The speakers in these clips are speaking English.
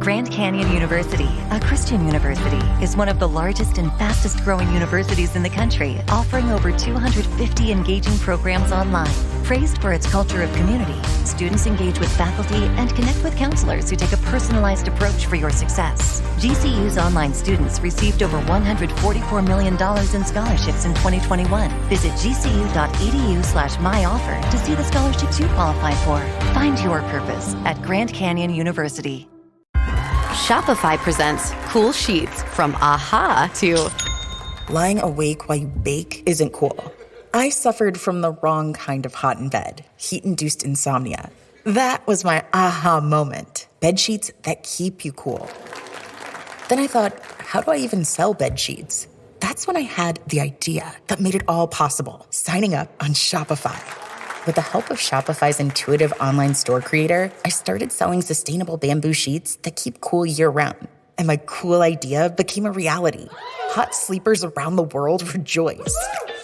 Grand Canyon University, a Christian university, is one of the largest and fastest growing universities in the country, offering over 250 engaging programs online. Praised for its culture of community, students engage with faculty and connect with counselors who take a personalized approach for your success. GCU's online students received over $144 million in scholarships in 2021. Visit gcu.edu/myoffer to see the scholarships you qualify for. Find your purpose at Grand Canyon University. Shopify presents cool sheets from aha to lying awake while you bake isn't cool. I suffered from the wrong kind of hot in bed, heat-induced insomnia. That was my aha moment. Bed sheets that keep you cool. Then I thought, how do I even sell bed sheets? That's when I had the idea that made it all possible, signing up on Shopify. With the help of Shopify's intuitive online store creator, I started selling sustainable bamboo sheets that keep cool year-round. And my cool idea became a reality. Hot sleepers around the world rejoice.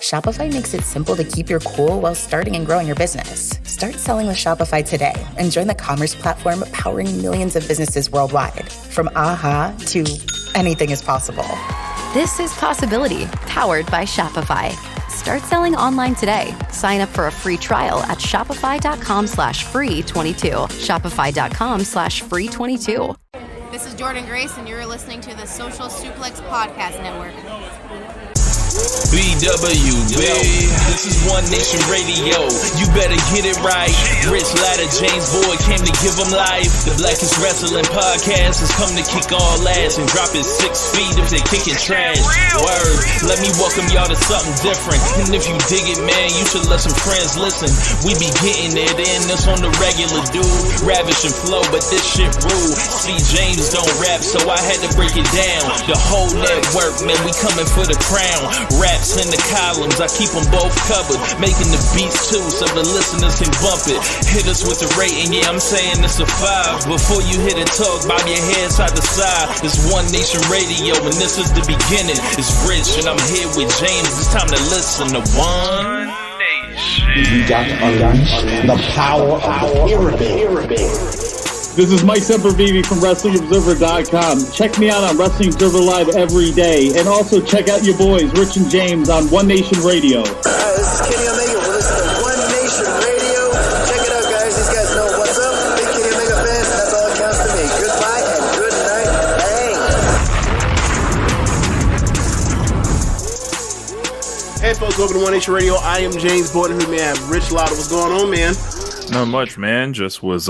Shopify makes it simple to keep your cool while starting and growing your business. Start selling with Shopify today and join the commerce platform powering millions of businesses worldwide. From aha to anything is possible. This is Possibility, powered by Shopify. Start selling online today. Sign up for a free trial at shopify.com/free22. Shopify.com/free22. This is Jordan Grace, and you're listening to the Social Suplex Podcast Network. BWB, this is One Nation Radio. You better get it right. Rich Latta, James Boyd came to give them life. The Blackest Wrestling Podcast has come to kick all ass and drop it 6 feet if they kicking trash. Word, let me welcome y'all to something different. And if you dig it, man, you should let some friends listen. We be getting it in, this on the regular, dude. Ravish and flow, but this shit rude. See, James don't rap, so I had to break it down. The whole network, man, we coming for the crown. Raps in the columns, I keep them both covered. Making the beats too, so the listeners can bump it. Hit us with the rating, yeah, I'm saying it's a 5. Before you hit it, talk, bob your head side to side. It's One Nation Radio, and this is the beginning. It's Rich, and I'm here with James. It's time to listen to One Nation. We got to unleash the power of the pyramid. This is Mike Sempervive from WrestlingObserver.com. Check me out on Wrestling Observer Live every day. And also check out your boys, Rich and James, on One Nation Radio. This is Kenny Omega. We're listening to One Nation Radio. Check it out, guys. These guys know what's up. Big Kenny Omega fans, that's all that counts to me. Goodbye and good night. Bang. Hey, folks. Welcome to One Nation Radio. I am James Borden, who may have Rich Lotta. What's going on, man? Not much, man. Just was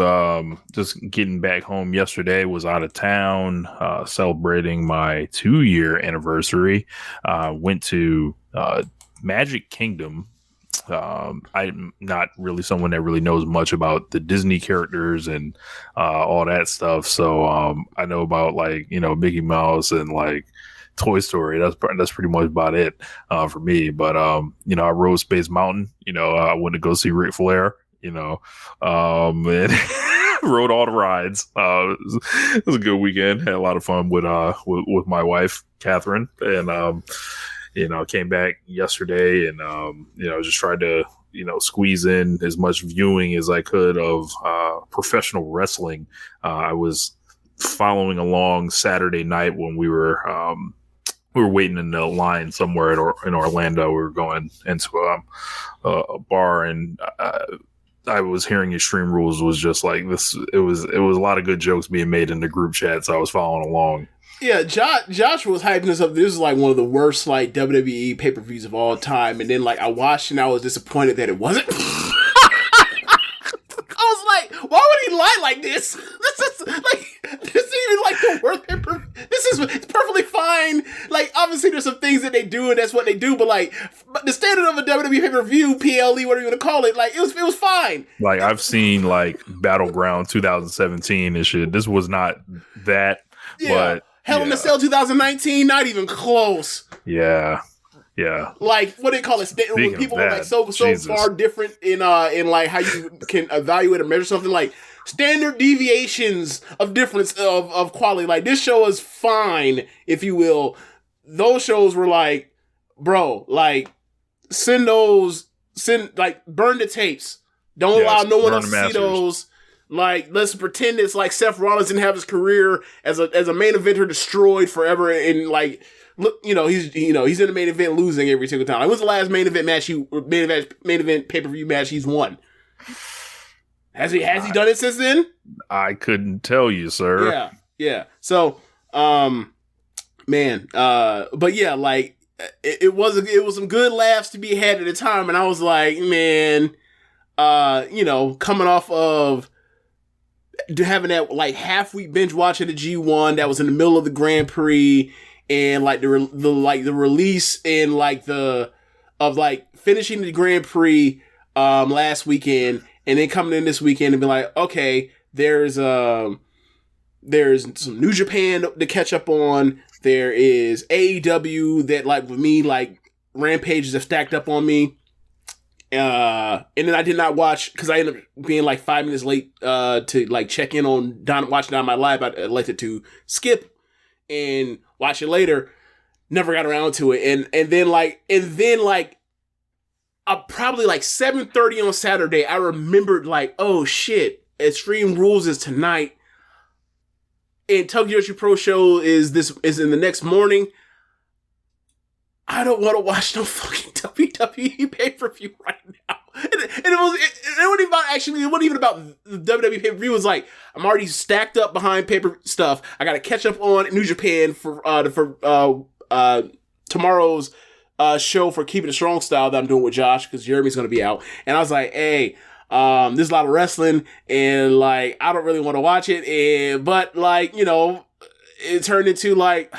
just getting back home yesterday. Was out of town celebrating my 2-year anniversary. Went to Magic Kingdom. I'm not really someone that really knows much about the Disney characters and all that stuff. So I know about, like, you know, Mickey Mouse and like Toy Story. That's pretty much about it for me. But you know, I rode Space Mountain. You know, I went to go see Ric Flair. You know, and rode all the rides. It was a good weekend. Had a lot of fun with my wife, Catherine, and you know, came back yesterday and you know, just tried to, you know, squeeze in as much viewing as I could of professional wrestling. I was following along Saturday night when we were waiting in the line somewhere in Orlando. We were going into a bar, and I was hearing Extreme Rules was just like this. It was a lot of good jokes being made in the group chat, so I was following along. Yeah, Josh was hyping this up. This is like one of the worst like WWE pay-per-views of all time, and then like I watched and I was disappointed that it wasn't. I was like, why would he lie like this? This is even like the worst pay-per-view. It's perfectly fine. Like, obviously there's some things that they do and that's what they do, but like the standard of a WWE pay-per-view, PLE, whatever you want to call it, like it was fine. Like, I've seen like Battleground 2017 and shit. This was not that, but Hell in a Cell 2019, not even close. Yeah. Like, what do they call it? When people are like so far different in like how you can evaluate or measure something, like standard deviations of difference of quality. Like, this show is fine, if you will. Those shows were like, bro, like burn the tapes. Don't allow no one else to see those. Like, let's pretend it's like Seth Rollins didn't have his career as a main eventer destroyed forever, and like, look, he's in the main event losing every single time. Like, when's the last main event match main event pay-per-view match he's won? Has he done it since then? I couldn't tell you, sir. Yeah. So, man, but yeah, like it was some good laughs to be had at the time, and I was like, man, coming off of having that like half-week binge watching the G1 that was in the middle of the Grand Prix, and like the release and like finishing the Grand Prix last weekend, and then coming in this weekend and be like, okay, there's some New Japan to catch up on. There is AEW that, like, with me, like, rampages have stacked up on me. And then I did not watch, because I ended up being like 5 minutes late to like check in on watching Dynamite Live. I elected to skip and watch it later. Never got around to it. And then probably like 7:30 on Saturday, I remembered like, oh shit, Extreme Rules is tonight, and Tokyo Joshi Pro Show is in the next morning. I don't want to watch no fucking WWE pay-per-view right now. And it wasn't even about the WWE pay-per-view. It was like, I'm already stacked up behind paper stuff. I got to catch up on New Japan for tomorrow's show for Keepin It Strong Style that I'm doing with Josh, because Jeremy's going to be out. And I was like, hey, there's a lot of wrestling, and like, I don't really want to watch it. But like, it turned into like,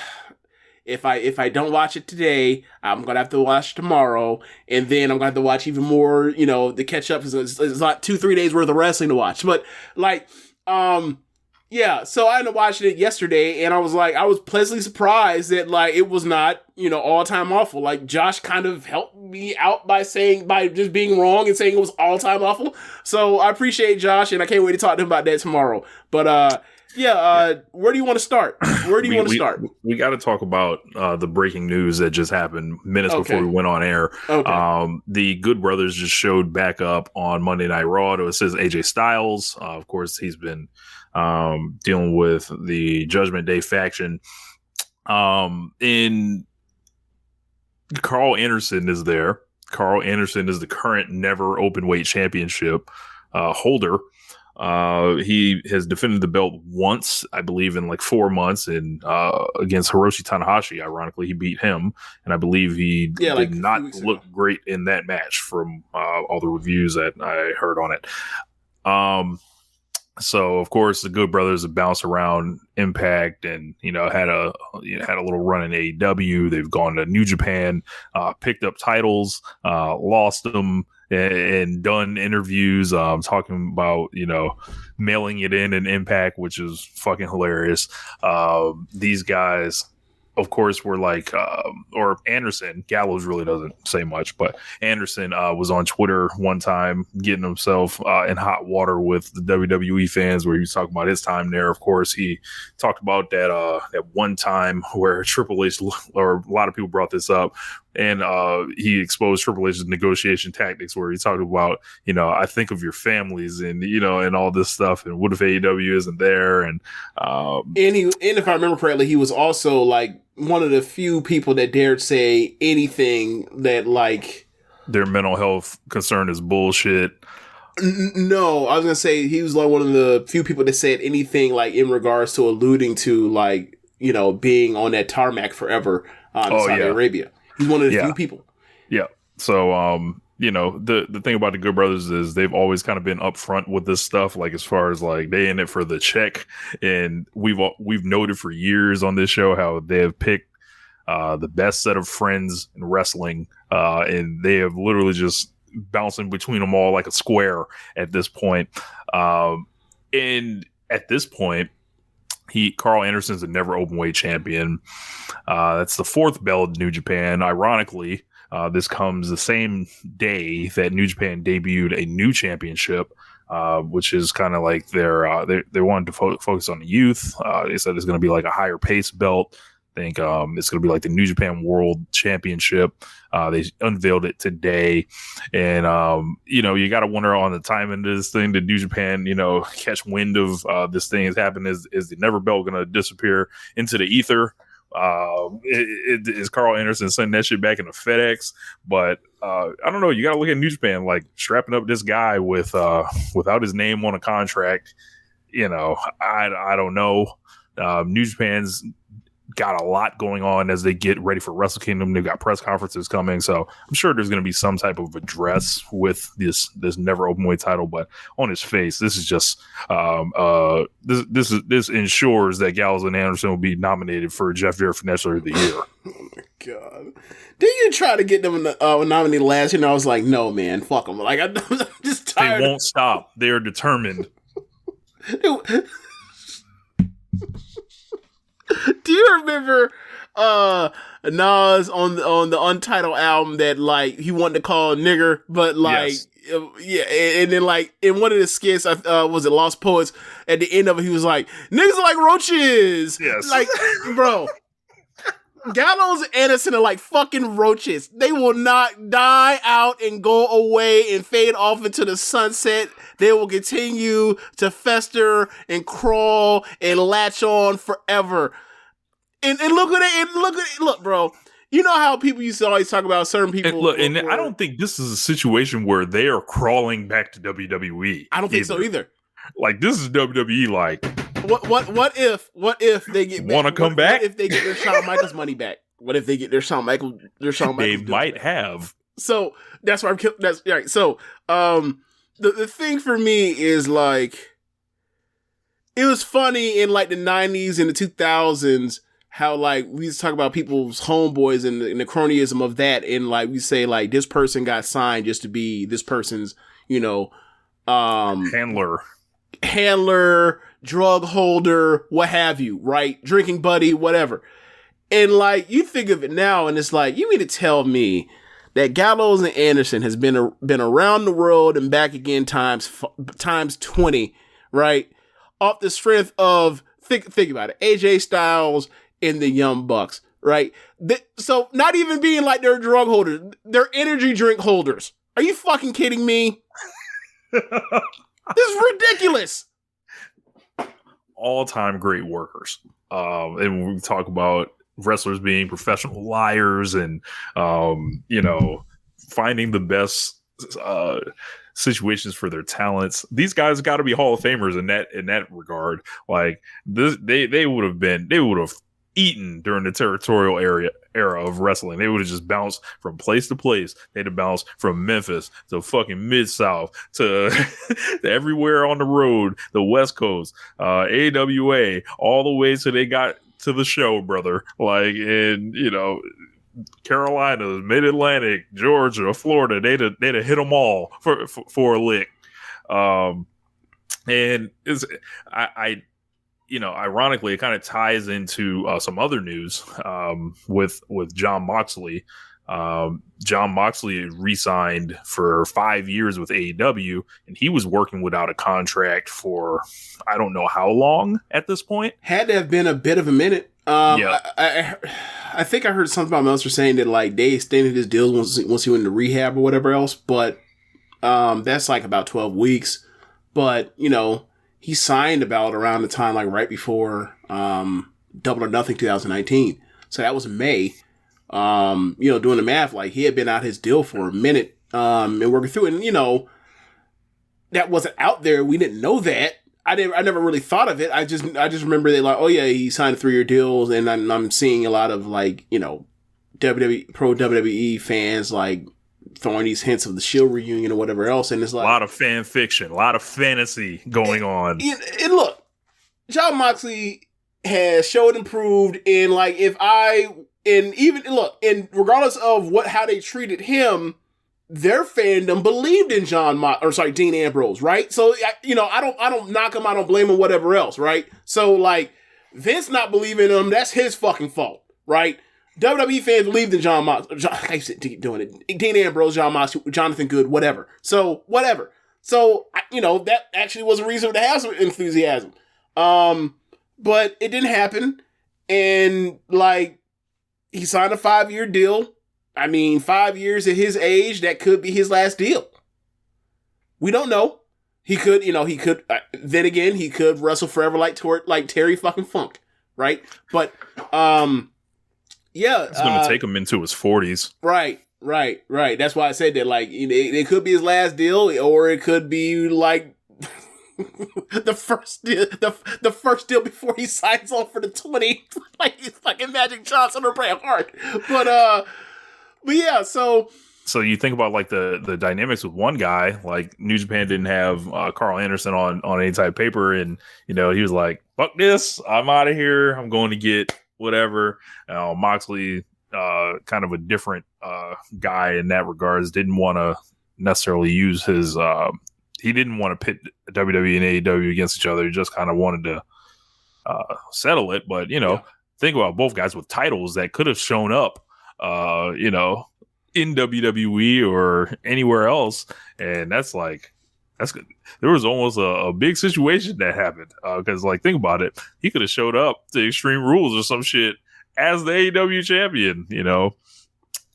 if I don't watch it today, I'm going to have to watch tomorrow. And then I'm going to have to watch even more, the catch up. It's like 2-3 days worth of wrestling to watch. But like, yeah, so I ended up watching it yesterday, and I was pleasantly surprised that like, it was not, all time awful. Like, Josh kind of helped me out by just being wrong and saying it was all time awful. So I appreciate Josh, and I can't wait to talk to him about that tomorrow. But, where do you want to start? We got to talk about the breaking news that just happened minutes before we went on air. Okay. The Good Brothers just showed back up on Monday Night Raw. It says AJ Styles. Of course, he's been dealing with the Judgment Day faction. In Carl Anderson is there. Carl Anderson is the current Never Openweight Championship holder. He has defended the belt once, I believe, in like 4 months, and against Hiroshi Tanahashi. Ironically, he beat him, and I believe he did not look great in that match from all the reviews that I heard on it. So of course the Good Brothers have bounced around Impact, and had a little run in AEW. They've gone to New Japan, picked up titles, lost them, and done interviews talking about mailing it in Impact, which is fucking hilarious. These guys, of course, were like, or Anderson, Gallows really doesn't say much, but Anderson was on Twitter one time getting himself in hot water with the WWE fans, where he was talking about his time there. Of course, he talked about that one time where Triple H, or a lot of people brought this up, and he exposed Triple H's negotiation tactics, where he talked about, I think of your families, and and all this stuff, and what if AEW isn't there, and if I remember correctly, he was also like one of the few people that dared say anything that like their mental health concern is bullshit. No, I was gonna say he was like one of the few people that said anything like in regards to alluding to like being on that tarmac forever in Saudi Arabia. He's one of the few people. Yeah. So, the thing about the Good Brothers is they've always kind of been upfront with this stuff. Like, as far as like they in it for the check, and we've noted for years on this show how they have picked the best set of friends in wrestling, and they have literally just bouncing between them all like a square at this point. And at this point, Carl Anderson's a Never Openweight champion. That's the 4th belt in New Japan. Ironically, this comes the same day that New Japan debuted a new championship, which is kind of like they wanted to focus on the youth. They said it's going to be like a higher pace belt. think it's going to be like the New Japan World Championship. They unveiled it today. And, you got to wonder on the timing of this thing. Did New Japan, catch wind of this thing has happened? Is the Never belt going to disappear into the ether? Is Carl Anderson sending that shit back into FedEx? But I don't know. You got to look at New Japan, like strapping up this guy without his name on a contract. I don't know. New Japan's got a lot going on as they get ready for Wrestle Kingdom. They've got press conferences coming, so I'm sure there's going to be some type of address with this never openweight title. But on his face, this is just this ensures that Gallows and Anderson will be nominated for Jeff Jarrett Finisher of the Year. Oh my god! Did you try to get them nominated last year? And I was like, no, man, fuck them. Like I'm just tired. They won't stop. They are determined. Do you remember Nas on the Untitled album that like he wanted to call nigger, but like and then like in one of the skits, was it Lost Poets? At the end of it, he was like, "Niggas are like roaches." Yes, like bro. Gallows and Anderson are like fucking roaches. They will not die out and go away and fade off into the sunset. They will continue to fester and crawl and latch on forever. And look at it. Look, bro. You know how people used to always talk about certain people. And I don't think this is a situation where they are crawling back to WWE. I don't think so either. Like this is WWE. Like what if they get want to come back? What if they get their Shawn Michaels money back? What if they get their Shawn Michaels? They might have. So that's why that's right. So the thing for me is like it was funny in like the 90s and the 2000s how like we used to talk about people's homeboys and the cronyism of that, and like we say like this person got signed just to be this person's handler, drug holder, what have you, right? Drinking buddy, whatever. And like you think of it now, and it's like you mean to tell me that Gallows and Anderson has been around the world and back again times 20, right? Off the strength of think about it, AJ Styles and the Young Bucks, right? So not even being like they're drug holders, they're energy drink holders. Are you fucking kidding me? This is ridiculous. All-time great workers. And when we talk about wrestlers being professional liars and finding the best situations for their talents, these guys got to be Hall of Famers in that regard. Like this, they would have eaten during the territorial era of wrestling. They would have just bounced from place to place. They'd have bounced from Memphis to fucking Mid-South to everywhere on the road, the West Coast, AWA, all the way till they got to the show, brother. Like in, Carolinas, Mid-Atlantic, Georgia, Florida, they'd have hit them all for a lick. And ironically, it kind of ties into some other news with Jon Moxley. Jon Moxley re-signed for 5 years with AEW, and he was working without a contract for I don't know how long at this point. Had to have been a bit of a minute. I think I heard something about Meltzer saying that like they extended his deal once he went into rehab or whatever else, but that's like about 12 weeks. But he signed about around the time like right before Double or Nothing 2019, so that was May. Doing the math, like he had been out his deal for a minute and working through it, and that wasn't out there. We didn't know that. I never really thought of it. I just remember they like, oh yeah, he signed 3-year deals, and I'm seeing a lot of like WWE pro WWE fans like throwing these hints of the Shield reunion or whatever else, and it's like a lot of fan fiction, a lot of fantasy going on. And look, Jon Moxley has showed and proved, and like and regardless of how they treated him, their fandom believed in Dean Ambrose, right? So I don't knock him, I don't blame him, whatever else, right? So like Vince not believing him, that's his fucking fault, right? WWE fans believed in Jon Moxley. I keep doing it. Dean Ambrose, Jon Moxley, Jonathan Good, whatever. So whatever. So that actually was a reason to have some enthusiasm. But it didn't happen. And like, he signed a 5-year deal. I mean, 5 years at his age, that could be his last deal. We don't know. He could, then again, he could wrestle forever like Terry fucking Funk, right? But, yeah. It's going to take him into his 40s. Right. That's why I said that, like, it could be his last deal, or it could be, like, the first deal before he signs on for the 20, like he's fucking Magic Johnson or Bret Hart. But yeah, so you think about like the dynamics with one guy, like New Japan didn't have Carl Anderson on any type of paper, and he was like, fuck this, I'm out of here, I'm going to get whatever. Moxley, kind of a different guy in that regards, didn't want to necessarily use his he didn't want to pit WWE and AEW against each other. He just kind of wanted to settle it. But, think about both guys with titles that could have shown up, in WWE or anywhere else. And that's good. There was almost a big situation that happened. Because, think about it. He could have showed up to Extreme Rules or some shit as the AEW champion,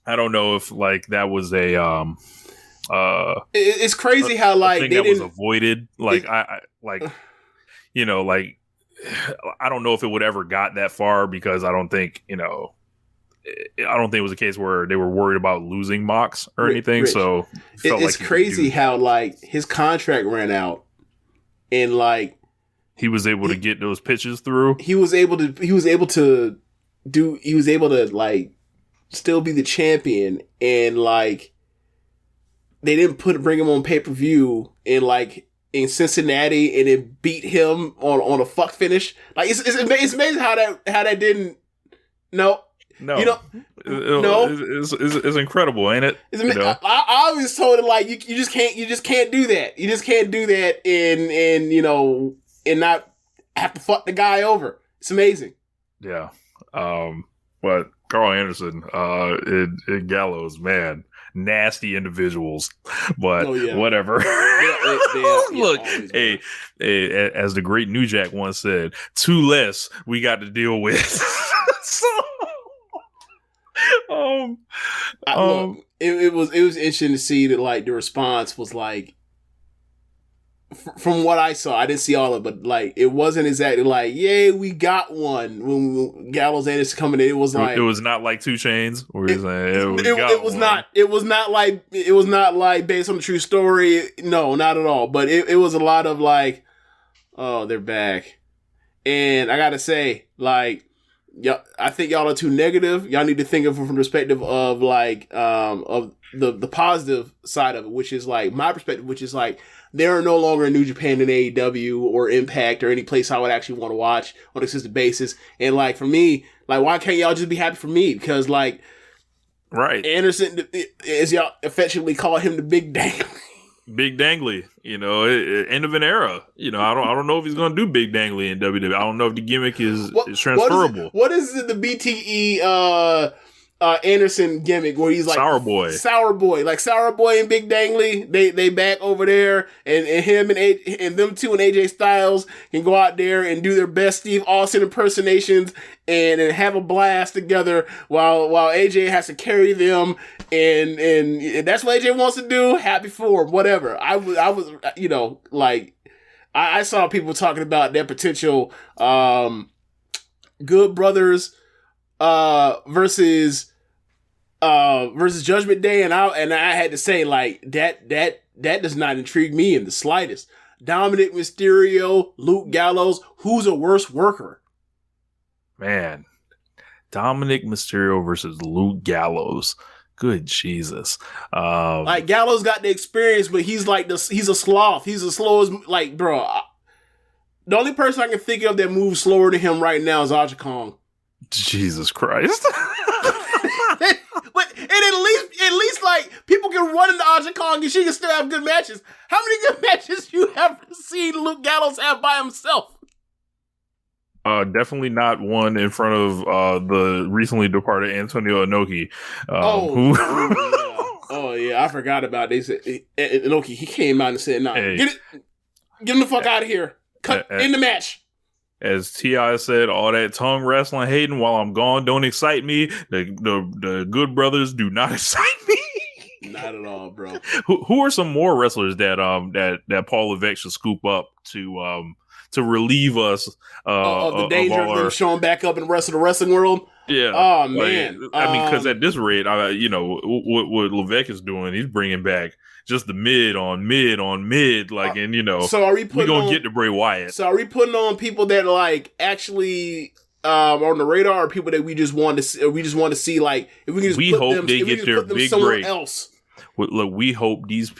I don't know if, that was a... it's crazy how they didn't, was avoided. I don't know if it would ever got that far, because I don't think it was a case where they were worried about losing Mox or anything. Rich, so it's crazy how his contract ran out, and he was able to get those pitches through. He was able to still be the champion, and they didn't bring him on pay-per-view in Cincinnati and then beat him on a fuck finish. It's amazing how that didn't. No. It's incredible, ain't it? I always told it you just can't do that. You just can't do that and not have to fuck the guy over. It's amazing. Yeah. But Carl Anderson, and Gallows, man. Nasty individuals, but whatever. Look, hey, as the great New Jack once said, 2 less we got to deal with. It was interesting to see that the response was from what I saw, I didn't see all of it, but it wasn't exactly yay, we got one when Gallows Anderson coming in. It was it was not like 2 Chainz, or it was not based on the true story. No, not at all. But it was a lot of oh, they're back, and I gotta say, I think y'all are too negative. Y'all need to think of it from the perspective of of the positive side of it, which is my perspective, which is there are no longer in New Japan and AEW or Impact or any place I would actually want to watch on a consistent basis. And for me, why can't y'all just be happy for me? Because right, Anderson, as y'all affectionately call him, the Big Dangly. Big Dangly, end of an era. I don't know if he's going to do Big Dangly in WWE. I don't know if the gimmick is transferable. What is the BTE Anderson gimmick where he's Sour Boy, Sour Boy and Big Dangly, they back over there, and him and them two and AJ Styles can go out there and do their best Steve Austin impersonations and have a blast together while AJ has to carry them, and that's what AJ wants to do. Happy for him, whatever. I was I saw people talking about their potential Good Brothers versus Judgment Day, and I had to say that does not intrigue me in the slightest. Dominic Mysterio, Luke Gallows, who's a worse worker? Man, Dominic Mysterio versus Luke Gallows. Good Jesus. Gallows got the experience, but he's he's a sloth. He's as slow as bro. The only person I can think of that moves slower than him right now is Aja Kong. Jesus Christ. But at least people can run into Aja Kong and she can still have good matches. How many good matches you ever seen Luke Gallows have by himself? Definitely not one in front of the recently departed Antonio Inoki. Oh yeah, I forgot about it. They said Inoki, he came out and said, "Nah, get him the fuck out of here. Cut in the match." as T.I. said, all that tongue wrestling hating while I'm gone don't excite me. The Good Brothers do not excite me. Not at all, bro. Who are some more wrestlers that Paul Levesque should scoop up to relieve us of the danger of them showing back up in the rest of the wrestling world? Yeah. Oh man. I mean, because at this rate, what Levesque is doing, he's bringing back just the mid on mid, like, and So are we gonna get to Bray Wyatt? So are we putting on people that like actually on the radar, or people that we just want to see? We just want to see, like, if we can just hope them, they get their big break else. Look, we hope these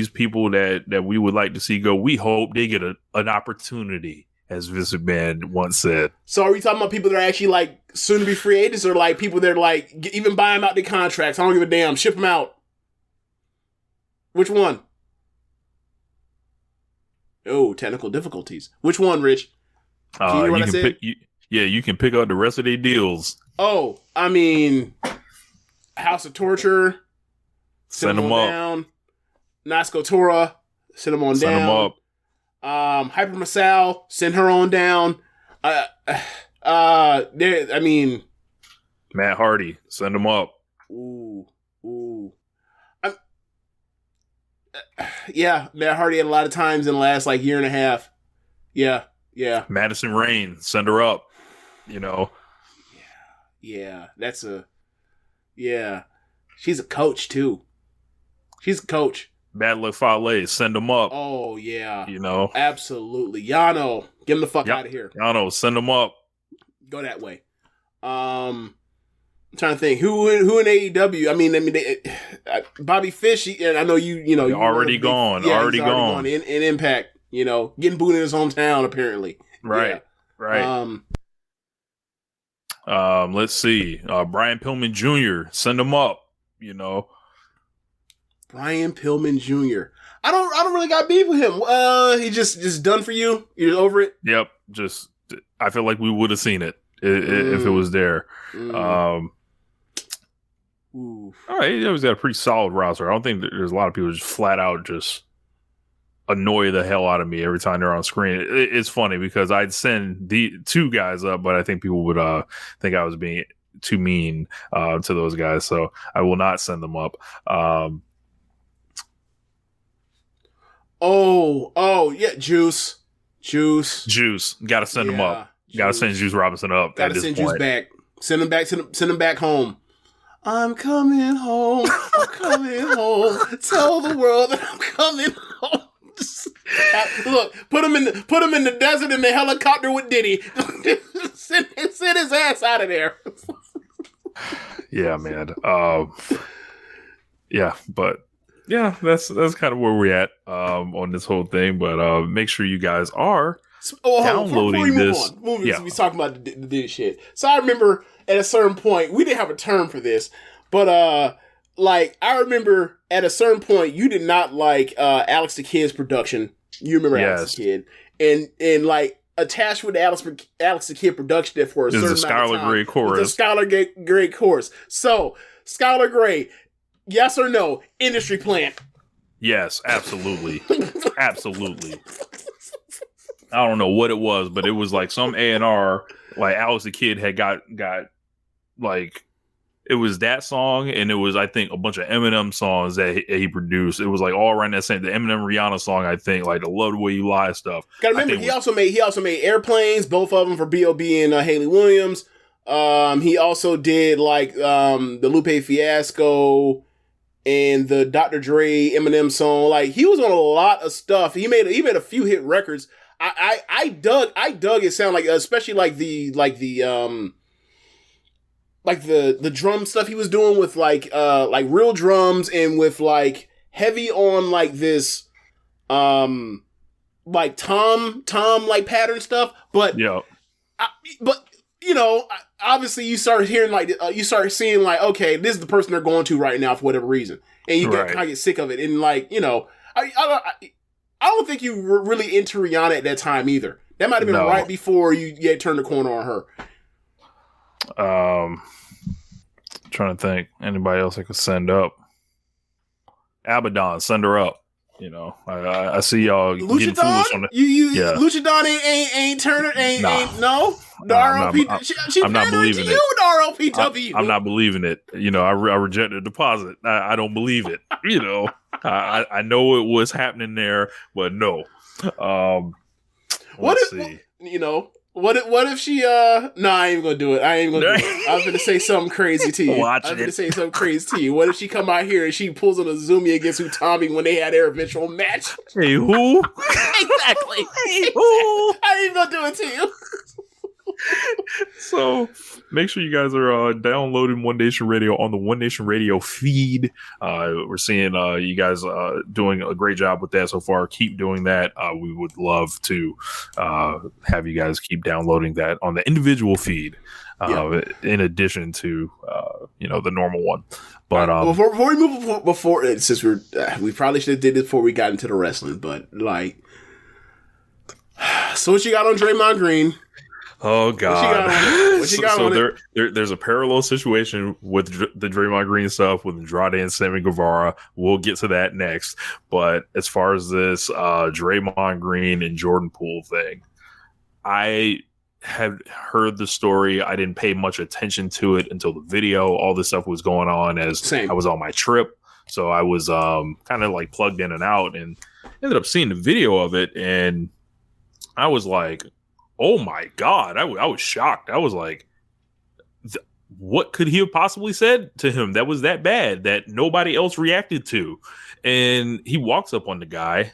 people that we would like to see go, we hope they get an opportunity, as Vince McMahon once said. So are we talking about people that are actually like soon to be free agents, or like people that are like even buy them out their contracts? I don't give a damn. Ship them out. Which one? Oh, technical difficulties. Which one, Rich? Can you hear what I said? You can pick out the rest of their deals. Oh, I mean, House of Torture. Send them up. Down. Nasco Tora. Send them on down. Send them up. Hyper Masal. Send her on down. I mean, Matt Hardy. Send them up. Ooh. Yeah, Matt Hardy had a lot of times in the last like year and a half. Yeah. Madison Rain, send her up. Yeah, she's a coach too. She's a coach. Bad Luck Fale, send them up. Oh yeah, absolutely. Yano, get him the fuck out of here. Yano, send them up. Go that way. I'm trying to think who in AEW. I mean, Bobby Fish, and I know you already gone. Already gone in Impact. Getting booed in his hometown apparently. Right. Yeah. Right. Let's see. Brian Pillman Jr. Send him up. Brian Pillman Jr. I don't really got beef with him. He just done for you. You're over it. Yep. I feel like we would have seen it if it was there. All right, he's got a pretty solid roster. I don't think there's a lot of people just flat out just annoy the hell out of me every time they're on screen. It's funny because I'd send the two guys up, but I think people would think I was being too mean to those guys, so I will not send them up. Yeah, Juice. Gotta send them up. Gotta send Juice Robinson up. Gotta send Juice back. Send him back home. I'm coming home. I'm coming home. Tell the world that I'm coming home. Look, put him in the desert in the helicopter with Diddy. send his ass out of there. Yeah, man. That's kind of where we're at on this whole thing. But make sure you guys are downloading this. We talking about the Diddy shit. So I remember at a certain point we didn't have a term for this, but I remember at a certain point you did not like Alex the Kid's production. You remember Alex the Kid, and like attached with Alex the Kid production there for a certain amount of time. Gray chorus. The Skylar Gray chorus. So Skylar Gray, yes or no? Industry plant. Yes, absolutely, absolutely. I don't know what it was, but it was like some A&R. Like Alex the Kid had got like. It was that song, and it was, I think, a bunch of Eminem songs that he produced. It was like all around that same, the Eminem Rihanna song, I think, like the Love the Way You Lie stuff. Gotta remember, he also made Airplanes, both of them for B.O.B. and Haley Williams. He also did like the Lupe Fiasco and the Dr. Dre Eminem song. Like he was on a lot of stuff. He made a few hit records. I dug his sound, like especially like the drum stuff he was doing with like real drums and with like heavy on like this like tom like pattern stuff, but obviously you start hearing like you start seeing like, okay, this is the person they're going to right now for whatever reason, and you kind of get sick of it. And like, I don't think you were really into Rihanna at that time either. That might have been right before you turned the corner on her. Trying to think anybody else I could send up. Abaddon, send her up. You know, I see y'all getting foolish on it. Luchadon ain't Turner, ain't no. The RLP, she's I'm not believing to you, the RLPW. I'm not believing it. You know, I reject the deposit. I don't believe it. You know, I know it was happening there, but no. Let's see. You know, what if she no, I ain't gonna do it. I was gonna say something crazy to you. What if she come out here and she pulls on a Zumi against Utami when they had their eventual match? Hey, who? Exactly. Hey, who? I ain't gonna do it to you. So make sure you guys are downloading One Nation Radio on the One Nation Radio feed. We're seeing you guys doing a great job with that so far. Keep doing that. We would love to have you guys keep downloading that on the individual feed in addition to the normal one. But before we move since we probably should have did it before we got into the wrestling, but like, so what you got on Draymond Green? Oh God! What you got on it? There's a parallel situation with the Draymond Green stuff with Andrade and Sammy Guevara. We'll get to that next. But as far as this Draymond Green and Jordan Poole thing, I had heard the story. I didn't pay much attention to it until the video. All this stuff was going on as I was on my trip, so I was kind of like plugged in and out, and ended up seeing the video of it, and I was like, oh my God, I was shocked. I was like, what could he have possibly said to him that was that bad that nobody else reacted to? And he walks up on the guy,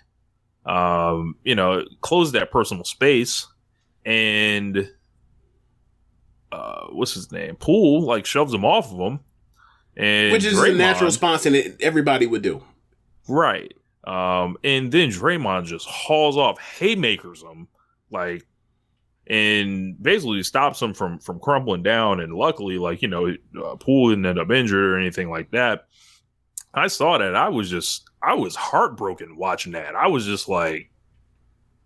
closed that personal space, and what's his name? Poole, like, shoves him off of him. And which is a natural response and everybody would do. Right. And then Draymond just hauls off, haymakers him, like, and basically stops him from crumpling down. And luckily, Poole didn't end up injured or anything like that. I saw that. I was heartbroken watching that. I was just like,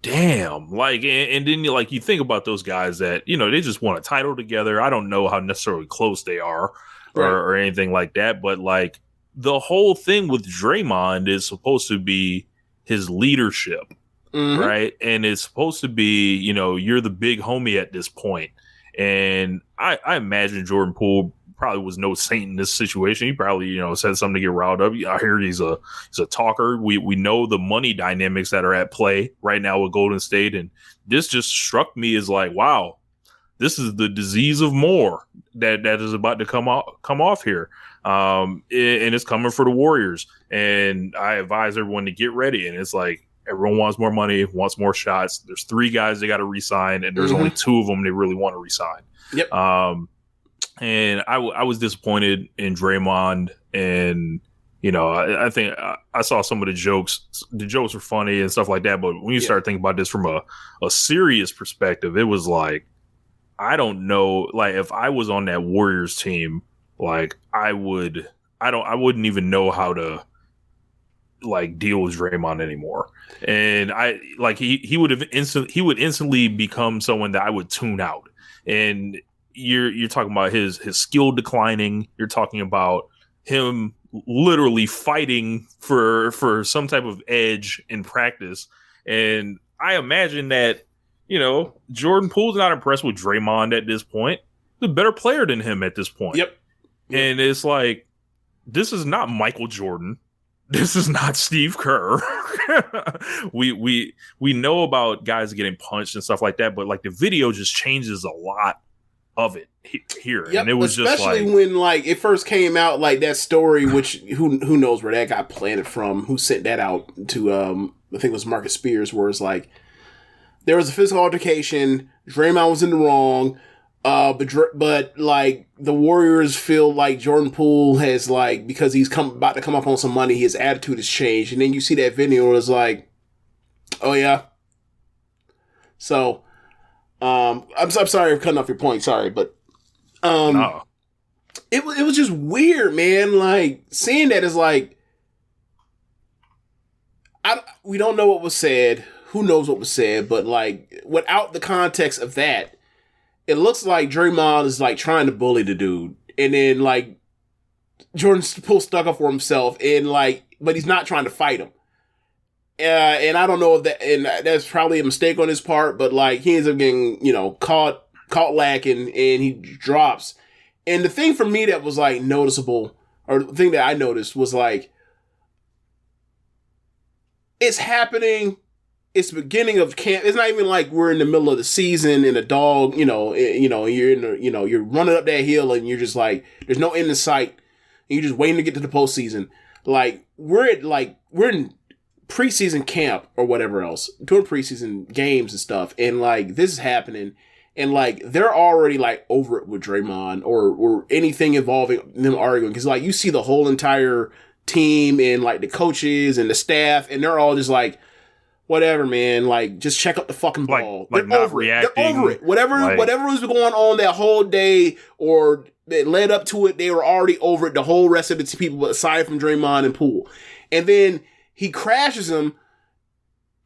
damn. Like, and then you think about those guys that, they just won a title together. I don't know how necessarily close they are or anything like that. But like, the whole thing with Draymond is supposed to be his leadership. Mm-hmm. Right. And it's supposed to be, you're the big homie at this point. And I imagine Jordan Poole probably was no saint in this situation. He probably, said something to get riled up. I hear he's a talker. We know the money dynamics that are at play right now with Golden State. And this just struck me as like, wow, this is the disease of more that is about to come off here. And it's coming for the Warriors. And I advise everyone to get ready. And it's like, everyone wants more money, wants more shots. There's 3 guys they got to re-sign, and there's only 2 of them they really want to re-sign. Yep. And I was disappointed in Draymond, and I think I saw some of the jokes. The jokes were funny and stuff like that, but when you start thinking about this from a serious perspective, it was like, I don't know, like if I was on that Warriors team, like I wouldn't even know how to like deal with Draymond anymore. And I like he would instantly become someone that I would tune out. And you're talking about his skill declining. You're talking about him literally fighting for some type of edge in practice. And I imagine that, Jordan Poole's not impressed with Draymond at this point. He's a better player than him at this point. Yep. And it's like, this is not Michael Jordan. This is not Steve Kerr. We know about guys getting punched and stuff like that, but like the video just changes a lot of it here. Yep, and it was especially just like, when like it first came out, like that story, which who knows where that got planted from, who sent that out to I think it was Marcus Spears, where it's like there was a physical altercation, Draymond was in the wrong. But like the Warriors feel like Jordan Poole has like, because he's about to come up on some money, his attitude has changed. And then you see that video and it's like, oh yeah. So, I'm sorry for cutting off your point. Sorry, but, no. It was just weird, man. Like seeing that is like, we don't know what was said. Who knows what was said, but like without the context of that, it looks like Draymond is like trying to bully the dude, and then like Jordan Poole stuck up for himself, and like, but he's not trying to fight him. And I don't know if that, and that's probably a mistake on his part, but like he ends up getting, caught lacking and he drops. And the thing for me that was like noticeable, or the thing that I noticed was like, it's happening. It's the beginning of camp. It's not even like we're in the middle of the season and a dog, you're in the, you're running up that hill and you're just like, there's no end in sight. And you're just waiting to get to the postseason. Like we're in preseason camp or whatever else, doing preseason games and stuff. And like, this is happening. And like, they're already like over it with Draymond or anything involving them arguing. Cause like, you see the whole entire team and like the coaches and the staff, and they're all just like, whatever, man. Like, just check up the fucking ball. Like they're not over reacting. it. They're over it. Whatever was going on that whole day or that led up to it, they were already over it. The whole rest of the people, aside from Draymond and Poole. And then he crashes him.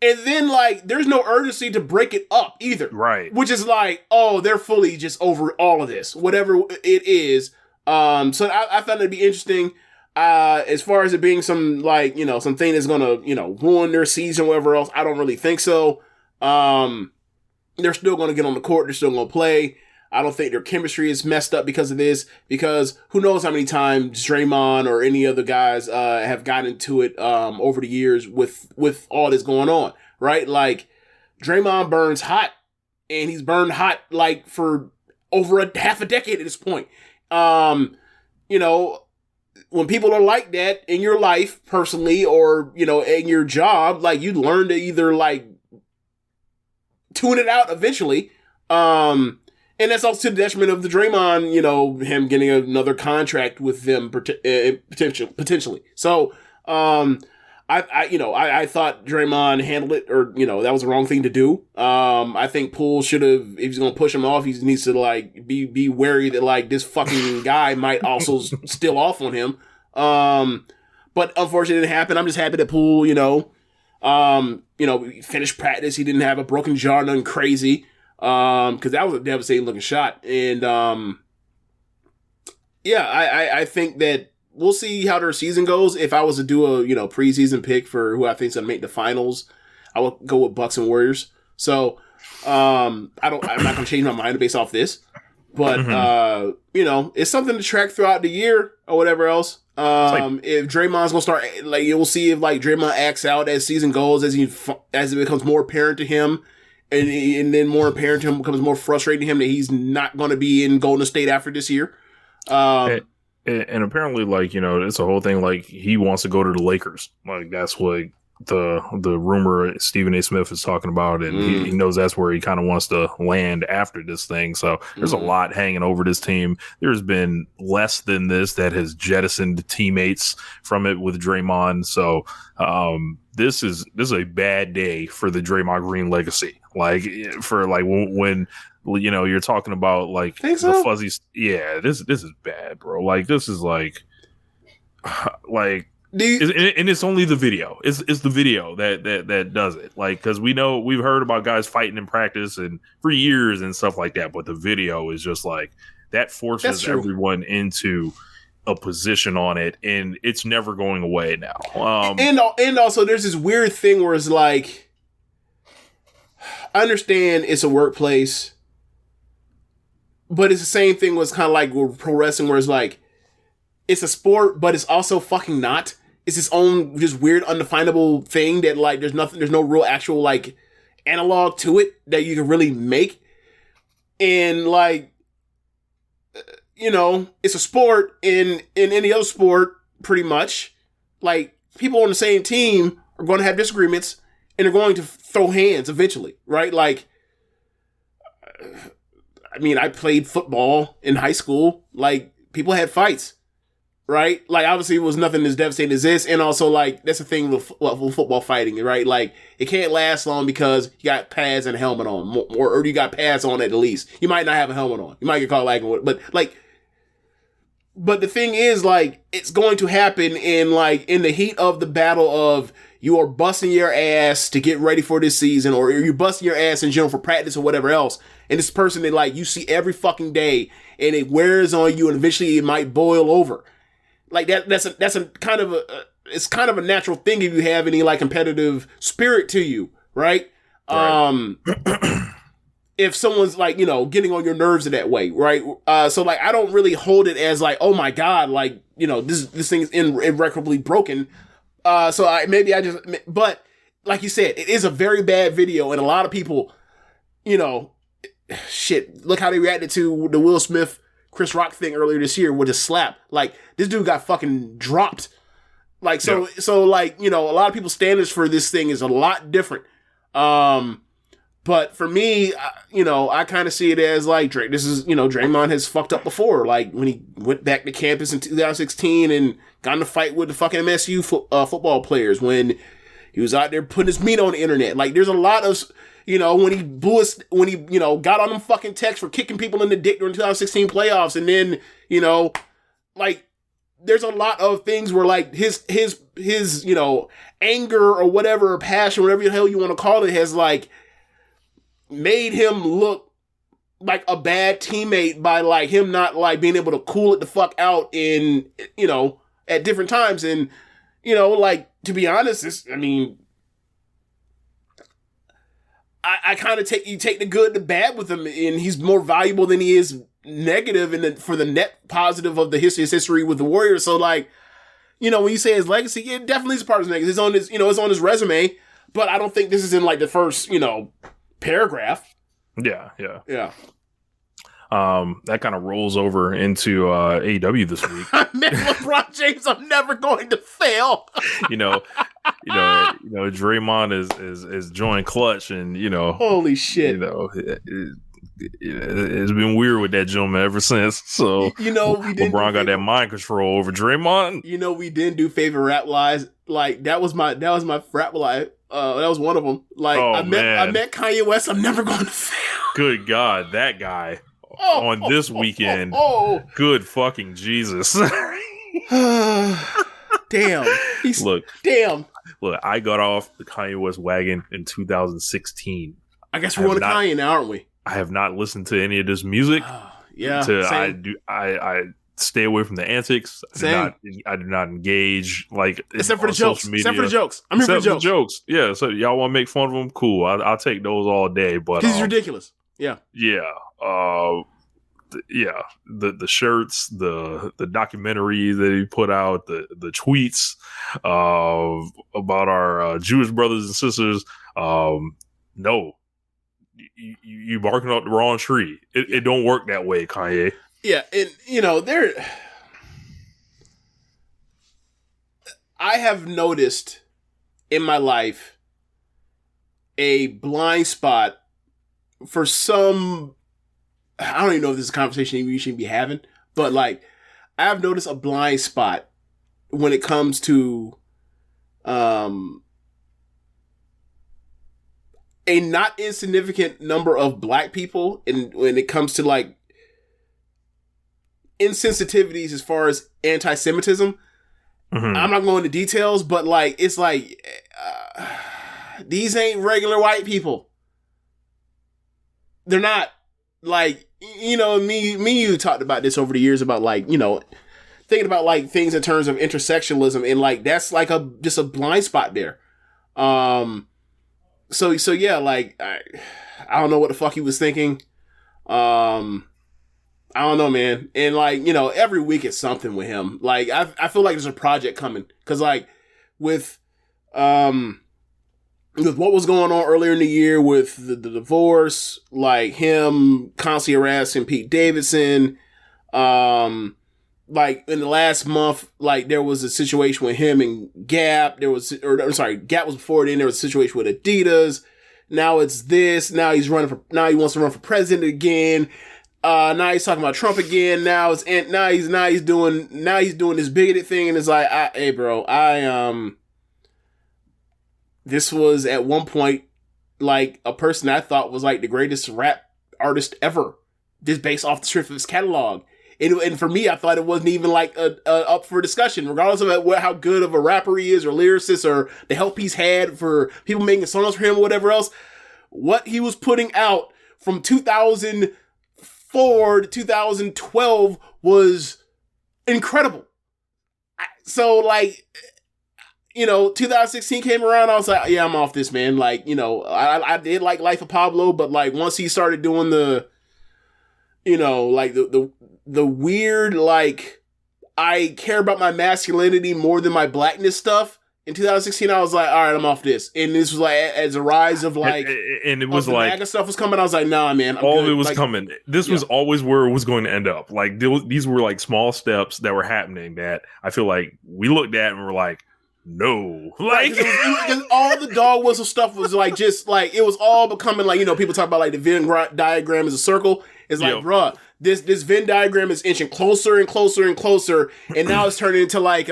And then, like, there's no urgency to break it up either. Right. Which is like, oh, they're fully just over all of this. Whatever it is. So I found it to be interesting. As far as it being some, like, something that's gonna, ruin their season, whatever else, I don't really think so. They're still gonna get on the court, they're still gonna play. I don't think their chemistry is messed up because of this, because who knows how many times Draymond or any other guys, have gotten into it, over the years with all this going on, right? Like, Draymond burns hot, and he's burned hot, like, for over half a decade at this point. When people are like that in your life personally or, in your job, like you learn to either like tune it out eventually. And that's also to the detriment of the Draymond, him getting another contract with them potentially. So, I thought Draymond handled it, or, that was the wrong thing to do. I think Poole should have, if he's going to push him off, he needs to, like, be wary that, like, this fucking guy might also steal off on him. But unfortunately it didn't happen. I'm just happy that Poole, finished practice. He didn't have a broken jaw, nothing crazy. Cause that was a devastating looking shot. And, I think that we'll see how their season goes. If I was to do a, preseason pick for who I think is going to make the finals, I would go with Bucks and Warriors. So, I'm not going to change my mind based off this, but, it's something to track throughout the year or whatever else. If Draymond's going to start, like, we'll see if like Draymond acts out as season goes, as it becomes more apparent to him. And then more apparent to him, becomes more frustrating to him that he's not going to be in Golden State after this year. And apparently, like, it's a whole thing. Like, he wants to go to the Lakers. Like, that's what the rumor Stephen A. Smith is talking about, and he knows that's where he kind of wants to land after this thing. So there's a lot hanging over this team. There's been less than this that has jettisoned teammates from it with Draymond. So this is a bad day for the Draymond Green legacy. Like, for like when you're talking about like the fuzzies. Yeah, this is bad, bro. Like, this is like and it's only the video. It's the video that does it. Like, because we've heard about guys fighting in practice and for years and stuff like that, but the video is just like that forces everyone into a position on it, and it's never going away now. And also there's this weird thing where it's like, I understand it's a workplace, but it's the same thing was kind of like with pro wrestling, where it's like, it's a sport, but it's also fucking not. It's its own just weird, undefinable thing that like there's no real actual like analog to it that you can really make. And like, it's a sport in any other sport, pretty much. Like, people on the same team are going to have disagreements and they're going to throw hands eventually, right? Like, I mean, I played football in high school. Like, people had fights, right? Like, obviously, it was nothing as devastating as this. And also, like, that's the thing with football fighting, right? Like, it can't last long because you got pads and a helmet on, or you got pads on at least. You might not have a helmet on. You might get caught lagging, but the thing is, like, it's going to happen in the heat of the battle of you are busting your ass to get ready for this season, or you're busting your ass in general for practice or whatever else. And this person that, like, you see every fucking day, and it wears on you, and eventually it might boil over. Like, that's a kind of it's kind of a natural thing if you have any like competitive spirit to you, right? If someone's like, you know, getting on your nerves in that way, right? So like, I don't really hold it as like, oh my God, like, you know, this thing is irreparably broken. But like you said, it is a very bad video, and a lot of people, you know, shit, look how they reacted to the Will Smith Chris Rock thing earlier this year with a slap. Like, this dude got fucking dropped. Like, so like, you know, a lot of people's standards for this thing is a lot different. But for me, you know, I kind of see it as like, this is, you know, Draymond has fucked up before. Like, when he went back to campus in 2016 and got in a fight with the fucking MSU football players, when he was out there putting his meat on the internet. Like, there's a lot of, you know, when he, you know, got on them fucking texts for kicking people in the dick during 2016 playoffs. And then, you know, like, there's a lot of things where like his, you know, anger or whatever, or passion, whatever the hell you want to call it, has like made him look like a bad teammate by like him not like being able to cool it the fuck out in, you know, at different times. And, you know, like, to be honest, I mean, I kind of take the good, the bad with him, and he's more valuable than he is negative, and for the net positive of his history with the Warriors. So like, you know, when you say his legacy, it definitely is a part of his legacy. It's on his, you know, it's on his resume, but I don't think this is in like the first, you know, paragraph. Yeah. That kind of rolls over into AEW this week. Man, LeBron James, I'm never going to fail. you know, Draymond is joined Clutch, and you know, holy shit, you know, it's been weird with that gentleman ever since. So you know, LeBron got that mind control over Draymond. You know, we didn't do favorite rap lies. Like that was my rap lie. That was one of them. Like I met Kanye West. I'm never going to fail. Good God, that guy. On this weekend. Good fucking Jesus. Damn. Damn. Look, I got off the Kanye West wagon in 2016. I guess we're going to Kanye now, aren't we? I have not listened to any of this music. Yeah. I stay away from the antics. I do not engage like except for the jokes. Except for the jokes. I'm here for the jokes. Yeah. So y'all want to make fun of them? Cool. I'll take those all day. But he's ridiculous. Yeah. Yeah. The shirts, the documentary that he put out, the tweets about our Jewish brothers and sisters. No, you barking up the wrong tree. It don't work that way, Kanye. Yeah, and you know I have noticed in my life a blind spot for some. I don't even know if this is a conversation we should be having, but like, I've noticed a blind spot when it comes to a not insignificant number of black people, and when it comes to like insensitivities as far as anti-Semitism. Mm-hmm. I'm not going into details, but like, it's like these ain't regular white people. They're not. Like, you know, me and you talked about this over the years about like, you know, thinking about like things in terms of intersectionalism, and like that's like just a blind spot there. So yeah, like I don't know what the fuck he was thinking. I don't know, man. And like, you know, every week it's something with him. Like I feel like there's a project coming, because like with what was going on earlier in the year with the divorce, like him constantly harassing Pete Davidson, like in the last month, like there was a situation with him and Gap. Gap was before then. There was a situation with Adidas. Now it's this. Now he wants to run for president again. Now he's talking about Trump again. Now he's doing this bigoted thing, and it's like, hey bro, this was at one point like a person I thought was like the greatest rap artist ever, just based off the strength of his catalog. And for me, I thought it wasn't even like up for discussion, regardless of how good of a rapper he is or lyricist or the help he's had for people making songs for him or whatever else. What he was putting out from 2004 to 2012 was incredible. So like, 2016 came around, I was like, yeah, I'm off this, man. Like, I did like Life of Pablo, but like once he started doing the, like the weird, like, I care about my masculinity more than my blackness stuff. In 2016, I was like, all right, I'm off this. And this was like, as a rise of like, and it was like, MAGA stuff was coming. I was like, nah, man. I'm all good. Of it was like, coming. This was always where it was going to end up. Like, these were like small steps that were happening that I feel like we looked at and were like, no. Like, because all the dog whistle stuff was like, just like, it was all becoming like, people talk about like the Venn diagram as a circle. It's like, bruh, this Venn diagram is inching closer and closer and closer. And now it's turning into like,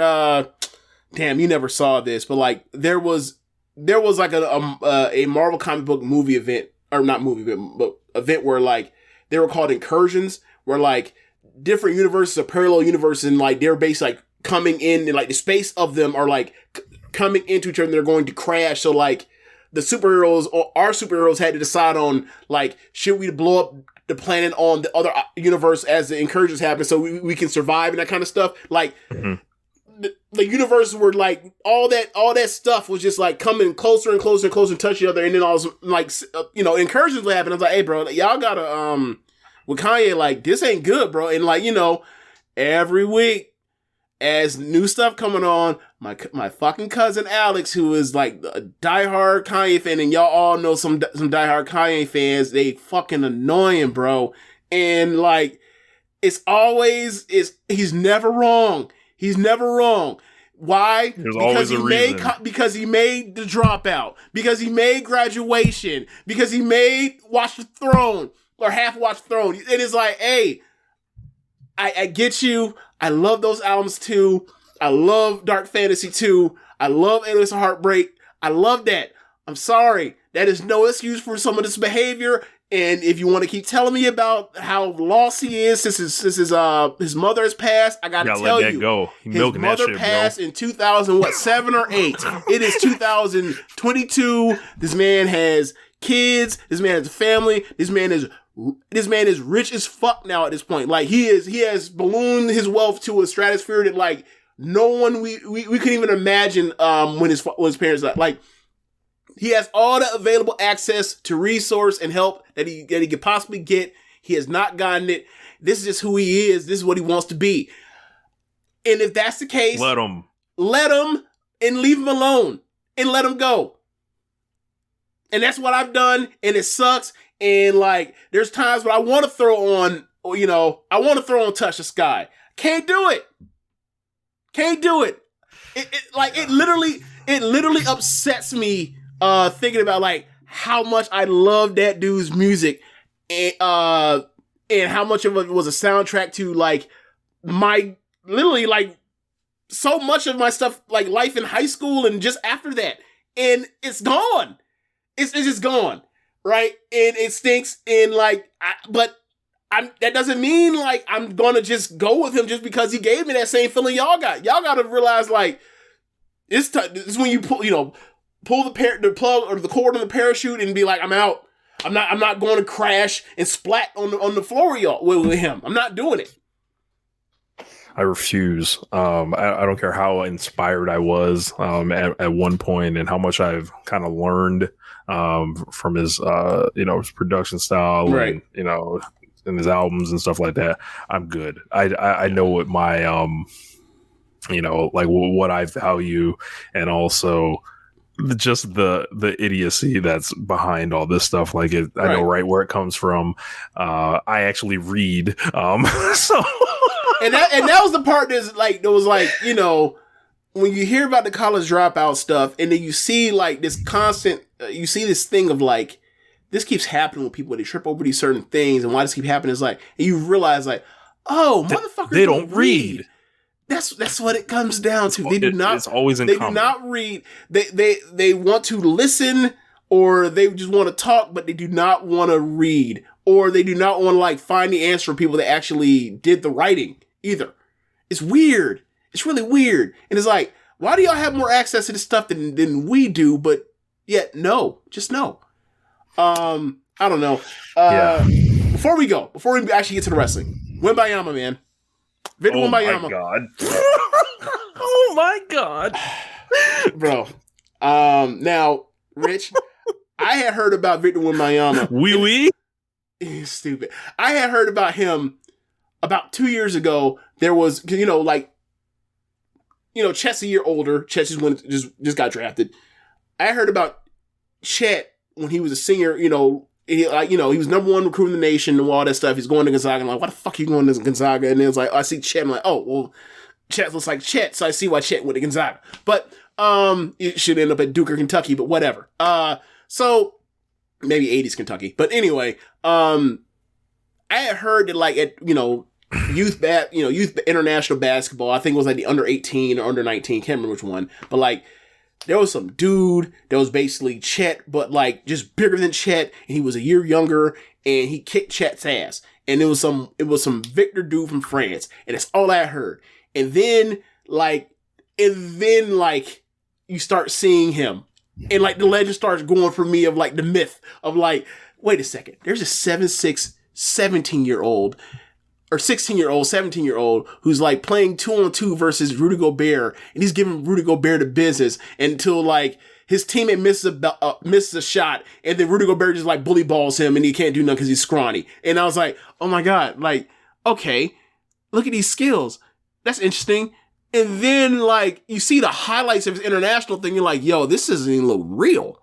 damn, you never saw this, but like there was like a Marvel comic book movie event, or not movie event, but event where like they were called incursions, where like different universes, a parallel universe, and like they're basically like coming in, and like the space of them are like coming into each other, and they're going to crash. So like the superheroes, or our superheroes, had to decide on like, should we blow up the planet on the other universe as the incursions happen, so we can survive and that kind of stuff. Like. Mm-hmm. The universe were like all that stuff was just like coming closer and closer and closer and touch each other, and then all this, like incursions would happen. I was like, hey bro, y'all gotta with Kanye, like, this ain't good, bro. And like, every week as new stuff coming on, my fucking cousin Alex, who is like a diehard Kanye fan, and y'all all know some diehard Kanye fans, they fucking annoying, bro. And like, he's never wrong. He's never wrong. Why? There's always a reason. Because he made The Dropout. Because he made Graduation. Because he made Watch the Throne. Or Half Watch the Throne. It is like, hey, I get you. I love those albums too. I love Dark Fantasy too. I love Endless Heartbreak. I love that. I'm sorry. That is no excuse for some of this behavior. And if you want to keep telling me about how lost he is since his mother has passed, I gotta tell you, go. His mother passed in 2007 or 8. It is 2022. This man has kids. This man has a family. This man is rich as fuck now at this point. Like, he has ballooned his wealth to a stratosphere that like no one we couldn't even imagine when his parents died. Like, he has all the available access to resource and help that he could possibly get. He has not gotten it. This is just who he is. This is what he wants to be. And if that's the case, let him and leave him alone and let him go. And that's what I've done. And it sucks. And like, there's times when I want to throw on, Touch the Sky. Can't do it. It literally upsets me thinking about like how much I love that dude's music, and how much of it was a soundtrack to like my literally like so much of my stuff, like life in high school and just after that, and it's gone. It's just gone, right? And it stinks. And like, that doesn't mean like I'm gonna just go with him just because he gave me that same feeling y'all got. Y'all got to realize like this is when you pull the plug or the cord on the parachute and be like, I'm out. I'm not going to crash and splat on the floor with him. I'm not doing it. I refuse. I don't care how inspired I was at one point and how much I've kind of learned from his his production style, right? And his albums and stuff like that. I'm good. I know what my like what I value, and also just the idiocy that's behind all this stuff. Like I know right where it comes from. I actually read. So and that was the part that's like, there was like, when you hear about the college dropout stuff, and then you see like this constant, you see this thing of like, this keeps happening with people. They trip over these certain things, and why this keep happening is like, and you realize like, oh, motherfuckers, they don't read. That's what it comes down to. They do not. It's always in They common. do not read. They want to listen, or they just want to talk, but they do not want to read, or they do not want to like find the answer from people that actually did the writing either. It's weird. It's really weird, and it's like, why do y'all have more access to this stuff than we do? But yet, no, just no. I don't know. Before we actually get to the wrestling, Wembanyama, man. Victor Wembanyama. My God. Oh my God. Bro. Now, Rich, I had heard about Victor Wembanyama. Wee. Stupid. I had heard about him about 2 years ago. There was, Chet's a year older. Chet just got drafted. I heard about Chet when he was a senior, he was number one recruit in the nation and all that stuff. He's going to Gonzaga. I'm like, why the fuck are you going to Gonzaga? And then it's like, I see Chet. I'm like, oh, well, Chet looks like Chet, so I see why Chet went to Gonzaga. But it should end up at Duke or Kentucky, but whatever. So maybe 80s Kentucky. But anyway, I had heard that at youth international basketball, I think it was like the under 18 or under 19, can't remember which one, but there was some dude that was basically Chet, but just bigger than Chet, and he was a year younger, and he kicked Chet's ass. And it was some Victor dude from France, and that's all I heard. And then you start seeing him, and the legend starts going for me of the myth of wait a second, there's a 7'6", 17-year-old or 16-year-old, 17-year-old who's playing 2-on-2 versus Rudy Gobert, and he's giving Rudy Gobert the business until his teammate misses a shot, and then Rudy Gobert just bully balls him, and he can't do nothing because he's scrawny. And I was like, oh my god, okay, look at these skills, that's interesting. And then you see the highlights of his international thing, you're like, yo, this doesn't even look real.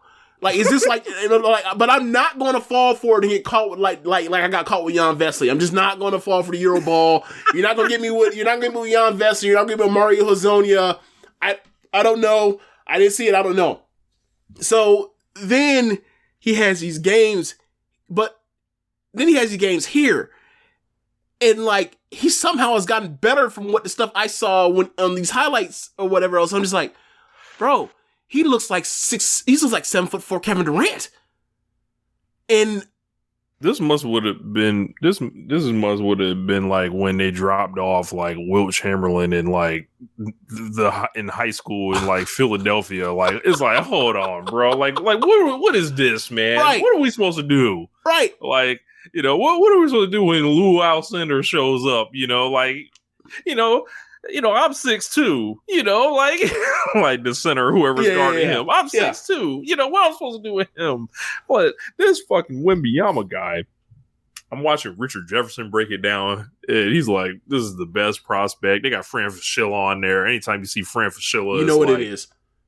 Is this but I'm not going to fall for it and get caught with like I got caught with Jan Vesely. I'm just not going to fall for the Euro ball. You're not going to get me with Jan Vesely. You're not going to get me with Mario Hazonia. I don't know. I didn't see it. I don't know. So then he has these games, but then he has these games here. And he somehow has gotten better from what the stuff I saw when on these highlights or whatever else. I'm just like, bro, he looks like 7'4" Kevin Durant. And this must would have been when they dropped off Wilt Chamberlain in in high school in Philadelphia. It's hold on, bro. What is this, man? Right. What are we supposed to do? Right. What are we supposed to do when Lou Alcindor shows up? I'm 6'2", the center, whoever's guarding him. I'm 6'2". What am I supposed to do with him? But this fucking Wembanyama guy, I'm watching Richard Jefferson break it down, and he's like, this is the best prospect. They got Fran Fraschilla on there. Anytime you see Fran Fraschilla, you know what it is.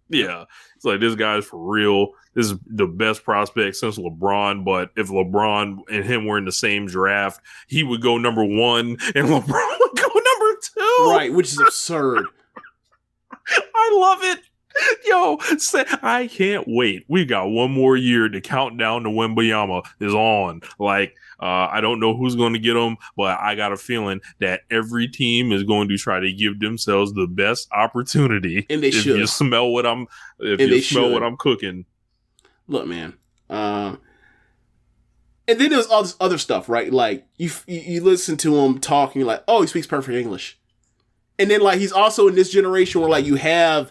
Yeah. It's this guy's for real. This is the best prospect since LeBron, but if LeBron and him were in the same draft, he would go number 1 and LeBron would go number 2. Right, which is absurd. I love it. Yo, I can't wait. We got one more year. The countdown to Wembanyama is on. I don't know who's going to get him, but I got a feeling that every team is going to try to give themselves the best opportunity. And they should. You smell what I'm cooking. Look, man. And then there's all this other stuff, right? You listen to him talking oh, he speaks perfect English. And then he's also in this generation where you have,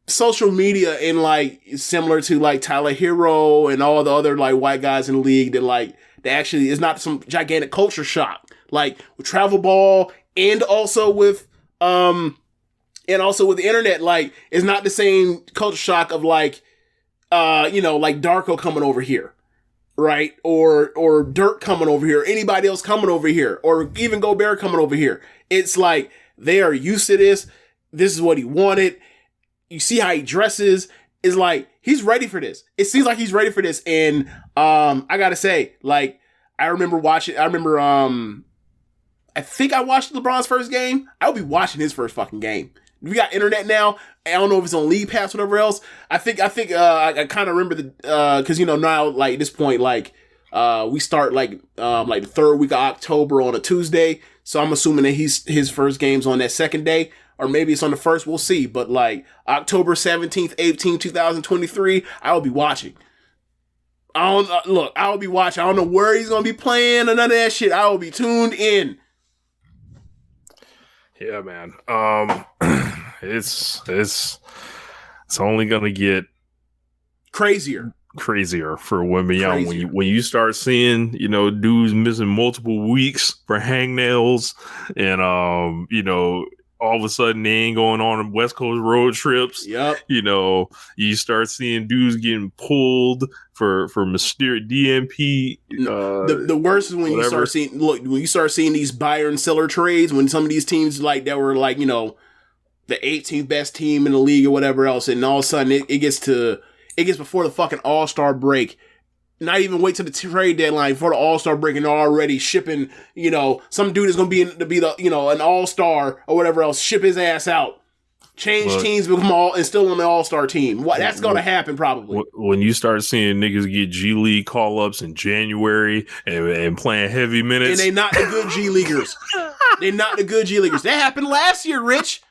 social media and similar to Tyler Hero and all the other white guys in the league that that actually is not some gigantic culture shock. With travel ball and also with the internet, it's not the same culture shock of Darko coming over here, right? Or Dirk coming over here, anybody else coming over here, or even Gobert coming over here. It's they are used to this. This is what he wanted. You see how he dresses. It's he's ready for this. It seems like he's ready for this. And I gotta say, I think I watched LeBron's first game. I'll be watching his first fucking game. We got internet now. I don't know if it's on League Pass or whatever else. I kind of remember because now at this point we start the third week of October on a Tuesday. So I'm assuming that his first game's on that second day, or maybe it's on the first. We'll see. But October 17th, 18th, 2023, I will be watching. I will be watching. I don't know where he's gonna be playing or none of that shit. I will be tuned in. Yeah, man. It's only gonna get crazier for Wembanyama when you start seeing dudes missing multiple weeks for hangnails and all of a sudden they ain't going on West Coast road trips. Yep. You know, you start seeing dudes getting pulled for mysterious DMP. The worst is when you start seeing these buyer and seller trades, when some of these teams like that were like, you know, the 18th best team in the league or whatever else, and all of a sudden it gets before the fucking All-Star break. Not even wait till the trade deadline for the All-Star break, and they're already shipping, you know, some dude is going to be the, you know, an All-Star or whatever else, ship his ass out. Change teams, become and still on the All-Star team. That's going to happen probably. When you start seeing niggas get G League call-ups in January and playing heavy minutes. And they not the good G Leaguers. They're not the good G Leaguers. That happened last year, Rich.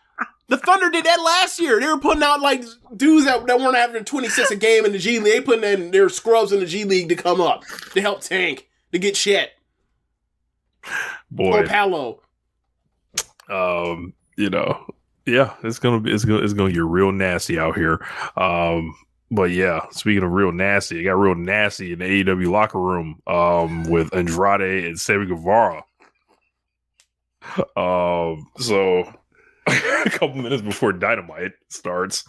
The Thunder did that last year. They were putting out like dudes that weren't having 26 a game in the G League. They putting in their scrubs in the G League to come up, to help tank, to get shit. Boy, or Palo. You know, yeah, it's gonna get real nasty out here. But yeah, speaking of real nasty, it got real nasty in the AEW locker room with Andrade and Sammy Guevara. So. A couple minutes before Dynamite starts,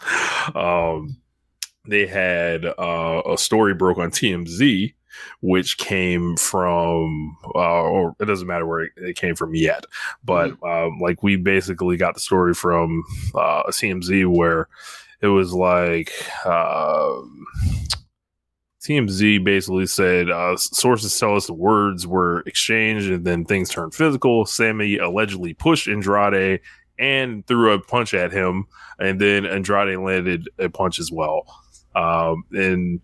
they had a story broke on TMZ, which came from, or it doesn't matter where it came from yet, but like we basically got the story from TMZ where it was like TMZ basically said sources tell us the words were exchanged and then things turned physical. Sammy allegedly pushed Andrade and threw a punch at him, and then Andrade landed a punch as well. And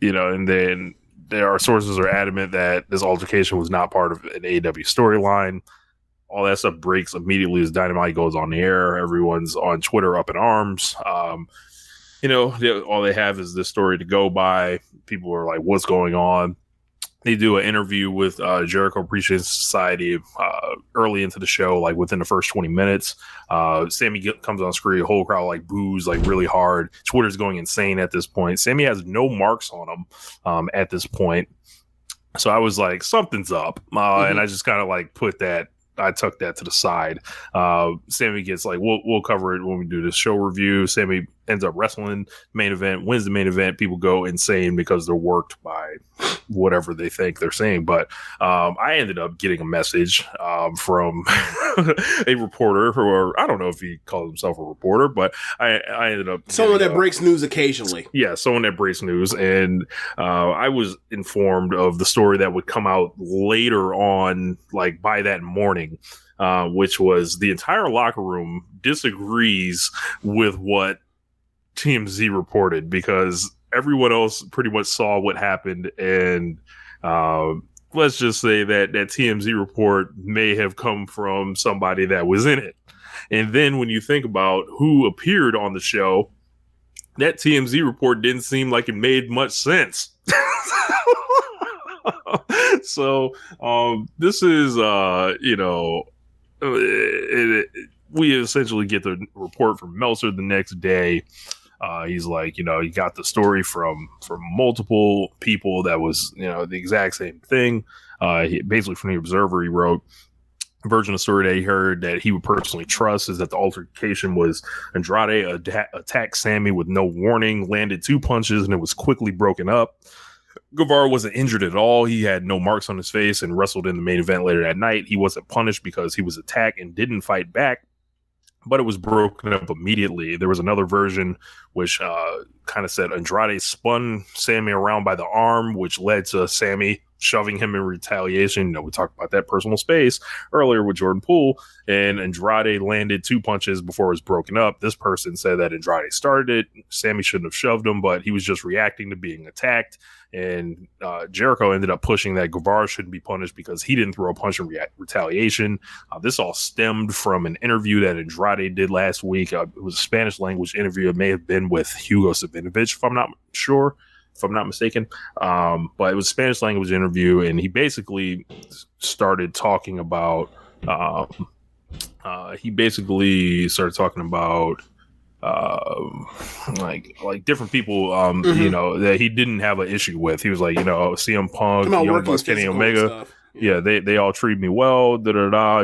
then our sources are adamant that this altercation was not part of an AEW storyline. All that stuff breaks immediately as Dynamite goes on the air. Everyone's on Twitter up in arms. All they have is this story to go by. People are like, what's going on? They do an interview with Jericho Appreciation Society early into the show, like within the first 20 minutes. Sammy comes on screen, whole crowd like boos like really hard. Twitter's going insane at this point. Sammy has no marks on him at this point. So I was like, something's up. And I just kind of like I took that to the side. Sammy gets like, we'll cover it when we do the show review. Sammy ends up wrestling main event, wins the main event. People go insane because they're worked by whatever they think they're saying. But I ended up getting a message from a reporter, or I don't know if he calls himself a reporter, but I ended up someone that breaks news occasionally. Yeah, someone that breaks news, and I was informed of the story that would come out later on, like by that morning, which was the entire locker room disagrees with what TMZ reported, because everyone else pretty much saw what happened, and let's just say that TMZ report may have come from somebody that was in it. And then when you think about who appeared on the show, that TMZ report didn't seem like it made much sense. So this is we essentially get the report from Meltzer the next day. He's like, you got the story from multiple people that was, the exact same thing. Basically from the Observer, he wrote, version of the story that he heard that he would personally trust is that the altercation was Andrade attacked Sammy with no warning, landed 2 punches, and it was quickly broken up. Guevara wasn't injured at all. He had no marks on his face and wrestled in the main event later that night. He wasn't punished because he was attacked and didn't fight back, but it was broken up immediately. There was another version which kind of said Andrade spun Sammy around by the arm, which led to Sammy shoving him in retaliation. We talked about that personal space earlier with Jordan Poole, and Andrade landed 2 punches before it was broken up. This person said that Andrade started it. Sammy shouldn't have shoved him, but he was just reacting to being attacked. And Jericho ended up pushing that Guevara shouldn't be punished because he didn't throw a punch in retaliation. This all stemmed from an interview that Andrade did last week. It was a Spanish language interview. It may have been with Hugo Savinovich, if I'm not mistaken. But it was a Spanish language interview, and he basically started talking about like different people, that he didn't have an issue with. He was like, CM Punk, Young Bucks, Kenny Omega. Yeah, they all treat me well. He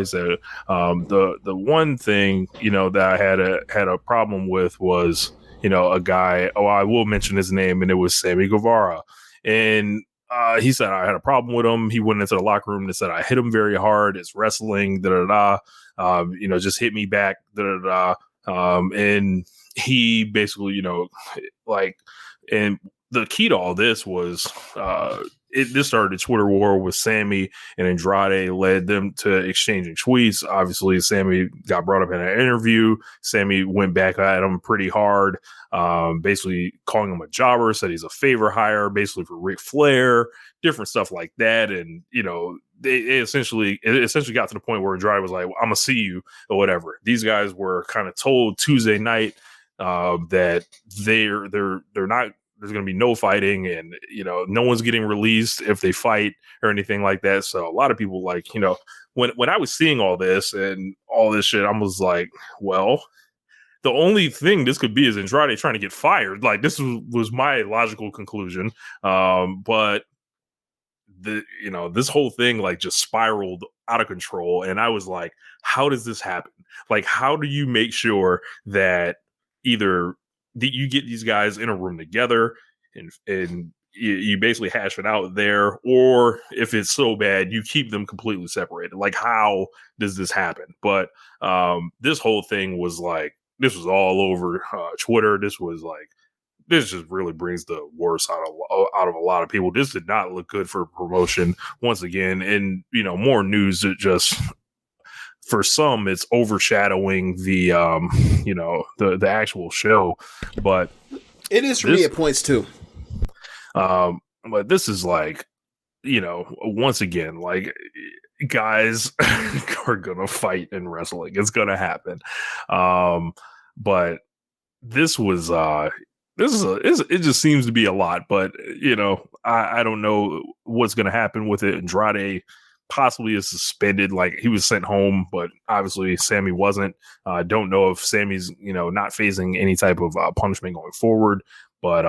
said the one thing that I had a problem with was a guy. Oh, I will mention his name, and it was Sammy Guevara, and he said I had a problem with him. He went into the locker room and said I hit him very hard. It's wrestling. Just hit me back. And he basically and the key to all this was this started a Twitter war with Sammy and Andrade, led them to exchanging tweets. Obviously, Sammy got brought up in an interview. Sammy went back at him pretty hard, basically calling him a jobber, said he's a favor hire, basically for Ric Flair, different stuff like that. And, it essentially got to the point where Andrade was like, well, I'm going to see you or whatever. These guys were kind of told Tuesday night that they're not, there's going to be no fighting, and no one's getting released if they fight or anything like that. So a lot of people when I was seeing all this and all this shit, I was like, well, the only thing this could be is Andrade trying to get fired. Like, this was my logical conclusion. But this whole thing just spiraled out of control, and I was like, how does this happen? Like, how do you make sure that either you get these guys in a room together and you basically hash it out there, or if it's so bad, you keep them completely separated? Like, how does this happen? But this whole thing was this was all over Twitter. This just really brings the worst out of a lot of people. This did not look good for promotion once again. And, more news that just, for some, it's overshadowing the the actual show, but it is for me at points too. But this is once again, guys are gonna fight in wrestling. It's gonna happen. But this was it just seems to be a lot. But I don't know what's gonna happen with it. Andrade possibly is suspended, he was sent home, but obviously Sammy wasn't. I don't know if Sammy's not facing any type of punishment going forward, but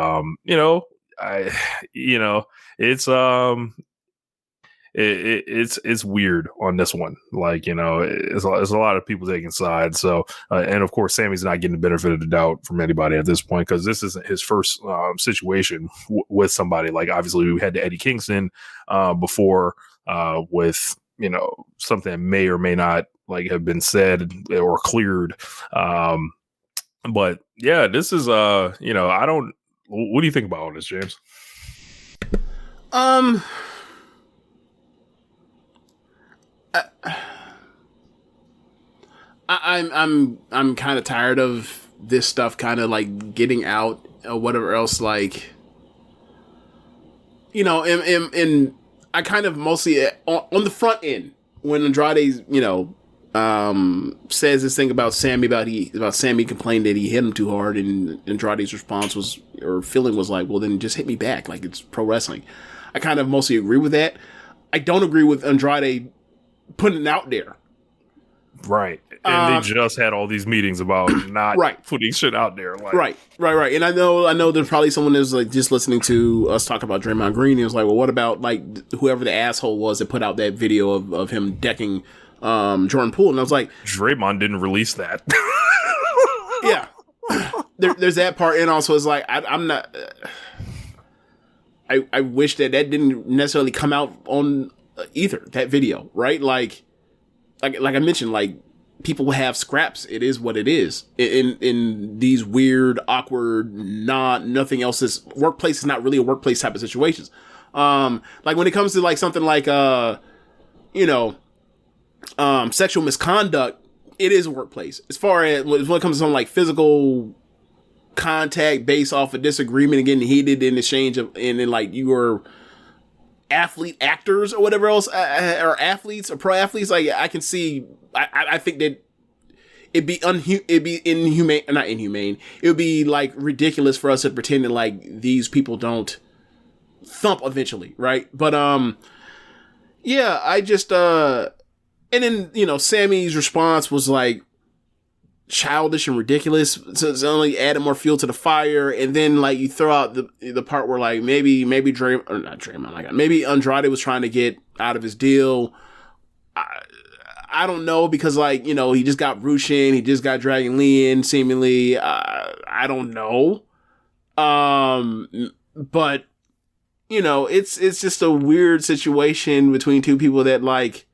it's weird on this one. It's a lot of people taking sides. So and of course Sammy's not getting the benefit of the doubt from anybody at this point, because this isn't his first situation with somebody. Obviously we had the Eddie Kingston before, with something that may or may not have been said or cleared, but yeah, this is I don't. What do you think about all this, James? I'm kind of tired of this stuff kind of getting out or whatever else, and I kind of mostly on the front end when Andrade, says this thing about Sammy, about Sammy complained that he hit him too hard, and Andrade's response feeling was well, then just hit me back. It's pro wrestling. I kind of mostly agree with that. I don't agree with Andrade putting it out there. Right. And they just had all these meetings about not putting shit out there. Right. And I know there's probably someone that's just listening to us talk about Draymond Green and was well, what about whoever the asshole was that put out that video of him decking Jordan Poole? And I was like, Draymond didn't release that. Yeah. There's that part, and also it's I'm not. I wish that didn't necessarily come out on either, that video, right? Like I mentioned, people have scraps. It is what it is. In these weird, awkward, nothing else. This workplace is not really a workplace type of situations. When it comes to something sexual misconduct, it is a workplace. As far as when it comes to something physical contact based off of disagreement and getting heated in exchange of, and then you are athlete actors or whatever else, or athletes or pro athletes, I can see, I think that it'd be inhumane, not inhumane. It would be ridiculous for us to pretend that these people don't thump eventually, right? But yeah, I just and then Sammy's response was childish and ridiculous. So it's only added more fuel to the fire. And then like you throw out the part where like maybe maybe Andrade was trying to get out of his deal. I don't know, because like, you know, he just got Rush in, he just got Dragon Lee in seemingly. I don't know. But you know, it's just a weird situation between two people that like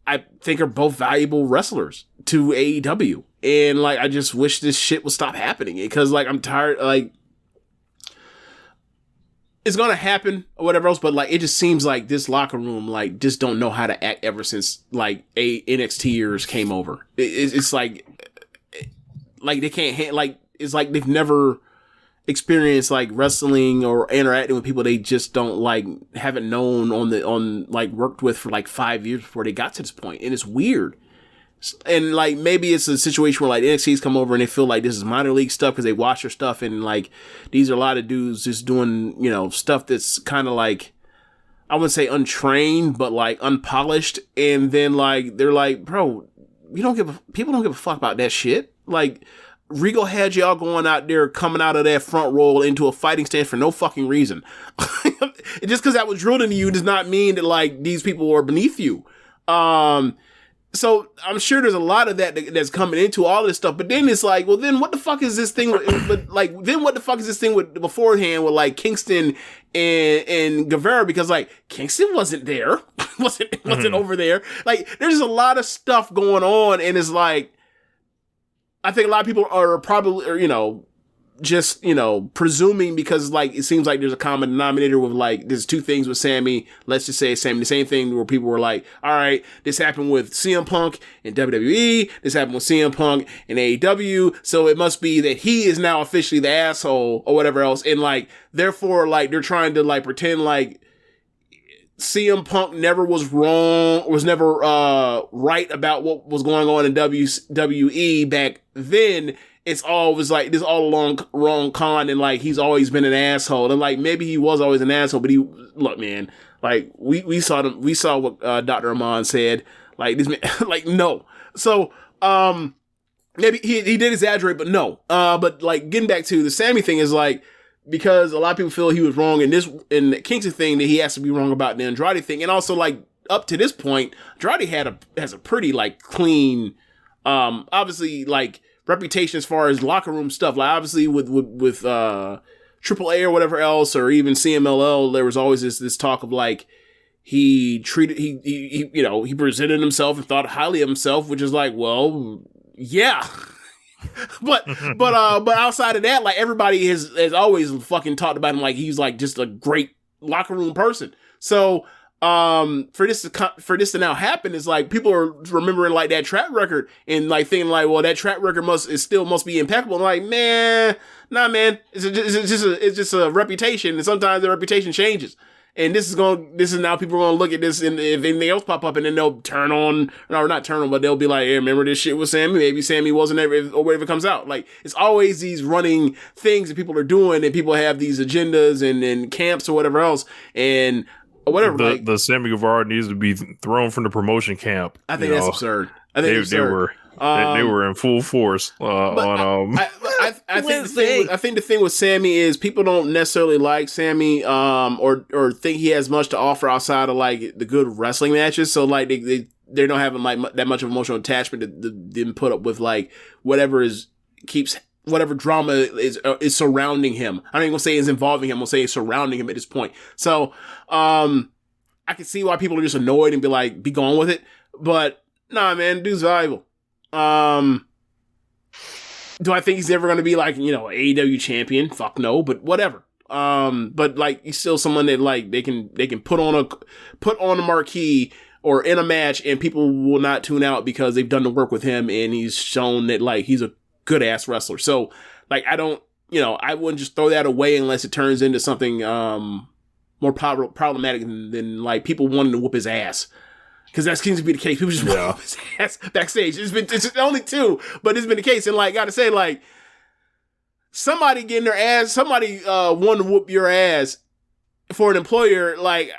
I think are both valuable wrestlers to AEW. And like, I just wish this shit would stop happening, because like, I'm tired, like, it's gonna happen or whatever else, but like, it just seems like this locker room, like, just don't know how to act ever since like NXTers came over. It's like they can't, like, it's like they've never experienced like wrestling or interacting with people they just don't like, haven't known on like worked with for like 5 years before they got to this point. And it's weird. And like, maybe it's a situation where like NXT's come over and they feel like this is minor league stuff because they watch their stuff, and like, these are a lot of dudes just doing, you know, stuff that's kind of like, I wouldn't say untrained, but like unpolished. And then like, they're like, bro, people don't give a fuck about that shit. Like, Regal had y'all going out there, coming out of that front roll into a fighting stance for no fucking reason. Just because that was drilled into you does not mean that like these people are beneath you. So I'm sure there's a lot of that's coming into all this stuff. But then it's like, well, then what the fuck is this thing? Then what the fuck is this thing with beforehand with like Kingston and Guevara? Because like Kingston wasn't there, wasn't over there. Like, there's a lot of stuff going on, and it's like, I think a lot of people are probably, or, you know, just, you know, presuming, because like, it seems like there's a common denominator with like, there's two things with Sammy. Let's just say Sammy, the same thing where people were like, all right, this happened with CM Punk in WWE. This happened with CM Punk in AEW. So it must be that he is now officially the asshole or whatever else. And like, therefore, like, they're trying to like pretend like CM Punk never was wrong, was never right about what was going on in WWE back then. It's always like this all along wrong con, and like, he's always been an asshole. And like, maybe he was always an asshole, but look, man, like, we saw what Dr. Amon said. Like, this man, like, no. So maybe he did exaggerate, but no. But like, getting back to the Sammy thing is like, because a lot of people feel he was wrong in the Kingston thing, that he has to be wrong about the Andrade thing. And also, like, up to this point, Andrade has a pretty, like, clean, obviously, like, reputation as far as locker room stuff. Like, obviously with AAA or whatever else, or even CMLL, there was always this talk of like, he presented himself and thought highly of himself, which is like, well, yeah. but outside of that, like, everybody has always fucking talked about him like he's like just a great locker room person. So for this to now happen, is like, people are remembering like that track record and like thinking like, well, that track record must be impeccable. I'm like, man, nah, man, it's just a reputation, and sometimes the reputation changes. And this is now people are going to look at this, and if anything else pop up, and then they'll but they'll be like, hey, remember this shit with Sammy? Maybe Sammy wasn't ever, or whatever comes out. Like, it's always these running things that people are doing, and people have these agendas and camps or whatever else, and whatever. The Sammy Guevara needs to be thrown from the promotion camp. I think that's absurd. I think they were in full force I think the thing with Sammy is people don't necessarily like Sammy or think he has much to offer outside of like the good wrestling matches. So like they don't have like that much of emotional attachment to them put up with like whatever drama is surrounding him. I don't even gonna say is involving him. I'm gonna say it's surrounding him at this point. So I can see why people are just annoyed and be gone with it. But nah, man, dude's valuable. Do I think he's ever going to be like, you know, AEW champion? Fuck no, but whatever. But like, he's still someone that like they can put on a marquee or in a match, and people will not tune out because they've done the work with him, and he's shown that like he's a good ass wrestler. So like, I wouldn't just throw that away unless it turns into something more problematic than like people wanting to whoop his ass. Because that seems to be the case. People just whoop his ass backstage. It's only two, but it's been the case. And like, gotta say, like, somebody getting their ass, somebody wanting to whoop your ass for an employer, like,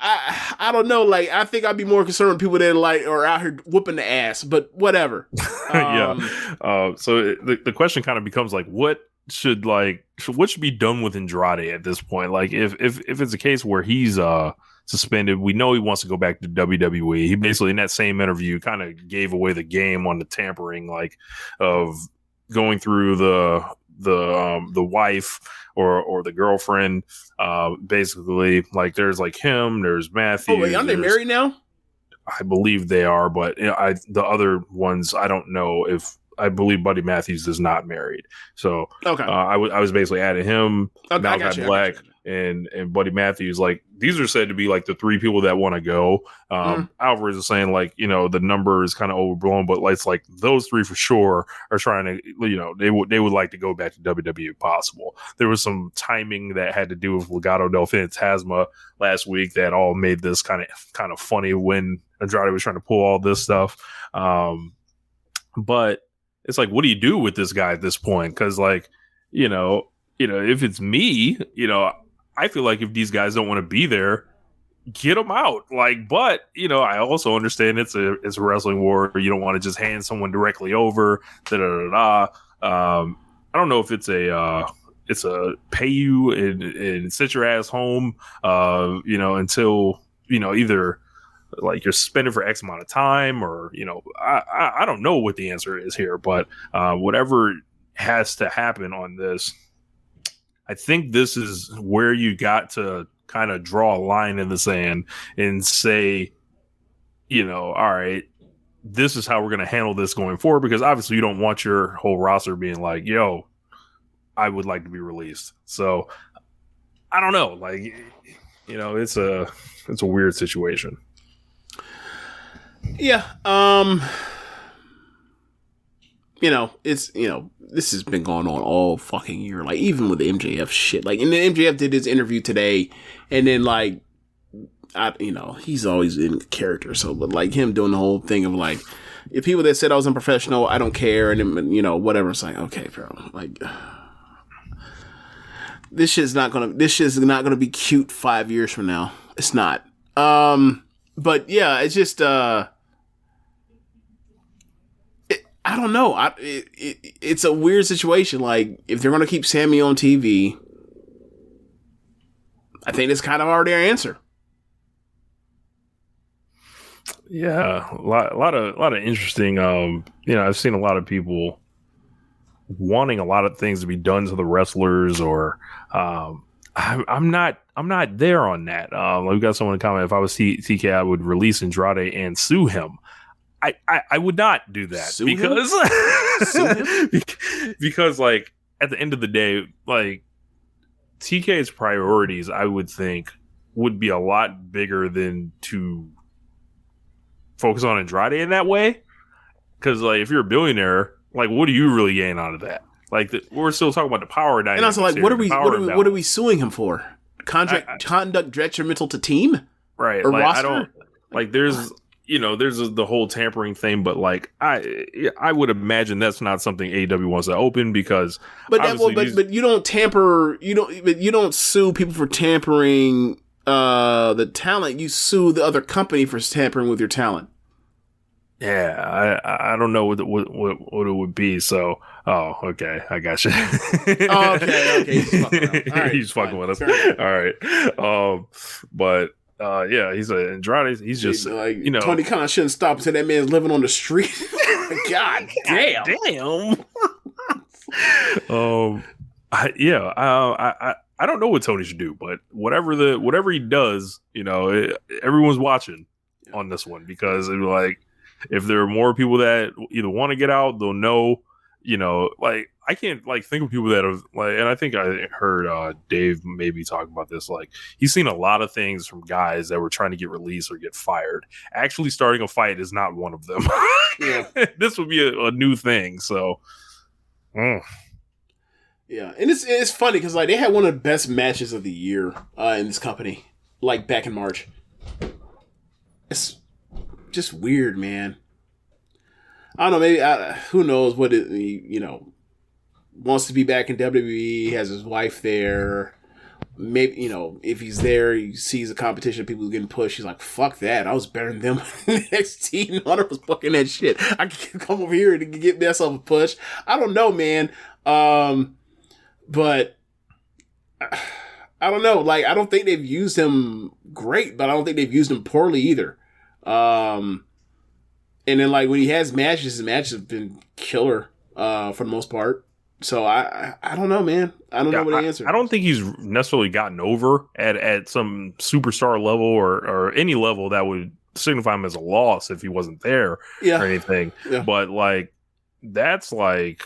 I don't know. Like, I think I'd be more concerned with people that like are out here whooping the ass, but whatever. So the question kind of becomes like, what should be done with Andrade at this point? Like, if it's a case where he's suspended, we know he wants to go back to WWE. He basically, in that same interview, kind of gave away the game on the tampering, like, of going through the wife or the girlfriend. Basically, like, there's like him, there's Matthew. Oh wait, aren't they married now? I believe they are, but the other ones, I don't know if. I believe Buddy Matthews is not married. So okay. I was basically adding him, okay, Malachi Black, and Buddy Matthews. Like, these are said to be like the three people that want to go. Alvarez is saying, like, you know, the number is kind of overblown, but it's like those three for sure are trying to, you know, they would like to go back to WWE if possible. There was some timing that had to do with Legado del Fantasma last week that all made this kind of funny when Andrade was trying to pull all this stuff. But it's like, what do you do with this guy at this point? Because, like, you know, if it's me, you know, I feel like if these guys don't want to be there, get them out. Like, but, you know, I also understand it's a wrestling war. You don't want to just hand someone directly over. I don't know if it's a pay you and sit your ass home, you know, until, you know, either like you're suspended for X amount of time, or, you know, I don't know what the answer is here, but whatever has to happen on this, I think this is where you got to kind of draw a line in the sand and say, you know, all right, this is how we're going to handle this going forward, because obviously you don't want your whole roster being like, yo, I would like to be released. So I don't know, like, you know, it's a weird situation. Yeah. You know, it's, you know, this has been going on all fucking year. Like, even with the MJF shit. Like, and then MJF did his interview today, and then, like, you know, he's always in character. So, but like him doing the whole thing of like, if people that said I was unprofessional, I don't care, and then, you know, whatever. It's like, okay, bro, like, this shit's not gonna be cute 5 years from now. It's not. But yeah, it's just, I don't know. It's a weird situation. Like, if they're going to keep Sammy on TV, I think it's kind of already our answer. Yeah, a lot of interesting. You know, I've seen a lot of people wanting a lot of things to be done to the wrestlers, or I'm not there on that. We've got someone comment, if I was TK, I would release Andrade and sue him. I would not do that because like, at the end of the day, like, TK's priorities, I would think, would be a lot bigger than to focus on Andrade in that way. Because, like, if you're a billionaire, like, what do you really gain out of that? Like, we're still talking about the power dynamic. And also, like, what are we suing him for? Conduct detrimental to team, right? Or like, roster? I don't like. There's you know, there's the whole tampering thing, but like, I would imagine that's not something AEW wants to open, because but you don't tamper, you don't sue people for tampering the talent. You sue the other company for tampering with your talent. Yeah, I don't know what it would be. So, okay, I got you. Okay. He's fucking with us. All right. But yeah, he's Andrade. He's just, like, you know, Tony Khan shouldn't stop until that man's living on the street. God damn. I don't know what Tony should do, but whatever he does, you know, everyone's watching on this one, because it, like, if there are more people that either want to get out, they'll know, you know, like, I can't, like, think of people that have, like, and I think I heard Dave maybe talk about this, like, he's seen a lot of things from guys that were trying to get released or get fired. Actually starting a fight is not one of them. Yeah. This would be a new thing, so. Yeah, and it's funny, because, like, they had one of the best matches of the year in this company, like, back in March. It's just weird, man. I don't know, maybe, who knows what it, you know, wants to be back in WWE, has his wife there, maybe, you know, if he's there, he sees the competition, people getting pushed, he's like, fuck that, I was better than them in NXT, and Hunter was fucking that shit. I can come over here and get myself a push. I don't know, man. But I don't know. Like, I don't think they've used him great, but I don't think they've used him poorly either. And then, like, when he has matches, his matches have been killer for the most part. So I don't know, man. I don't know what to answer. I don't think he's necessarily gotten over at some superstar level or any level that would signify him as a loss if he wasn't there or anything. Yeah. But, like, that's like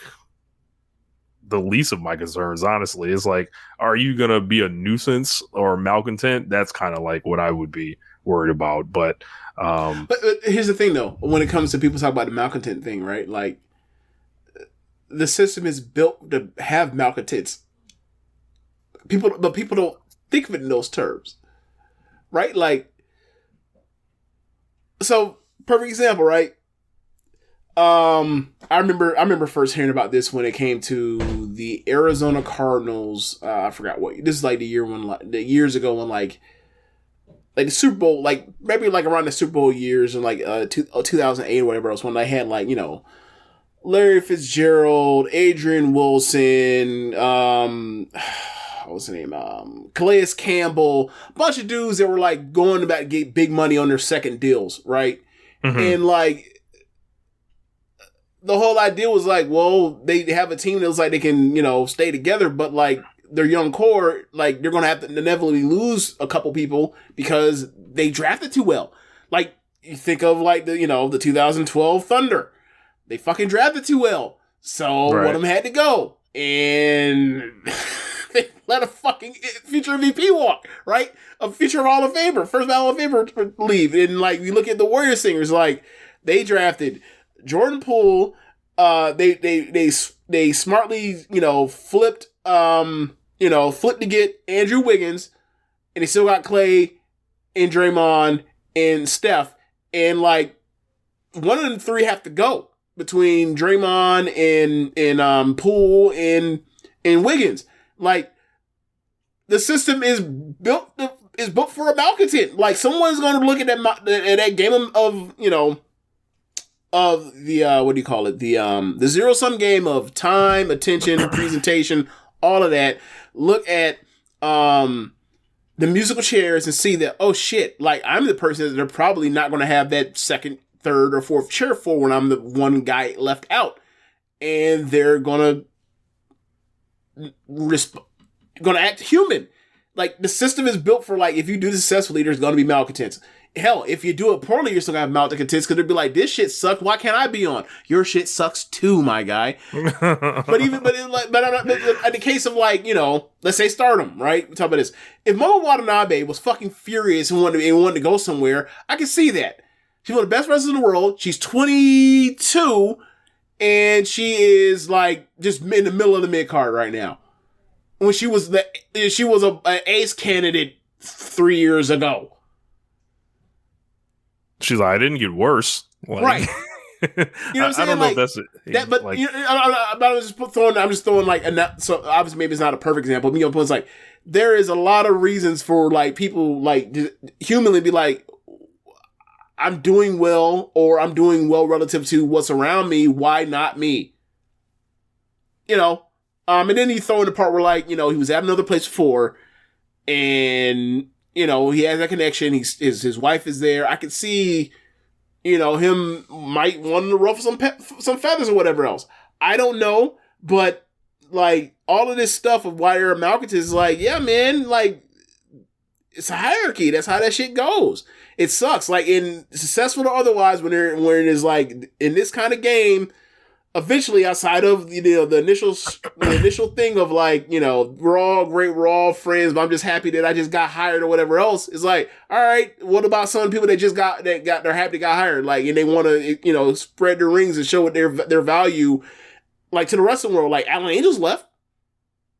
the least of my concerns, honestly. It's like, are you going to be a nuisance or malcontent? That's kind of like what I would be worried about. But here's the thing, though. When it comes to people talk about the malcontent thing, right? Like, the system is built to have malcontents. But people don't think of it in those terms, right? Like, so perfect example, right? I remember first hearing about this when it came to the Arizona Cardinals. I forgot what this is, like the years ago when like the Super Bowl, like maybe like around the Super Bowl years in like 2008 or whatever else, when they had, like, you know, Larry Fitzgerald, Adrian Wilson, what was the name? Calais Campbell, a bunch of dudes that were like going about to get big money on their second deals, right? Mm-hmm. And like, the whole idea was like, well, they have a team that was like they can, you know, stay together, but like their young core, like they're gonna have to inevitably lose a couple people because they drafted too well. Like, you think of like the 2012 Thunder. They fucking drafted too well. So one of them had to go. And they let a fucking future MVP walk, right? A future Hall of Famer, first Hall of Famer leave. And like, you look at the Warriors singers, like they drafted Jordan Poole. They smartly, you know, flipped to get Andrew Wiggins, and they still got Clay and Draymond and Steph. And like, one of the three have to go between Draymond and Poole and Wiggins. Like, the system is built for a malcontent. Like, someone's going to look at that game of you know, of the what do you call it, the zero sum game of time, attention, presentation, all of that. Look at the musical chairs and see that, oh shit, like, I'm the person that they're probably not going to have that second, third, or fourth chair for when I'm the one guy left out, and they're gonna act human. Like, the system is built for, like, if you do this successfully, there's gonna be malcontents. Hell, if you do it poorly, you're still gonna have malcontents because they'll be like, this shit sucked. Why can't I be on? Your shit sucks too, my guy. but in the case of, like, you know, let's say Stardom, right? We talk about this. If Momo Watanabe was fucking furious and wanted to go somewhere, I can see that. She's one of the best wrestlers in the world. She's 22, and she is like just in the middle of the mid card right now. When she was an ace candidate 3 years ago. She's like, I didn't get worse. Like, right. You know what I'm saying? I don't know, like, if that's it. But like, you know, I'm just throwing like, so obviously maybe it's not a perfect example. But, you know, it's like, there is a lot of reasons for like people like humanly be like, I'm doing well, or I'm doing well relative to what's around me. Why not me? You know, and then you throw in the part where, like, you know, he was at another place before, and, you know, he has that connection. His wife is there. I could see, you know, him might want to ruffle some feathers or whatever else. I don't know, but like, all of this stuff of why you're a malcontent is like, yeah, man, like, it's a hierarchy. That's how that shit goes. It sucks. Like, in successful or otherwise, when it is like in this kind of game, eventually, outside of, you know, the initial thing of like, you know, we're all great, we're all friends, but I'm just happy that I just got hired or whatever else. It's like, all right, what about some people that they're happy they got hired, like, and they want to, you know, spread their rings and show what their value, like, to the wrestling world. Like, Alan Angels left.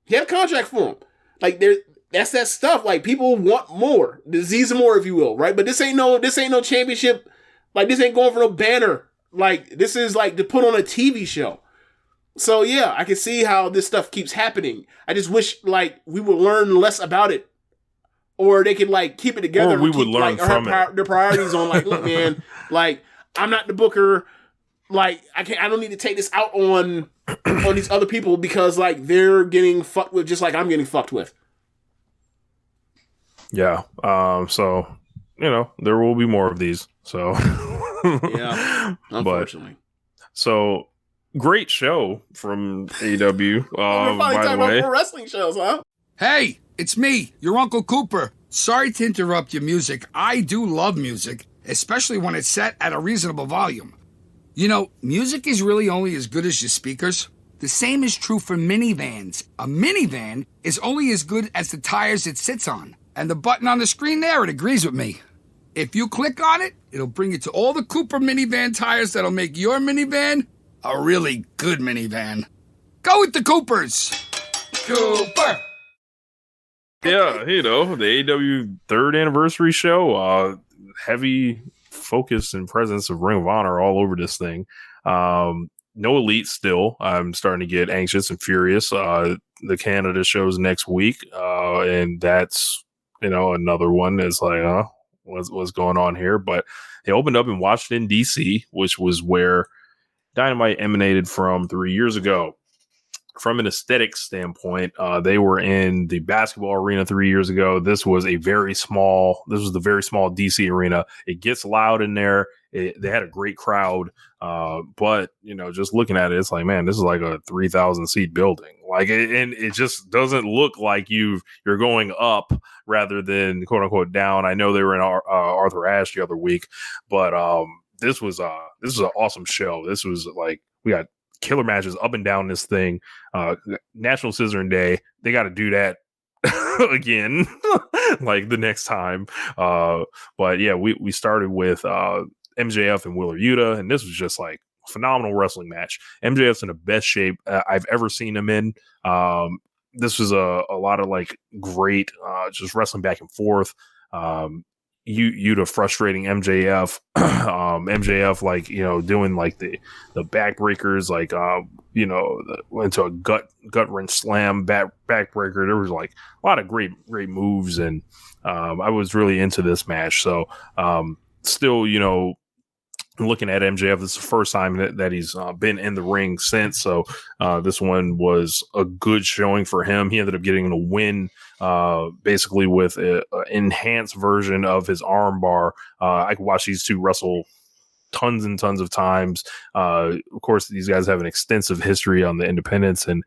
He had a contract for him. Like, that's that stuff. Like, people want more, disease more, if you will, right? But this ain't no championship. Like, this ain't going for no banner. Like, this is like to put on a TV show. So yeah, I can see how this stuff keeps happening. I just wish like we would learn less about it, or they could like keep it together. Or we would learn from their priorities on like, look, man, like I'm not the booker. Like I don't need to take this out on these other people because like they're getting fucked with just like I'm getting fucked with. Yeah. So there will be more of these. So yeah, unfortunately. So great show from AEW. We're finally talking about pro wrestling shows, huh? Hey, it's me, your Uncle Cooper. Sorry to interrupt your music. I do love music, especially when it's set at a reasonable volume. You know, music is really only as good as your speakers. The same is true for minivans. A minivan is only as good as the tires it sits on. And the button on the screen there, it agrees with me. If you click on it, it'll bring you to all the Cooper minivan tires that'll make your minivan a really good minivan. Go with the Coopers! Cooper! Yeah, the AEW 3rd anniversary show. Heavy focus and presence of Ring of Honor all over this thing. No Elite still. I'm starting to get anxious and furious. The Canada show's next week. And that's, another one that's like, what's going on here? But they opened up in Washington, D.C., which was where Dynamite emanated from 3 years ago. From an aesthetic standpoint, they were in the basketball arena 3 years ago. This was the very small DC arena. It gets loud in there. They had a great crowd. But just looking at it, it's like, man, this is like a 3,000 seat building. Like, and it just doesn't look like you're going up rather than quote unquote down. I know they were in Arthur Ashe the other week, but this was an awesome show. This was like, we got killer matches up and down this thing. National Scissoring Day, they got to do that again like the next time. But yeah, we started with MJF and Wheeler Yuta, and this was just like a phenomenal wrestling match. MJF's in the best shape I've ever seen him in. This was a lot of like great just wrestling back and forth. Yuta frustrating MJF, MJF like doing like the backbreakers, like into a gut wrench slam backbreaker. There was like a lot of great moves, and I was really into this match. So still looking at MJF, this is the first time that he's been in the ring since. So this one was a good showing for him. He ended up getting a win basically with an enhanced version of his arm bar. I could watch these two wrestle tons and tons of times. Of course, these guys have an extensive history on the independents, and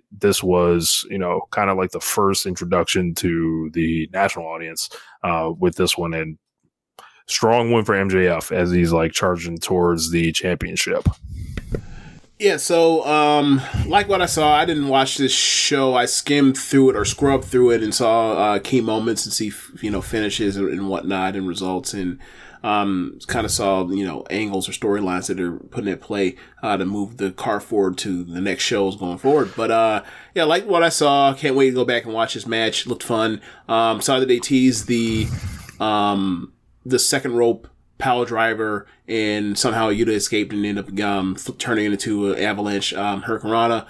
this was, kind of like the first introduction to the national audience with this one. And strong win for MJF as he's like charging towards the championship. Yeah, so like what I saw, I didn't watch this show. I skimmed through it or scrubbed through it and saw key moments and see finishes and whatnot and results, and kind of saw angles or storylines that are putting at play to move the car forward to the next shows going forward. But yeah, like what I saw. Can't wait to go back and watch this match. Looked fun. Saw that they teased the second rope power driver, and somehow Yuta escaped and ended up turning it into an avalanche hurricanrana.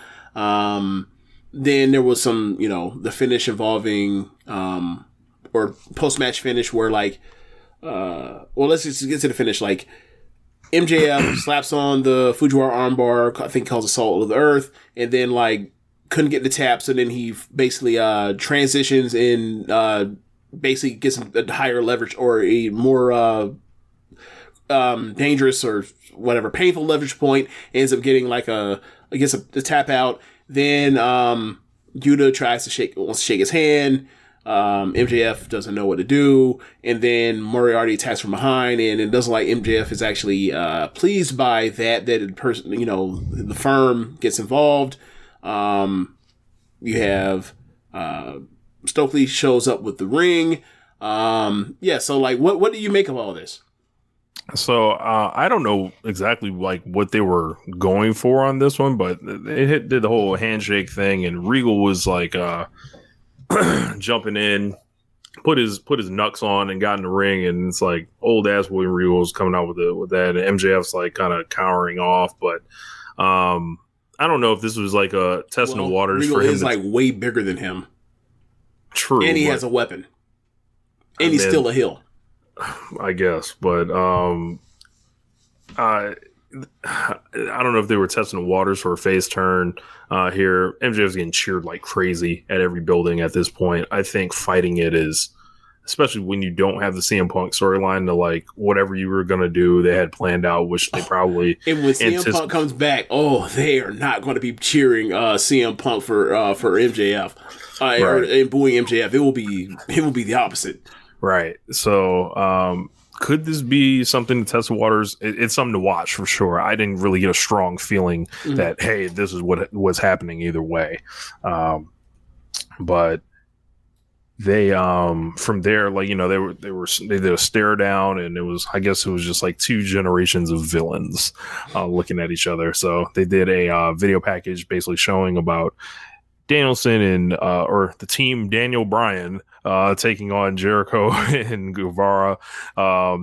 Then there was some, the finish involving or post-match finish where like, let's just get to the finish. Like MJF slaps on the Fujiwara armbar, I think calls Assault of the Earth, and then like couldn't get the tap, so then he basically transitions and basically gets a higher leverage or a more dangerous or whatever painful leverage point, ends up getting like a tap out. Then Yuta wants to shake his hand. MJF doesn't know what to do, and then Moriarty attacks from behind, and it doesn't like MJF is actually pleased by that the person, the firm gets involved. You have Stokely shows up with the ring. So like what do you make of all this? So I don't know exactly like what they were going for on this one, but it did the whole handshake thing, and Regal was like jumping in, put his knucks on and got in the ring, and it's like old ass William Regal was coming out with that, and MJF's like kind of cowering off, but I I don't know if this was like a test of waters Regal for him. Is like way bigger than him. True. And he has a weapon. And he's still a heel. I guess. But I don't know if they were testing the waters for a face turn here. MJF's getting cheered like crazy at every building at this point. I think fighting it is, especially when you don't have the CM Punk storyline to like whatever you were going to do, they had planned out, which they probably. And when CM Punk comes back, they are not going to be cheering CM Punk for MJF and booing MJF. It will be the opposite. Right. So, could this be something to test the waters? It's something to watch for sure. I didn't really get a strong feeling that, hey, this is what was happening either way. But they, from there, like, they did a stare down, and I guess it was just like two generations of villains, looking at each other. So they did a, video package basically showing about Danielson and, or the team Daniel Bryan, taking on Jericho and Guevara.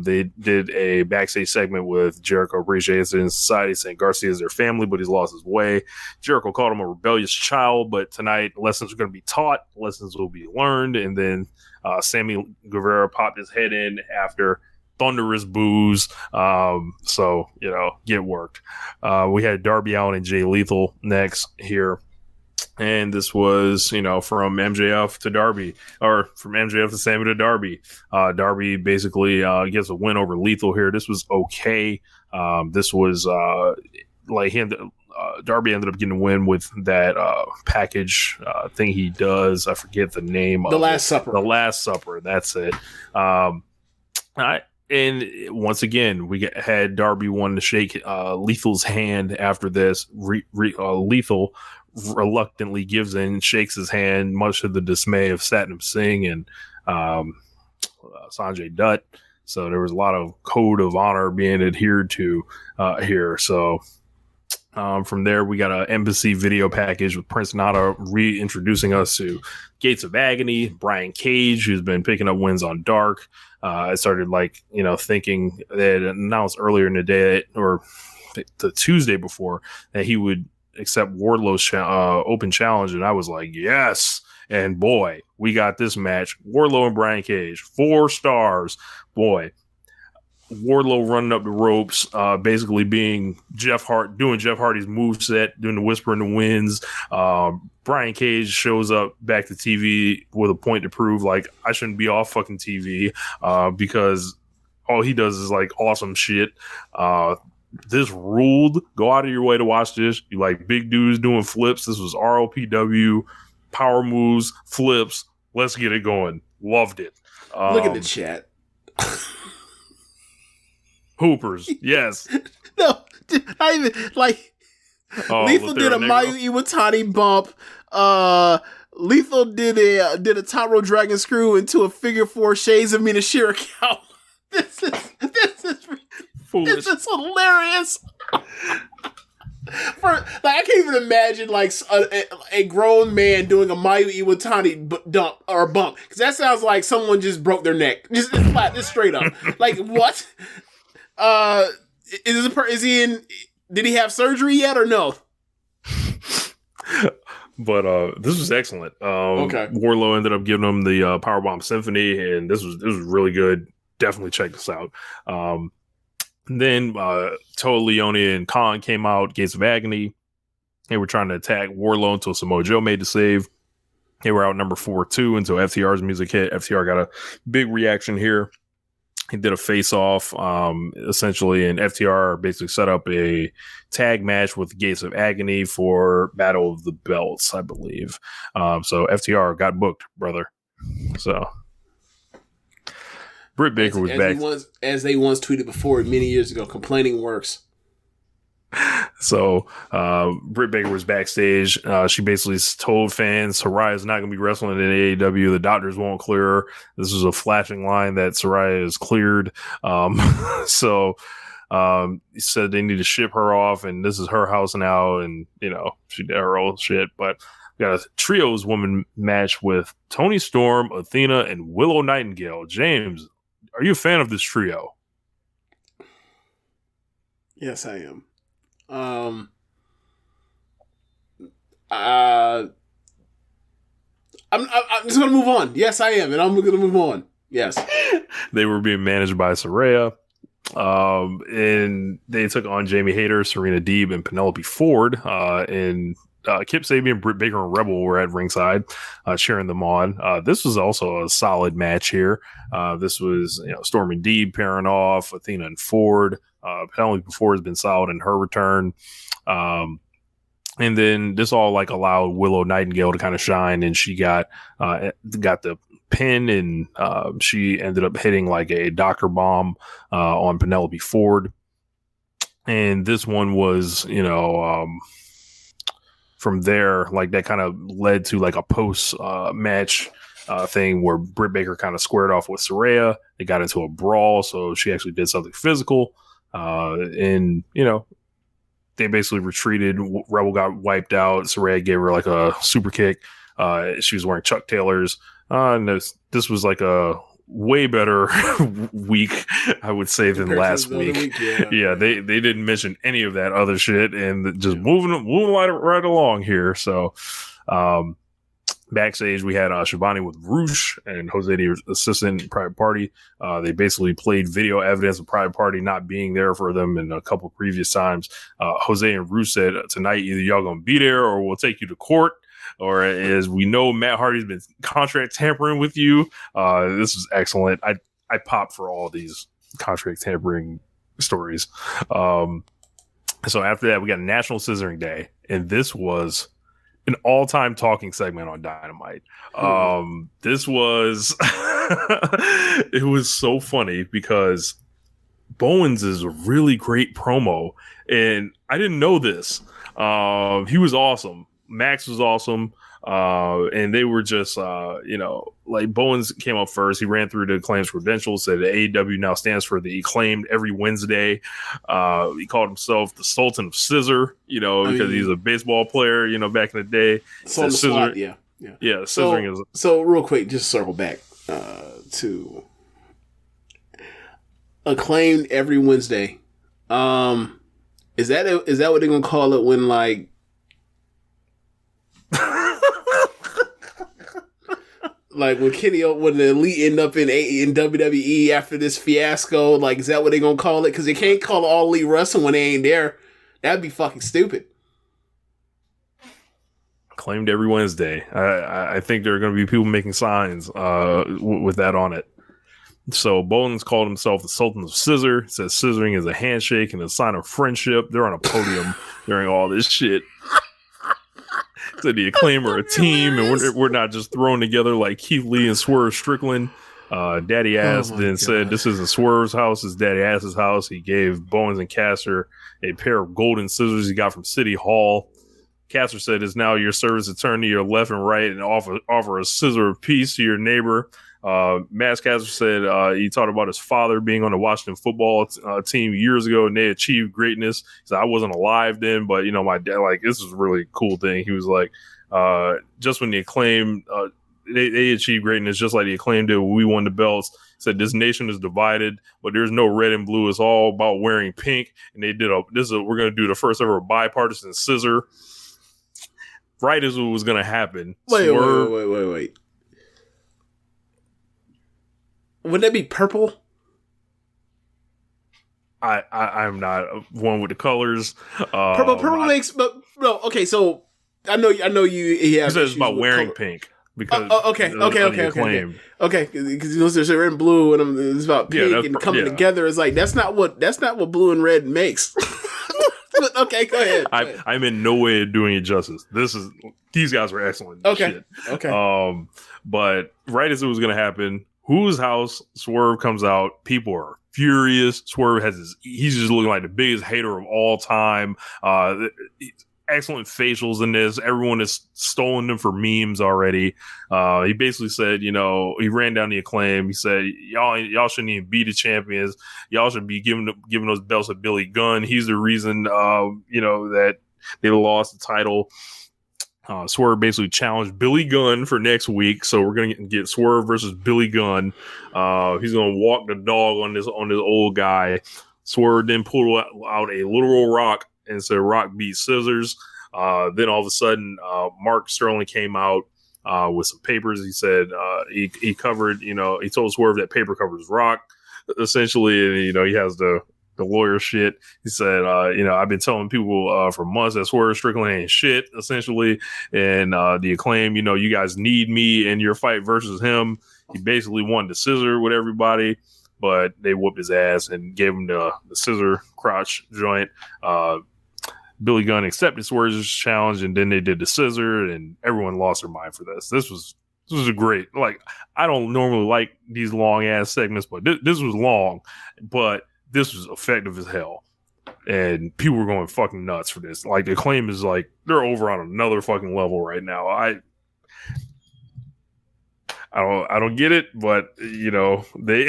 They did a backstage segment with Jericho appreciates it in society, saying Garcia is their family, but he's lost his way. Jericho called him a rebellious child, but tonight lessons are going to be taught, lessons will be learned. And then Sammy Guevara popped his head in after thunderous boos. So, get worked. We had Darby Allin and Jay Lethal next here. And this was, from MJF to Darby, or from MJF to Sammy to Darby. Darby basically gets a win over Lethal here. This was okay. This was Darby ended up getting a win with that package thing he does. I forget the name of it. The Last Supper. That's it. And once again, we had Darby wanting to shake Lethal's hand after this. Lethal reluctantly gives in, shakes his hand, much to the dismay of Satnam Singh and Sanjay Dutt. So there was a lot of code of honor being adhered to here. So from there, we got an embassy video package with Prince Nana reintroducing us to Gates of Agony, Brian Cage, who's been picking up wins on Dark. I started thinking they had announced earlier in the day, or the Tuesday before, that he would accept Wardlow's open challenge, and I was like, yes. And boy, we got this match. Wardlow and Brian Cage, 4 stars. Boy, Wardlow running up the ropes, basically being Jeff Hardy's moveset, doing the Whisper in the Winds. Brian Cage shows up back to TV with a point to prove, like, I shouldn't be off fucking TV, because all he does is like awesome shit. This ruled. Go out of your way to watch this. You like big dudes doing flips. This was ROPW, power moves, flips. Let's get it going. Loved it. Look at the chat. Hoopers, yes. No, not even like Lethal did a Mayu Iwatani bump. Lethal did a top row dragon screw into a figure 4 shades of Mina Shirakawa. This is hilarious. I can't even imagine like a grown man doing a Mayu Iwatani dump or bump, because that sounds like someone just broke their neck, just flat, just straight up. Like what? Is he in? Did he have surgery yet or no? But this was excellent. Okay. Wardlow ended up giving him the Powerbomb Symphony, and this was really good. Definitely check this out. Then Toa Leone and Khan came out, Gates of Agony. They were trying to attack Wardlow until Samoa Joe made the save. They were out number 4-2 until FTR's music hit. FTR got a big reaction here. He did a face-off, essentially, and FTR basically set up a tag match with Gates of Agony for Battle of the Belts, I believe. So FTR got booked, brother. So Britt Baker was back. As they once tweeted before many years ago, complaining works. So Britt Baker was backstage. She basically told fans Saraya is not going to be wrestling in AEW. The doctors won't clear her. This is a flashing line that Saraya is cleared. So he said they need to ship her off, and this is her house now. And, she did her old shit. But we got a trios woman match with Toni Storm, Athena, and Willow Nightingale. James, are you a fan of this trio? Yes, I am. I'm just gonna move on. Yes, I am, and I'm gonna move on. Yes, they were being managed by Saraya, and they took on Jamie Hayter, Serena Deeb, and Penelope Ford. And Kip Sabian, Britt Baker, and Rebel were at ringside, cheering them on. This was also a solid match here. This was Storm and Deeb pairing off, Athena and Ford. Penelope Ford has been solid in her return. And then this all allowed Willow Nightingale to kind of shine, and she got the pin, and she ended up hitting a Docker bomb on Penelope Ford. And this one was, from there, that kind of led to a post match thing where Britt Baker kind of squared off with Saraya. They got into a brawl, so she actually did something physical, and they basically retreated. Rebel got wiped out. Saraya gave her a super kick. She was wearing Chuck Taylors. And this was a way better week, I would say, than last week. Yeah, they didn't mention any of that other shit, and just moving right along here. So, backstage we had Shivani with Roosh and Jose, the assistant in Private Party. They basically played video evidence of Private Party not being there for them in a couple previous times. Jose and Roosh said, tonight either y'all gonna be there or we'll take you to court. Or as we know, Matt Hardy's been contract tampering with you. This is excellent. I pop for all these contract tampering stories. So after that, we got National Scissoring Day, and this was an all-time talking segment on Dynamite. This was it was so funny because Bowens is a really great promo, and I didn't know this. He was awesome. Max was awesome. And they were just, Bowens came up first. He ran through the Acclaim's credentials, said the AEW now stands for the Acclaimed every Wednesday. He called himself the Sultan of Scissor, because he's a baseball player, back in the day. So Scissor, yeah. scissoring is. So real quick, just circle back to Acclaimed every Wednesday. Is that what they're gonna call it when when the Elite end up in WWE after this fiasco, is that what they gonna call it? Because they can't call it All Elite Wrestling when they ain't there. That'd be fucking stupid. Claimed every Wednesday. I think there are going to be people making signs with that on it. So Bowens called himself the Sultan of Scissor. Says scissoring is a handshake and a sign of friendship. They're on a podium during all this shit. Said the Acclaim are a team, and we're not just thrown together like Keith Lee and Swerve Strickland. Daddy Ass then said, "This isn't Swerve's house; it's Daddy Ass's house." He gave Bowens and Caster a pair of golden scissors he got from City Hall. Caster said, "It's now your service to turn to your left and right and offer a scissor apiece to your neighbor." Max Caster said he talked about his father being on the Washington football team years ago, and they achieved greatness. He said, "I wasn't alive then, but my dad, this is a really cool thing." He was like, just when the Acclaim, they achieved greatness, just like the Acclaim did when we won the belts. He said, "This nation is divided, but there's no red and blue. It's all about wearing pink." And they did we're going to do the first ever bipartisan scissor. Right as it was going to happen. Wait. Would that be purple? I'm not one with the colors. Purple makes, but no. Okay, so I know you. He says it's about wearing pink because okay. Because there's red and blue, and it's about pink and coming together. It's that's not what blue and red makes. Okay, go ahead. I'm in no way doing it justice. These guys were excellent. Okay. But right as it was going to happen, whose house? Swerve comes out. People are furious. Swerve he's just looking like the biggest hater of all time. Excellent facials in this. Everyone has stolen them for memes already. He basically said, he ran down the Acclaim. He said, y'all shouldn't even be the champions. Y'all should be giving those belts to Billy Gunn. He's the reason, that they lost the title. Swerve basically challenged Billy Gunn for next week, so we're gonna get Swerve versus Billy Gunn. He's gonna walk the dog on this old guy. Swerve then pulled out a literal rock and said, "Rock beat scissors." Then all of a sudden, Mark Sterling came out with some papers. He said he covered, he told Swerve that paper covers rock, essentially. And, he has the lawyer shit. He said, I've been telling people for months that Swerve Strickland ain't shit, essentially. And the Acclaim, you guys need me in your fight versus him. He basically wanted to scissor with everybody, but they whooped his ass and gave him the scissor crotch joint. Billy Gunn accepted Swerve's challenge, and then they did the scissor, and everyone lost their mind for this. This was a great, I don't normally like these long ass segments, but this was long, but this was effective as hell. And people were going fucking nuts for this. The Acclaim is they're over on another fucking level right now. I don't get it, but they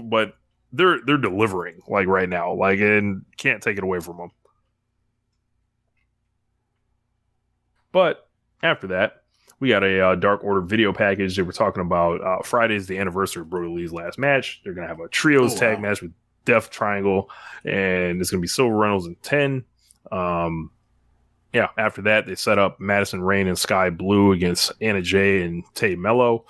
but they're delivering right now, and can't take it away from them. But after that, we got a Dark Order video package. They were talking about Friday's the anniversary of Brody Lee's last match. They're going to have a trios tag match with Death Triangle, and it's going to be Silver Reynolds and 10. After that, they set up Madison Rayne and Sky Blue against Anna Jay and Tay Mello.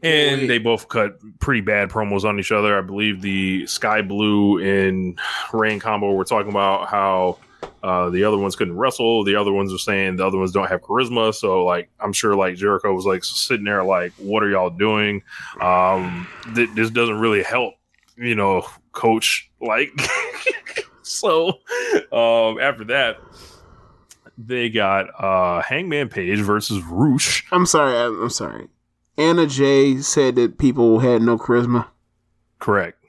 And they both cut pretty bad promos on each other. I believe the Sky Blue and Rayne combo were talking about how the other ones couldn't wrestle. The other ones are saying the other ones don't have charisma. So, I'm sure, Jericho was, sitting there what are y'all doing? This doesn't really help, coach. So, after that, they got Hangman Page versus Roosh. I'm sorry. Anna Jay said that people had no charisma. Correct.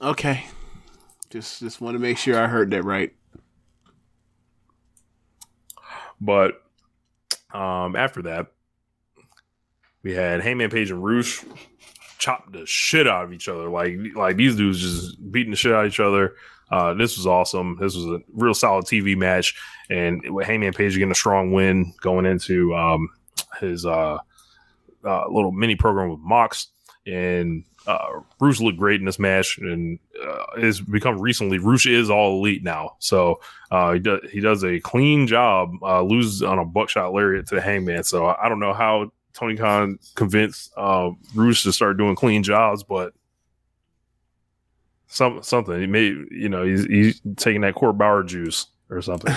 Okay. Just want to make sure I heard that right. But after that, we had Hangman Page and Roosh chop the shit out of each other. Like these dudes just beating the shit out of each other. This was awesome. This was a real solid TV match, and with Hangman Page getting a strong win going into his little mini program with Mox, and Roosh looked great in this match, and has become recently Roosh is all elite now. So he does a clean job, loses on a buckshot lariat to the Hangman. So I don't know how Tony Khan convinced Roosh to start doing clean jobs, but something he may, he's taking that Court Bauer juice or something.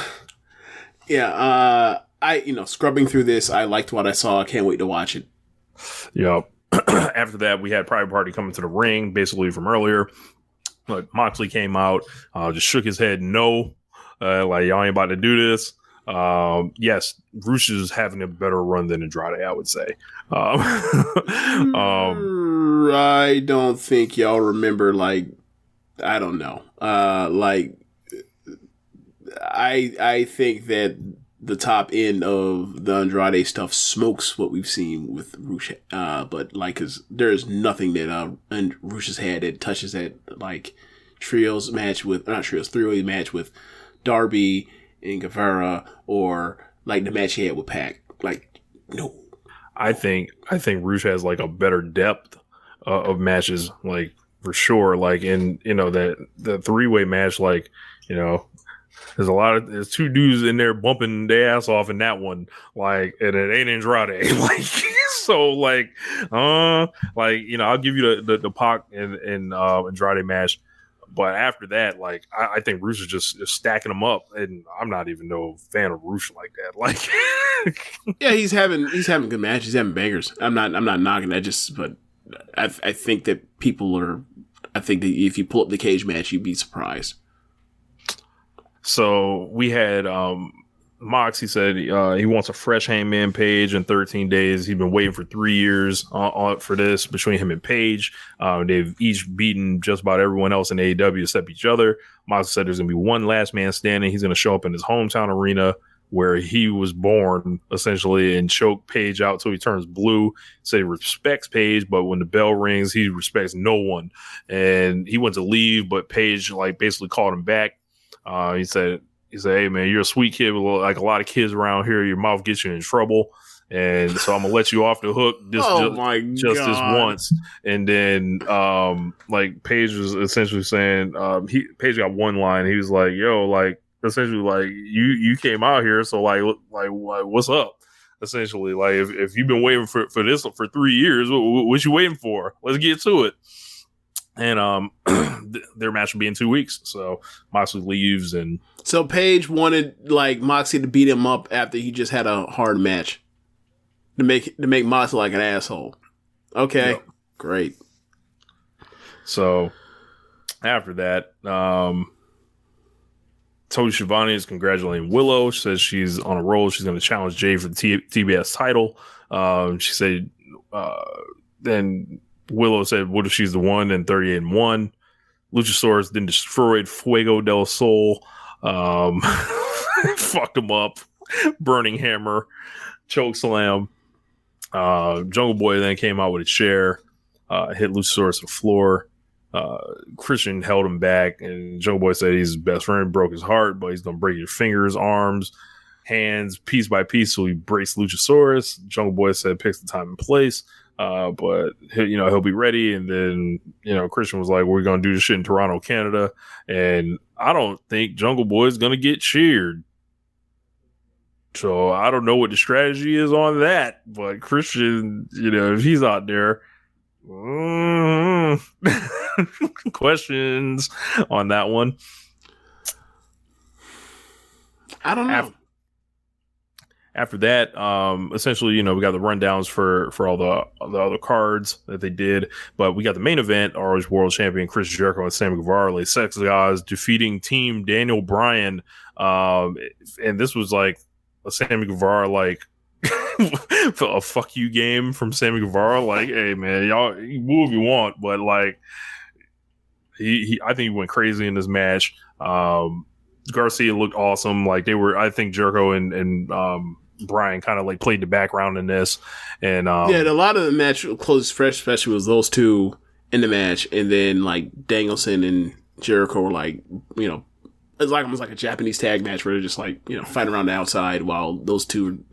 Yeah, I scrubbing through this, I liked what I saw. I can't wait to watch it. Yeah. After that, we had Private Party coming to the ring, basically from earlier. Like Moxley came out, just shook his head, no, y'all ain't about to do this. Yes, Roosh is having a better run than Andrade, I would say. I don't think y'all remember, I don't know. I think that the top end of the Andrade stuff smokes what we've seen with Roosh, but cause there's nothing that Roosh has had that touches that trios match with, not trios, three-way match with Darby and Guevara, or the match he had with Pac. No. I think Roosh has a better depth of matches, for sure. In that the three-way match, there's two dudes in there bumping their ass off in that one, and it ain't Andrade. So I'll give you the Pac and Andrade match, but after that, I think Roosh is just stacking them up, and I'm not even no fan of Roosh like that. Yeah, he's having good matches, he's having bangers. I'm not knocking that, but I think that I think that if you pull up the cage match, you'd be surprised. So we had Mox. He said he wants a fresh Hangman Page in 13 days. He's been waiting for 3 years for this between him and Page. They've each beaten just about everyone else in AEW except each other. Mox said there's going to be one last man standing. He's going to show up in his hometown arena where he was born, essentially, and choke Page out till he turns blue. Said he respects Page, but when the bell rings, he respects no one. And he went to leave, but Page basically called him back. He said, "Hey man, you're a sweet kid with a lot of kids around here. Your mouth gets you in trouble." And so I'm gonna let you off the hook just this once. And then like Paige was essentially saying Paige got one line. He was like, yo, like essentially like you came out here, so like what's up? Essentially, like if you've been waiting for this for 3 years, what you waiting for? Let's get to it. And their match will be in 2 weeks. So Moxley leaves, and so Paige wanted like Moxley to beat him up after he just had a hard match. To make Moxley like an asshole. Okay, yep. Great. So after that, Tony Schiavone is congratulating Willow. She says she's on a roll. She's going to challenge Jay for the TBS title. She said, then Willow said, "What if she's the one?" And 38-1. Luchasaurus then destroyed Fuego del Sol. Fucked him up. Burning Hammer. Choke slam. Jungle Boy then came out with a chair, hit Luchasaurus on the floor. Christian held him back, and Jungle Boy said he's his best friend, broke his heart, but he's gonna break your fingers, arms, hands, piece by piece, so he breaks Luchasaurus. Jungle Boy said picks the time and place, but he'll be ready. And then Christian was like, "We're gonna do this shit in Toronto, Canada," and I don't think Jungle Boy is gonna get cheered. So I don't know what the strategy is on that, but Christian, if he's out there, questions on that one. I don't know. After that, essentially, we got the rundowns for all the other cards that they did, but we got the main event: ROH World Champion Chris Jericho and Sammy Guevara, Les Sex Guys, defeating Team Daniel Bryan, and this was like a Sammy Guevara like a fuck you game from Sammy Guevara. Like, hey man, y'all woo if you want, but like he I think he went crazy in this match. Garcia looked awesome. Like I think Jericho and Bryan kind of like played the background in this, and a lot of the match closed fresh, especially was those two in the match, and then like Danielson and Jericho were like it's like almost like a Japanese tag match where they're just like, fighting around the outside while those two,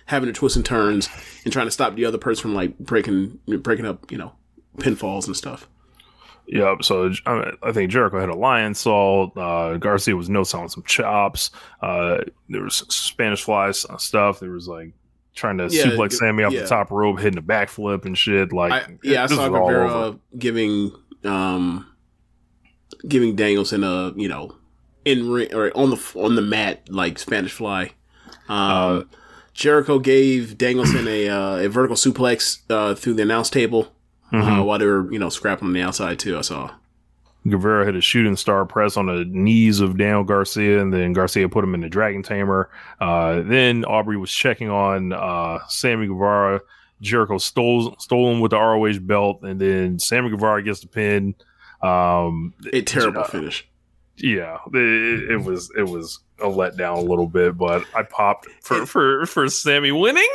having their twists and turns and trying to stop the other person from like breaking up, pinfalls and stuff. Yeah. So I think Jericho had a lion salt. Garcia was no-selling some chops. There was Spanish fly stuff. There was like trying to suplex Sammy off the top rope, hitting a backflip and shit. Like, I saw Guevara giving Danielson a, in ring or on the mat like Spanish fly. Jericho gave Danielson a vertical suplex through the announce table while they were scrapping on the outside too. I saw Guevara hit a shooting star press on the knees of Daniel Garcia, and then Garcia put him in the Dragon Tamer. Then Aubrey was checking on Sammy Guevara. Jericho stole him with the ROH belt, and then Sammy Guevara gets the pin. A terrible finish. Yeah, it was a letdown a little bit, but I popped for Sammy winning.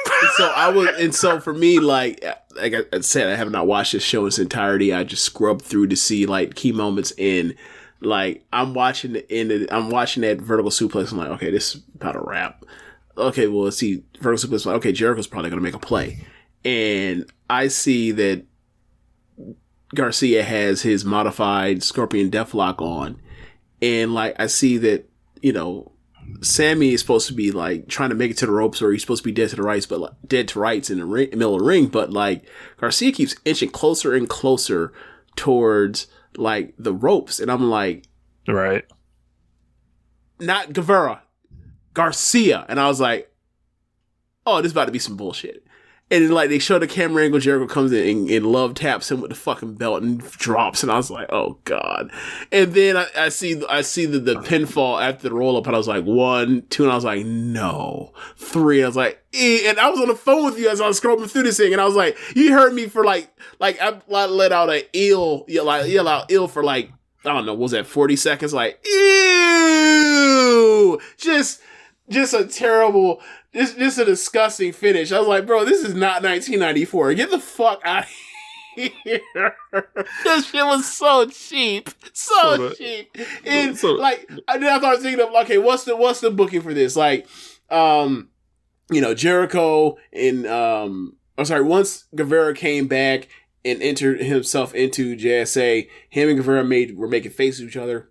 So for me, like I said, I have not watched this show in its entirety. I just scrubbed through to see like key moments in. Like I'm watching that vertical suplex. I'm like, okay, this is about a wrap. Okay, well let's see vertical suplex. Okay, Jericho's probably gonna make a play, and I see that Garcia has his modified Scorpion Deathlock on. And like I see that, Sammy is supposed to be like trying to make it to the ropes, or he's supposed to be dead to the rights, but like, dead to rights in the middle of the ring. But like Garcia keeps inching closer and closer towards like the ropes, and I'm like, right, not Guevara, Garcia, and I was like, oh, this is about to be some bullshit. And then, like, they show the camera angle, Jericho comes in and love taps him with the fucking belt and drops. And I was like, oh, God. And then I see the pinfall after the roll-up, and I was like, 1, 2, and I was like, no. 3, and I was like, and I was on the phone with you as I was scrolling through this thing, and I was like, you heard me for, like I let out a yell out ill for, like, I don't know, what was that, 40 seconds? Like, ew! Just a terrible... This a disgusting finish. I was like, bro, this is not 1994. Get the fuck out of here. This shit was so cheap. So cheap. And I started thinking of, okay, what's the booking for this? Like, Jericho and once Guevara came back and entered himself into JSA, him and Guevara were making faces with each other,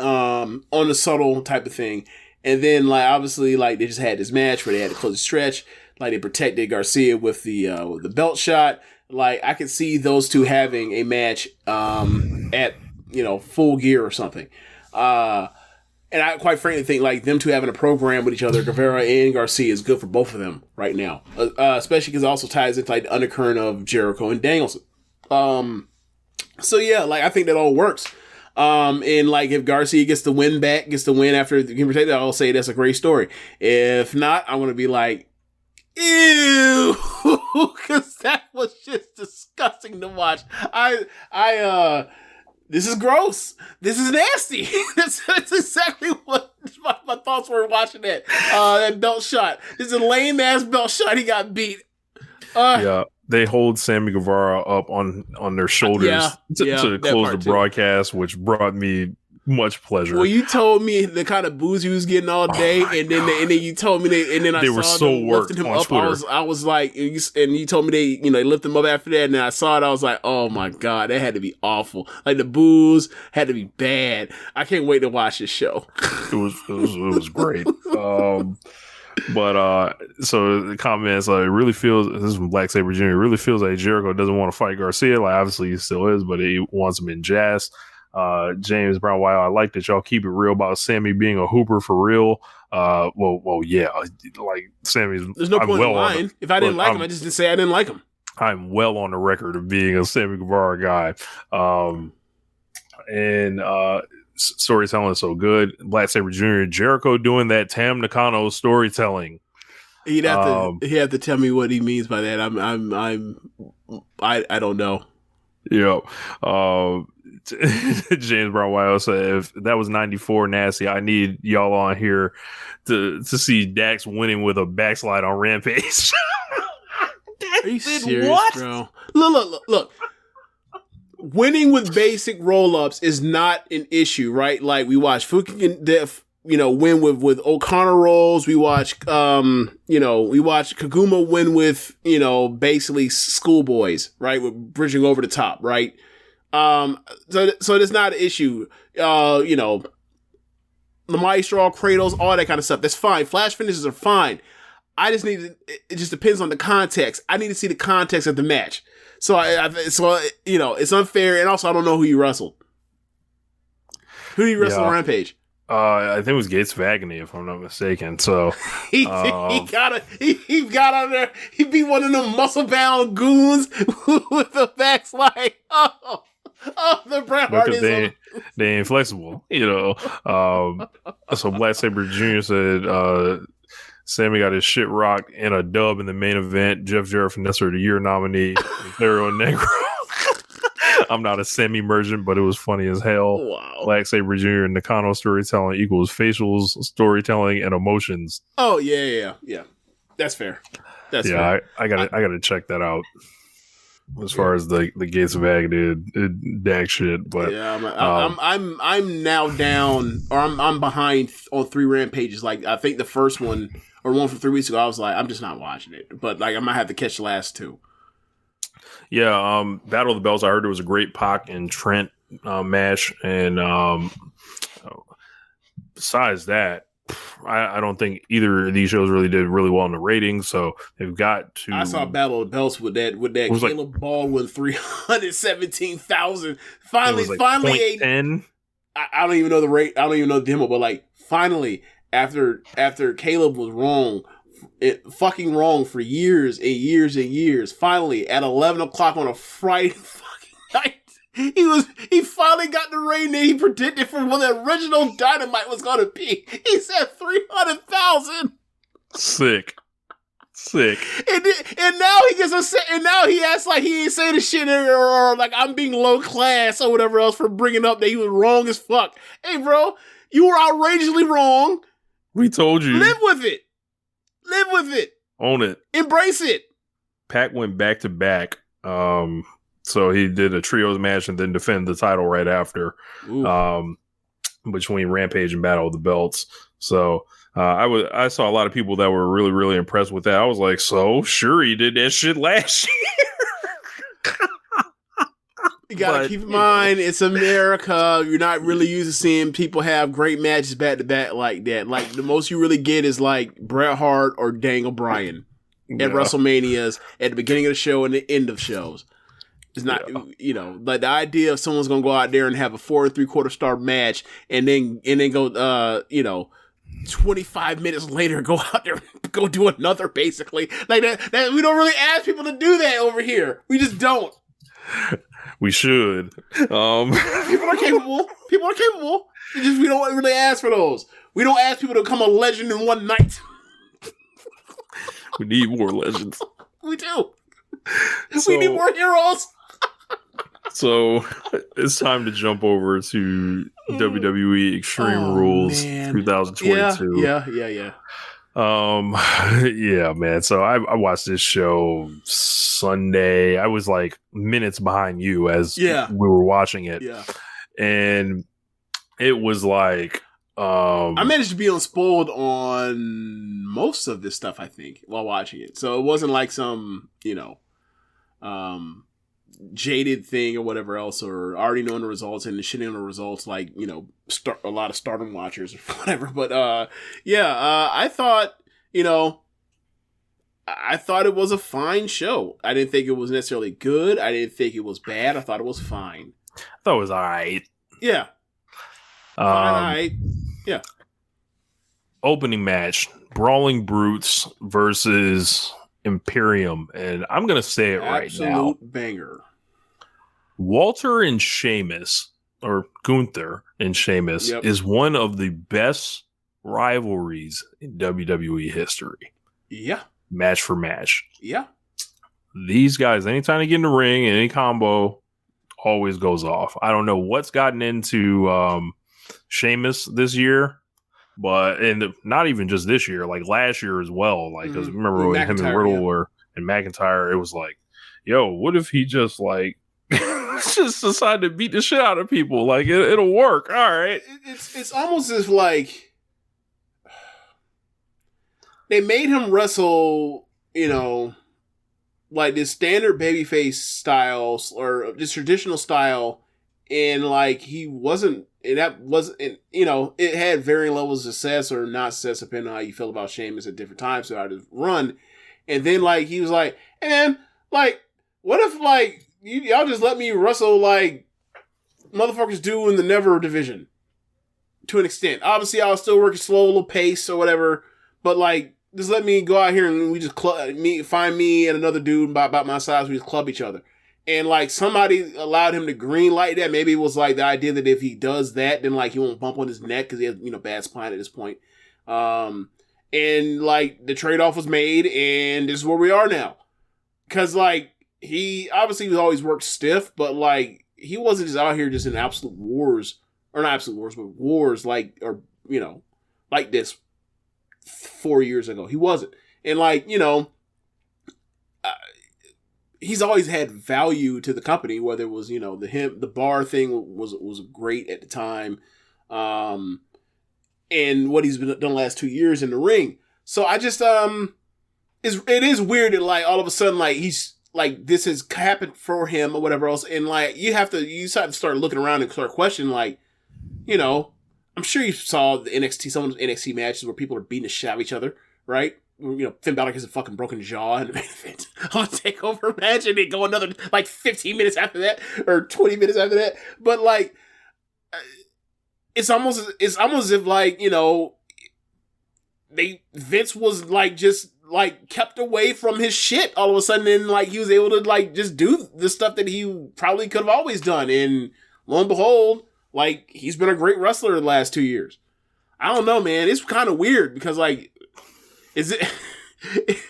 on a subtle type of thing. And then, like, obviously, like, they just had this match where they had to close the stretch. Like, they protected Garcia with the belt shot. Like, I could see those two having a match at, Full Gear or something. And I quite frankly think, like, them two having a program with each other, Guevara and Garcia, is good for both of them right now. Especially because it also ties into, like, the undercurrent of Jericho and Danielson. So, yeah, like, I think that all works. And, like, if Garcia gets the win after getting protected, I'll say that's a great story. If not, I'm going to be like, ew, because that was just disgusting to watch. This is gross. This is nasty. That's exactly what my thoughts were watching that. That belt shot. This is a lame ass belt shot. He got beat. Yeah, they hold Sammy Guevara up on their shoulders to close the broadcast, which brought me much pleasure. Well, you told me the kind of booze he was getting all day, and then you told me I were saw so them worked lifting him on up. Twitter. I was like, and you told me they lift him up after that, and then I saw it. I was like, oh my god, that had to be awful. Like the booze had to be bad. I can't wait to watch this show. It was great. But so the comments, like, it really feels, this is from Black Sabre Jr., it really feels like Jericho doesn't want to fight Garcia. Like, obviously he still is, but he wants him in Jazz. James Brown, wow, I like that y'all keep it real about Sammy being a hooper for real. Well, yeah, like Sammy's. There's no point in lying. If I didn't like him, I just didn't say I didn't like him. I'm well on the record of being a Sammy Guevara guy. And storytelling is so good. Black Sabre Jr., Jericho doing that Tam Nakano storytelling. He'd have to tell me what he means by that. I don't know. Yeah. James Brown Wild said, if that was 94 nasty, I need y'all on here to see Dax winning with a backslide on Rampage. Are you serious, what? Bro? Look. Winning with basic roll-ups is not an issue, right? Like, we watch Fukigen Def, win with O'Connor rolls. We watch, we watch Kaguma win with, basically schoolboys, right? With bridging over the top, right? So it's not an issue. The Maestro, Kratos, all that kind of stuff. That's fine. Flash finishes are fine. It just depends on the context. I need to see the context of the match. So it's unfair. And also, I don't know who you wrestled. Who did you wrestle on Rampage? I think it was Gates of Agony, if I'm not mistaken. So he got on there. He beat one of them muscle bound goons with a backslide. Oh, the Bret Hart is they ain't flexible, So Black Sabre Jr. said Sammy got his shit rocked in a dub in the main event. Jeff Jarrett Finesser of the Year nominee, Claro Negro. I'm not a Sammy merchant, but it was funny as hell. Wow. Black Sabre Jr. and Nakano storytelling equals facials, storytelling, and emotions. Oh yeah. That's fair. Fair. I gotta check that out. As far as the Gates of Agony Dag shit, but yeah, I'm now down, or I'm behind on 3 Rampages. Like, I think the first one or one from 3 weeks ago, I was like, I'm just not watching it. But like, I might have to catch the last 2. Yeah, Battle of the Belts. I heard it was a great Pac and Trent match, and besides that, I don't think either of these shows really did really well in the ratings. So they've got to. I saw Battle of the Belts with that Caleb like, Baldwin 317,000. Finally, 10. I don't even know the rate. I don't even know the demo, but like finally, after Caleb was fucking wrong for years and years and years. Finally, at 11 o'clock on a Friday fucking night, he finally got the rating that he predicted for what the original Dynamite was going to be. He said 300,000. Sick. And now he gets upset. And now he acts like he ain't saying the shit or like I'm being low class or whatever else for bringing up that he was wrong as fuck. Hey, bro, you were outrageously wrong. We told you. Live with it. Own it. Embrace it. Pac went back to back. So he did a trios match and then defended the title right after. Between Rampage and Battle of the Belts. So I saw a lot of people that were really, really impressed with that. I was like, so Shuri did that shit last year. You gotta keep in mind, it's America. You're not really used to seeing people have great matches back to back like that. Like the most you really get is like Bret Hart or Daniel Bryan at WrestleManias at the beginning of the show and the end of shows. It's not, like the idea of someone's gonna go out there and have a 4 3/4 star match and then go, 25 minutes later go out there and go do another, basically like that. We don't really ask people to do that over here. We just don't. We should. People are capable. We don't really ask for those. We don't ask people to become a legend in one night. We need more legends. We do. We need more heroes. So it's time to jump over to WWE Extreme Rules 2022. Yeah. Yeah, man. So I watched this show Sunday. I was like minutes behind you as we were watching it. Yeah. And it was like I managed to be unspoiled on most of this stuff, I think, while watching it. So it wasn't like some, jaded thing or whatever else, or already knowing the results and shitting on the results like, a lot of Stardom watchers or whatever. But I thought, I thought it was a fine show. I didn't think it was necessarily good. I didn't think it was bad. I thought it was fine. I thought it was all right. Yeah. Fine, all right. Yeah. Opening match, Brawling Brutes versus Imperium, and I'm gonna say it right now. Absolute banger. Walter and Sheamus, or Gunther and Sheamus, is one of the best rivalries in WWE history. Yeah. Match for match. Yeah. These guys, anytime they get in the ring, any combo always goes off. I don't know what's gotten into Sheamus this year. And not even just this year, like last year as well. Like, because remember when him and Riddle were and McIntyre, it was like, yo, what if he just like just decided to beat the shit out of people? Like, it'll work. All right. It's almost as like they made him wrestle, like this standard babyface style or just traditional style, and like he wasn't. And that wasn't, it had varying levels of success or not success depending on how you feel about Sheamus at different times throughout his run. And then, like, he was like, hey, man, like, what if, like, y'all just let me wrestle like motherfuckers do in the Never division to an extent. Obviously, I'll still work a slow little pace or whatever, but, like, just let me go out here and we just find me and another dude about my size, we just club each other. And, like, somebody allowed him to green light that. Maybe it was, like, the idea that if he does that, then, like, he won't bump on his neck because he has, bad spine at this point. And, like, the trade-off was made, and this is where we are now. Because, like, he obviously always worked stiff, but, like, he wasn't just out here just in absolute wars. Or not absolute wars, but wars, like, or, like this 4 years ago. He wasn't. And, like, he's always had value to the company, whether it was, the bar thing was great at the time. And what he's been done the last 2 years in the ring. So I just, it is weird that like all of a sudden, like he's like, this has happened for him or whatever else. And like, you have to start looking around and start questioning, like, I'm sure you saw some of the NXT matches where people are beating the shit out of each other, right? Finn Balor has a fucking broken jaw in the main event on a takeover match, and they go another like 15 minutes after that or 20 minutes after that. But like, it's almost as if like Vince was like just like kept away from his shit all of a sudden, and like he was able to like just do the stuff that he probably could have always done. And lo and behold, like he's been a great wrestler the last 2 years. I don't know, man. It's kind of weird because like. Is it?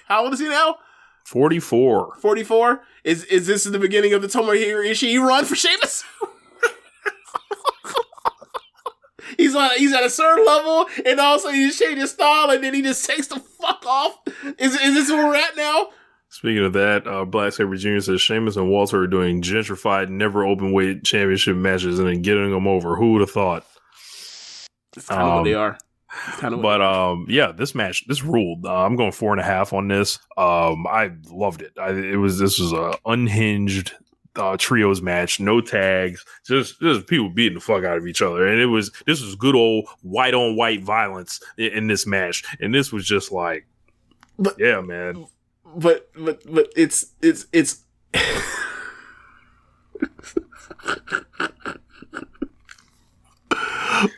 How old is he now? 44. 44? Is this the beginning of the Tomohiro Ishii run for Sheamus? he's at a certain level, and also he just changed his style, and then he just takes the fuck off. Is this where we're at now? Speaking of that, Black Sabre Jr. says Sheamus and Walter are doing gentrified, never open weight championship matches and then getting them over. Who would have thought? That's kind of what they are. But yeah, this match, this ruled. I'm going 4.5 on this. I loved it. This was a unhinged trios match, no tags, just people beating the fuck out of each other, and this was good old white on white violence in this match, and this was just like, yeah, man. But it's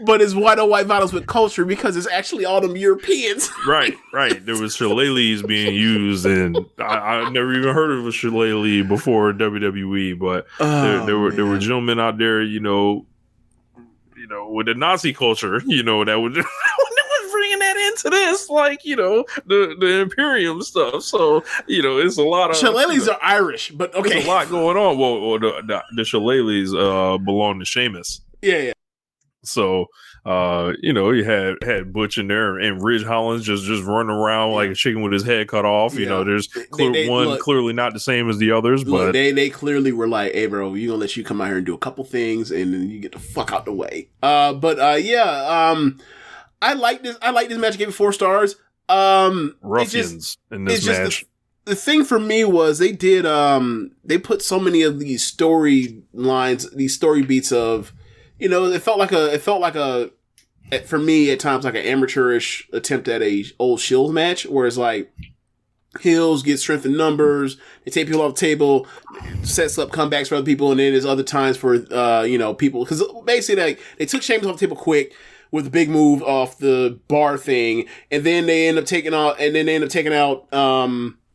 but it's white on white violence with culture because it's actually all them Europeans. Right. There was shillelaghs being used, and I never even heard of a shillelagh before WWE, but there were gentlemen out there, with the Nazi culture, that would bringing that into this, like, the Imperium stuff. So, it's a lot of shillelaghs are Irish, but okay, there's a lot going on. Well, the shillelaghs belong to Sheamus. Yeah. So, you had Butch in there and Ridge Holland just running around like a chicken with his head cut off. There's clearly not the same as the others, but they clearly were like, "Hey, bro, we're gonna let you come out here and do a couple things, and then you get the fuck out the way." I like this. I like this match. I gave it 4 stars. Ruffians in this match. The thing for me was they put so many of these story lines, these story beats of. It felt like a, for me at times, like an amateurish attempt at a old Shields match, where it's like Hills get strength in numbers, they take people off the table, sets up comebacks for other people, and then there's other times for people, because basically they took Sheamus off the table quick with a big move off the bar thing, and then they end up taking out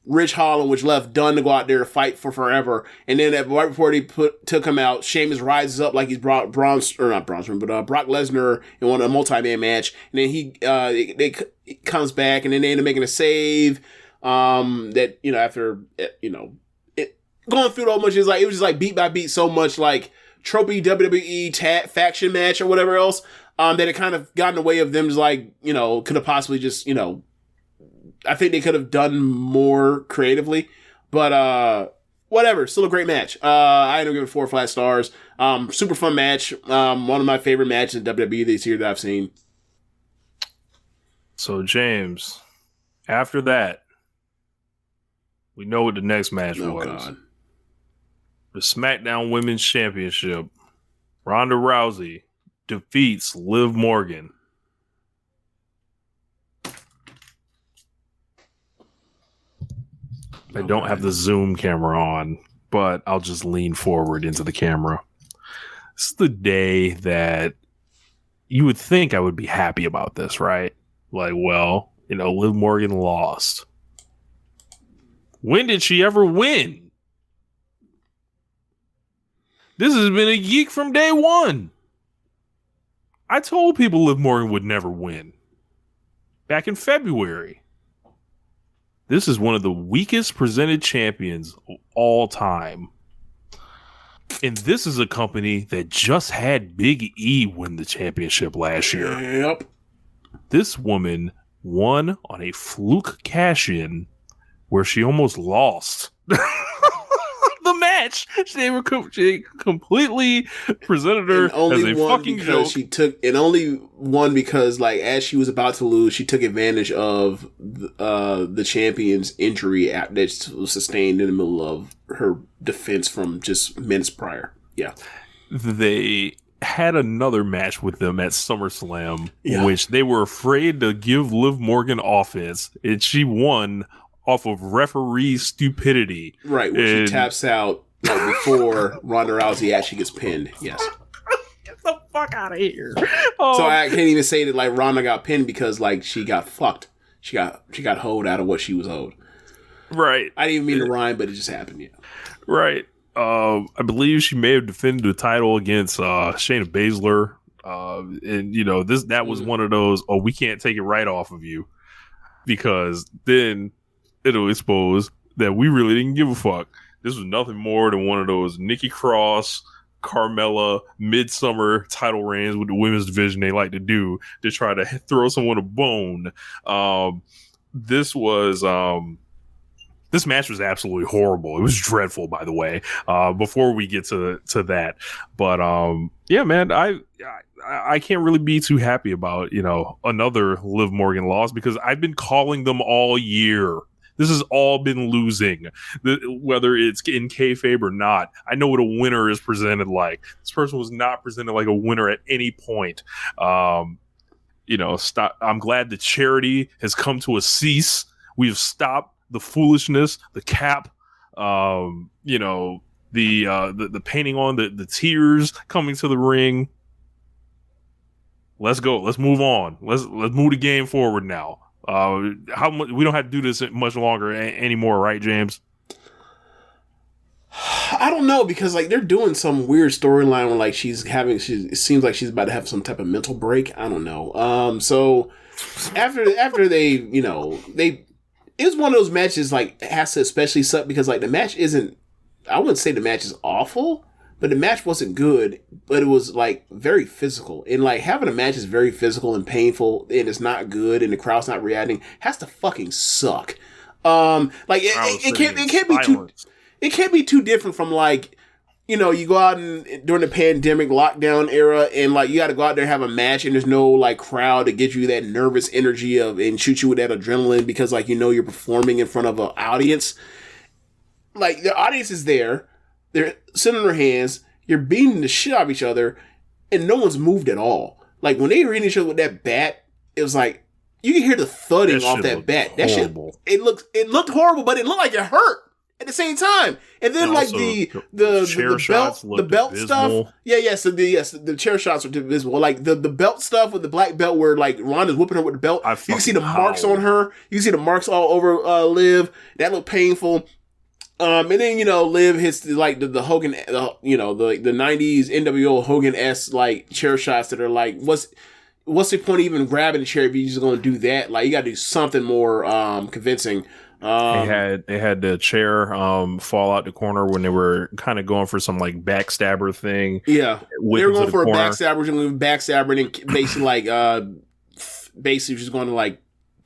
Ridge Holland, which left Dunn to go out there to fight for forever. And then right before they took him out, Sheamus rises up like he's Brock Lesnar in a multi-man match. And then he comes back, and then they end up making a save. That after going through it all much, it was just like beat by beat, so much like tropey WWE faction match or whatever else. That it kind of got in the way of them, just like could have possibly just I think they could have done more creatively, but whatever. Still a great match. I ended up giving 4 flat stars. Super fun match. One of my favorite matches in WWE this year that I've seen. So James, after that, we know what the next match was. God. The SmackDown Women's Championship. Ronda Rousey defeats Liv Morgan. I don't have the Zoom camera on, but I'll just lean forward into the camera. This is the day that you would think I would be happy about this, right? Like, well, Liv Morgan lost. When did she ever win? This has been a geek from day one. I told people Liv Morgan would never win. Back in February. This is one of the weakest presented champions of all time. And this is a company that just had Big E win the championship last year. Yep. This woman won on a fluke cash-in where she almost lost the match. She completely presented her as a fucking joke. She only won because, like, as she was about to lose, she took advantage of the champion's injury that was sustained in the middle of her defense from just minutes prior. Yeah. They had another match with them at SummerSlam, which they were afraid to give Liv Morgan offense, and she won off of referee stupidity. Right, when she taps out before Ronda Rousey actually gets pinned. Yes. Get the fuck out of here. So I can't even say that like Ronda got pinned because like she got fucked. She got hoed out of what she was owed. Right. I didn't even mean to rhyme, but it just happened. Yeah. Right. I believe she may have defended the title against Shayna Baszler. And that was one of those, we can't take it right off of you, because then it'll expose that we really didn't give a fuck. This was nothing more than one of those Nikki Cross, Carmella midsummer title reigns with the women's division they like to do to try to throw someone a bone. This was This match was absolutely horrible. It was dreadful, by the way. Before we get to that, but yeah, man, I can't really be too happy about another Liv Morgan loss, because I've been calling them all year. This has all been losing, whether it's in kayfabe or not. I know what a winner is presented like. This person was not presented like a winner at any point. Stop. I'm glad the charity has come to a cease. We have stopped the foolishness, the cap, the painting on, the tears coming to the ring. Let's go. Let's move on. Let's move the game forward now. How much we don't have to do this much longer anymore, right, James? I don't know, because like they're doing some weird storyline where like it seems like she's about to have some type of mental break. I don't know. So after they it was one of those matches like has to especially suck because like the match isn't. I wouldn't say the match is awful, but the match wasn't good, but it was like very physical. And like having a match is very physical and painful, and it's not good, and the crowd's not reacting, has to fucking suck. It can't be too different from like, you go out and during the pandemic lockdown era, and like you got to go out there and have a match, and there's no like crowd to get you that nervous energy and shoot you with that adrenaline because like you're performing in front of an audience. Like the audience is there. They're sitting on their hands. You're beating the shit out of each other, and no one's moved at all. Like when they were hitting each other with that bat, it was like you can hear the thudding off that bat. That horrible. Shit, it looked horrible, but it looked like it hurt at the same time. And then like the belt stuff. So the chair shots were visible. Like the belt stuff with the black belt where like Ronda's whipping her with the belt. You can see the marks on her. You can see the marks all over Liv. That looked painful. And then Liv hits like the Hogan, the 90s NWO Hogan-esque like chair shots that are like, what's the point of even grabbing the chair if you're just going to do that? Like you got to do something more convincing. They had the chair fall out the corner when they were kind of going for some like backstabber thing. Yeah, they were going for a backstabber, and then basically just going to like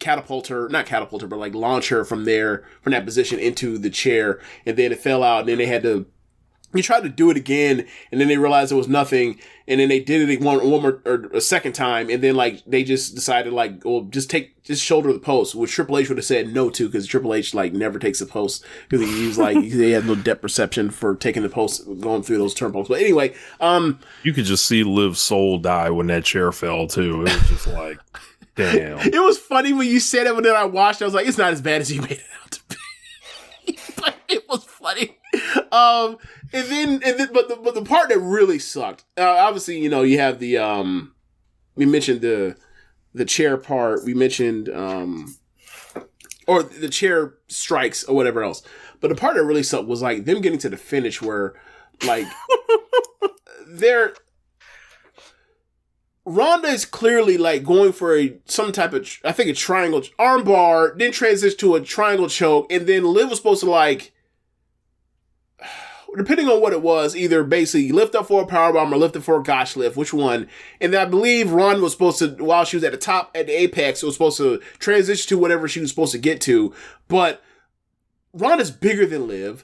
not catapult her, but like launch her from that position into the chair, and then it fell out, and then they tried to do it again, and then they realized it was nothing, and then they did it one more or a second time, and then like they just decided like, well, just shoulder the post, which Triple H would have said no to, because Triple H like never takes the post because he's like he has no depth perception for taking the post going through those turnbuckles. But anyway, you could just see Liv's soul die when that chair fell too. It was just like. Damn. It was funny when you said it, but then I watched it, I was like, it's not as bad as you made it out to be. But it was funny. But the part that really sucked, obviously, you have the, we mentioned the chair part, we mentioned, or the chair strikes or whatever else. But the part that really sucked was like them getting to the finish where, like, Ronda is clearly like going for some type of, I think a triangle armbar, then transition to a triangle choke, and then Liv was supposed to like, depending on what it was, either basically lift up for a powerbomb or lift up for a gotch lift, which one? And then I believe Ronda was supposed to, while she was at the top, at the apex, it was supposed to transition to whatever she was supposed to get to. But Ronda's bigger than Liv.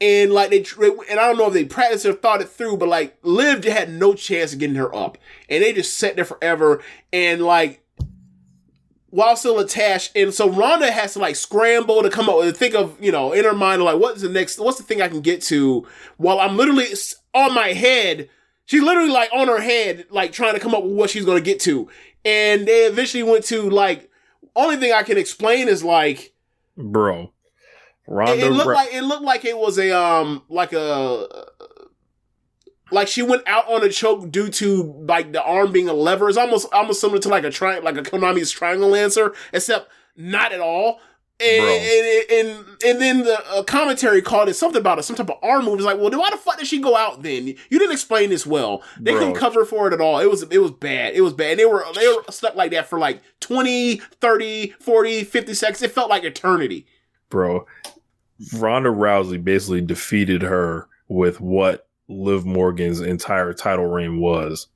And like and I don't know if they practiced or thought it through, but like Liv had no chance of getting her up, and they just sat there forever. And like while still attached, and so Ronda has to like scramble to come up with, think of in her mind like what's the thing I can get to while I'm literally on my head. She's literally like on her head, like trying to come up with what she's gonna get to, and they eventually went to like only thing I can explain is like bro. Ronda it looked like it was like she went out on a choke due to like the arm being a lever. It's almost similar to like a Konami's triangle lancer, except not at all. And then the commentary called it something about some type of arm move. It's like, well, why the fuck did she go out then? You didn't explain this well. They couldn't cover for it at all. It was bad. It was bad. And they were stuck like that for like 20, 30, 40, 50 seconds. It felt like eternity. Bro, Ronda Rousey basically defeated her with what Liv Morgan's entire title reign was.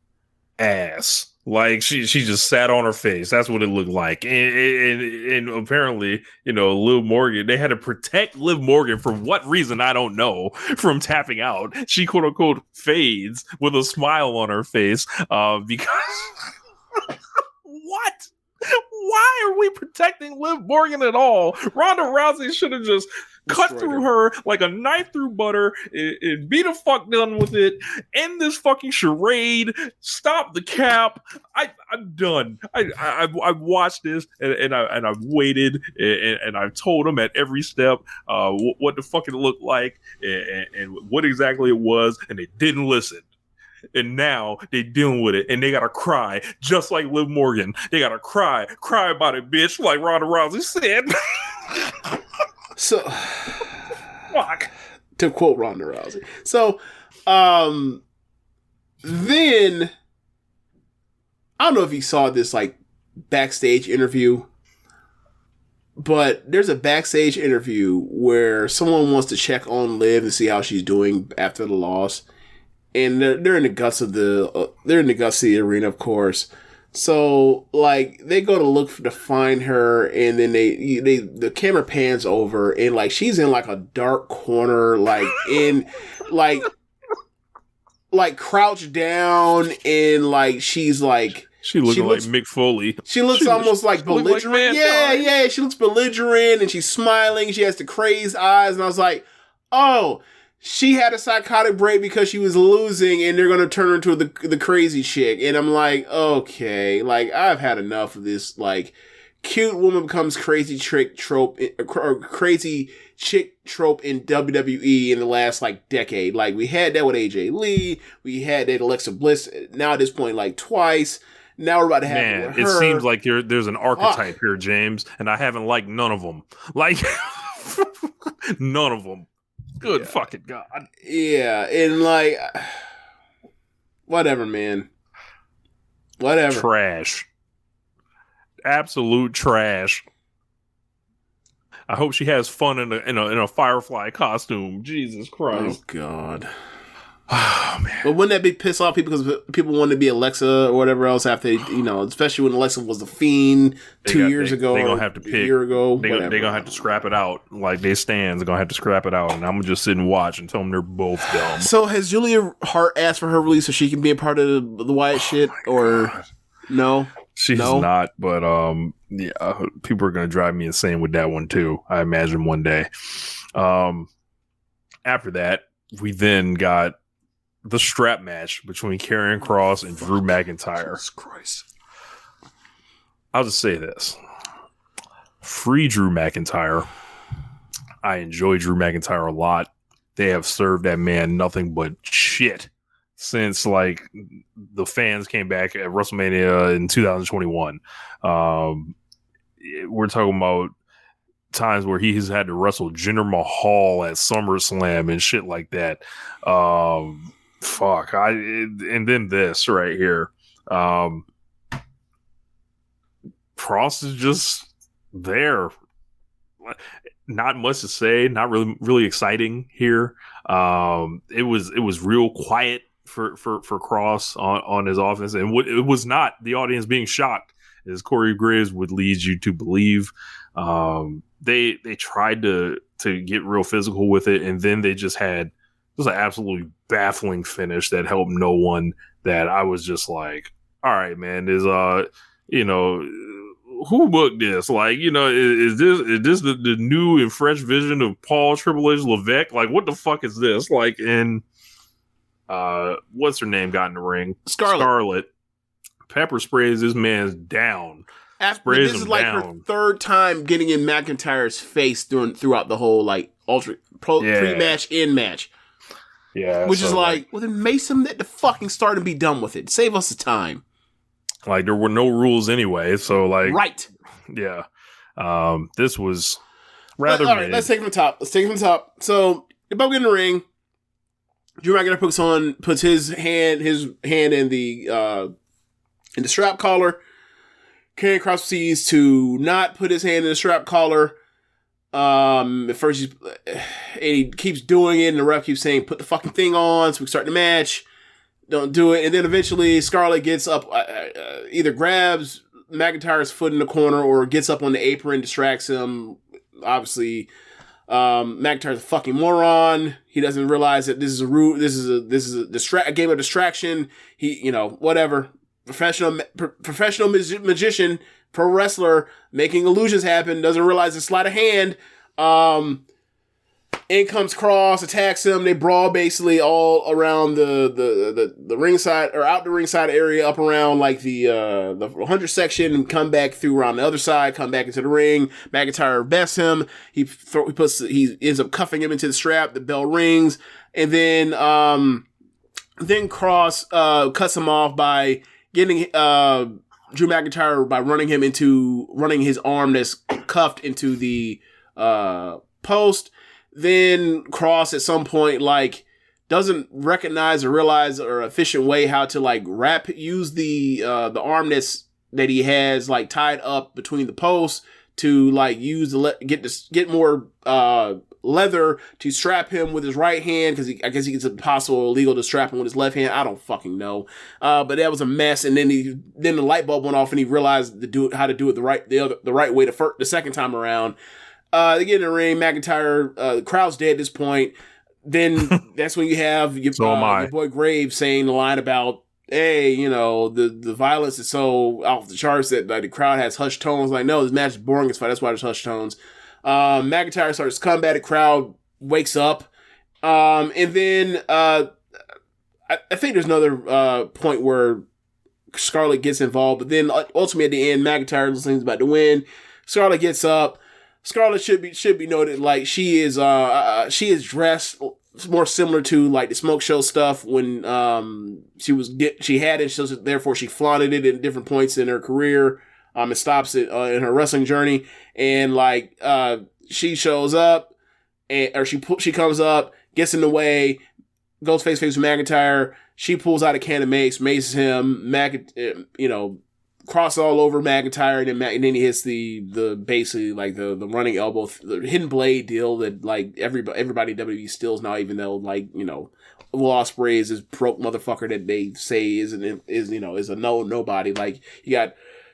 Ass. Like she just sat on her face. That's what it looked like. And apparently, Liv Morgan, they had to protect Liv Morgan for what reason, I don't know, from tapping out. She quote unquote fades with a smile on her face because what? Why are we protecting Liv Morgan at all? Ronda Rousey should have just cut through her like a knife through butter and be the fuck done with it. End this fucking charade. Stop the cap. I'm done. I've watched this and I've waited and I've told them at every step what the fuck it looked like and what exactly it was, and they didn't listen. And now they dealing with it, and they gotta cry just like Liv Morgan. They gotta cry about it, bitch, like Ronda Rousey said. So, fuck. To quote Ronda Rousey. So, then I don't know if you saw this like backstage interview, but there's a backstage interview where someone wants to check on Liv and see how she's doing after the loss. And they're in the guts of the arena, of course. So like they go to find her, and then the camera pans over, and like she's in like a dark corner, like in like crouched down, and like she's like she looks like Mick Foley. She looks almost like belligerent. Yeah. She looks belligerent, and she's smiling. She has the crazed eyes, and I was like, oh. She had a psychotic break because she was losing, and they're going to turn her into the crazy chick. And I'm like, okay, like I've had enough of this. Like, cute woman becomes crazy chick trope in WWE in the last like decade. Like we had that with AJ Lee, we had that Alexa Bliss. Now at this point, like twice. Now we're about to have it with her. It seems like there's an archetype here, James, and I haven't liked none of them. Like none of them. Good fucking God. Yeah, and like, whatever, man. Whatever. Trash. Absolute trash. I hope she has fun in a Firefly costume. Jesus Christ. Oh, God. Oh, man. But wouldn't that be piss off people because people want to be Alexa or whatever else after, especially when Alexa was the Fiend 2 years ago. They're going to have to pick. A year ago. They're going to have to scrap it out. Like, they stands are going to have to scrap it out. And I'm going to just sit and watch and tell them they're both dumb. So has Julia Hart asked for her release so she can be a part of the Wyatt shit? Or God. No? She's not, but yeah, people are going to drive me insane with that one too, I imagine one day. After that, we then got the strap match between Karrion Kross and Drew McIntyre. Jesus Christ. I'll just say this. Free Drew McIntyre. I enjoy Drew McIntyre a lot. They have served that man nothing but shit since like the fans came back at WrestleMania in 2021. We're talking about times where he's had to wrestle Jinder Mahal at SummerSlam and shit like that. And then this right here. Kross is just there. Not much to say. Not really exciting here. It was real quiet for Kross on his offense, and it was not the audience being shocked, as Corey Graves would lead you to believe. They tried to get real physical with it, and then they just had an absolutely baffling finish that helped no one. That I was just like, all right, man, is who booked this? Like, is this the new and fresh vision of Paul Triple H Levesque? Like, what the fuck is this? Like, and what's her name got in the ring? Scarlett. Pepper sprays this man's down. This is like her third time getting in McIntyre's face throughout the whole like pre-match in match. Yeah, which is like, well, then mace him at the fucking start and be done with it. Save us the time. Like there were no rules anyway, so like right. Yeah, this was rather. All right, let's take it from the top. So if I'm getting the ring, Drew McIntyre puts his hand in the strap collar. Karrion Kross proceeds to not put his hand in the strap collar. At first, he keeps doing it, and the ref keeps saying, "Put the fucking thing on," so we start the match. Don't do it. And then eventually Scarlett gets up, either grabs McIntyre's foot in the corner or gets up on the apron, distracts him. Obviously, McIntyre's a fucking moron. He doesn't realize that this is a game of distraction. He, whatever. Professional magician, pro wrestler, making illusions happen, doesn't realize it's sleight of hand. In comes Cross, attacks him. They brawl basically all around the ringside or out the ringside area, up around like the 100 section, and come back through around the other side, come back into the ring. McIntyre bests him. He ends up cuffing him into the strap. The bell rings, and then Cross cuts him off by getting Drew McIntyre by running his arm that's cuffed into the post. Then Cross at some point doesn't recognize or realize or efficient way how to use the arm that he has tied up between the posts to use get more leather to strap him with his right hand, because I guess it's impossible or illegal to strap him with his left hand. I don't fucking know. But that was a mess. And then the light bulb went off and he realized how to do it the right way the second time around. They get in the ring. McIntyre, the crowd's dead at this point. Then that's when you have your boy Graves saying the line about, hey, the violence is so off the charts that the crowd has hushed tones. No, this match is boring as fuck. That's why there's hushed tones. McIntyre starts combat. The crowd wakes up. And then I think there's another point where Scarlett gets involved. But then ultimately at the end, McIntyre looks like he's about to win. Scarlett gets up. Scarlett should be noted she is dressed more similar to the smoke show stuff when she had it, so therefore she flaunted it at different points in her career. It stops it in her wrestling journey, and she shows up she comes up, gets in the way, goes face with McIntyre. She pulls out a can of mace, maces him. Cross all over McIntyre, and then he hits the basically the running elbow, the hidden blade deal that everybody WWE steals now, even though Will Ospreay is this broke motherfucker that they say is a nobody.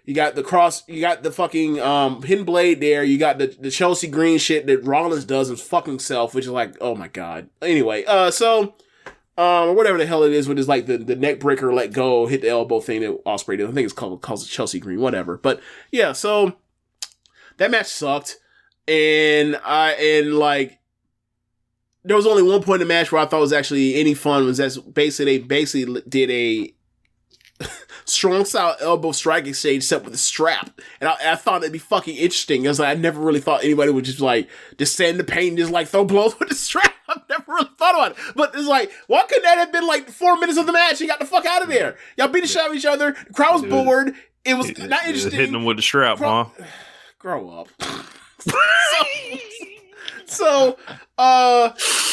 You got the cross, you got the fucking hidden blade there, you got the Chelsea Green shit that Rollins does his fucking self, which is oh my god. Anyway, whatever the hell it is with his the neck breaker, let go, hit the elbow thing that Ospreay did. I think it's called Chelsea Green, whatever. But yeah, so that match sucked, and there was only one point in the match where I thought was actually any fun. Was that they basically did a strong style elbow strike exchange set with a strap, and I thought it'd be fucking interesting. I never really thought anybody would just descend the paint and just throw blows with the strap. I've never really thought about it. But it's why couldn't that have been 4 minutes of the match? He got the fuck out of there. Y'all beat the shit out of each other. The crowd was bored. It was not interesting. Hitting them with the strap, huh? Grow up.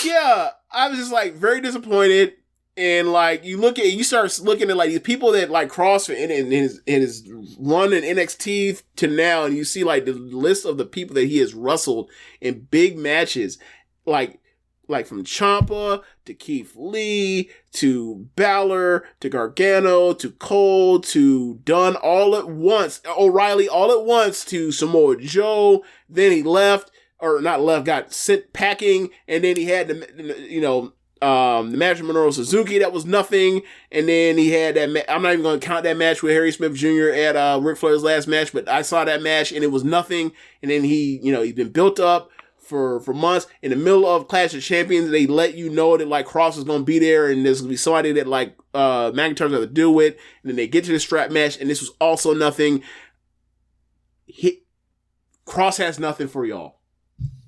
Yeah, I was just very disappointed. And you start looking at these people that CrossFit in his run in NXT to now, and you see the list of the people that he has wrestled in big matches, from Ciampa to Keith Lee to Balor to Gargano to Cole to Dunn all at once, O'Reilly all at once to Samoa Joe. Then he got sent packing, and then he had the match with Minoru Suzuki, that was nothing. And then he had that I'm not even going to count that match with Harry Smith Jr. at Ric Flair's last match, but I saw that match and it was nothing. And then he's been built up for months. In the middle of Clash of Champions, they let you know that Cross is going to be there and there's going to be somebody that McIntyre's going to deal with. And then they get to the strap match and this was also nothing. Cross has nothing for y'all.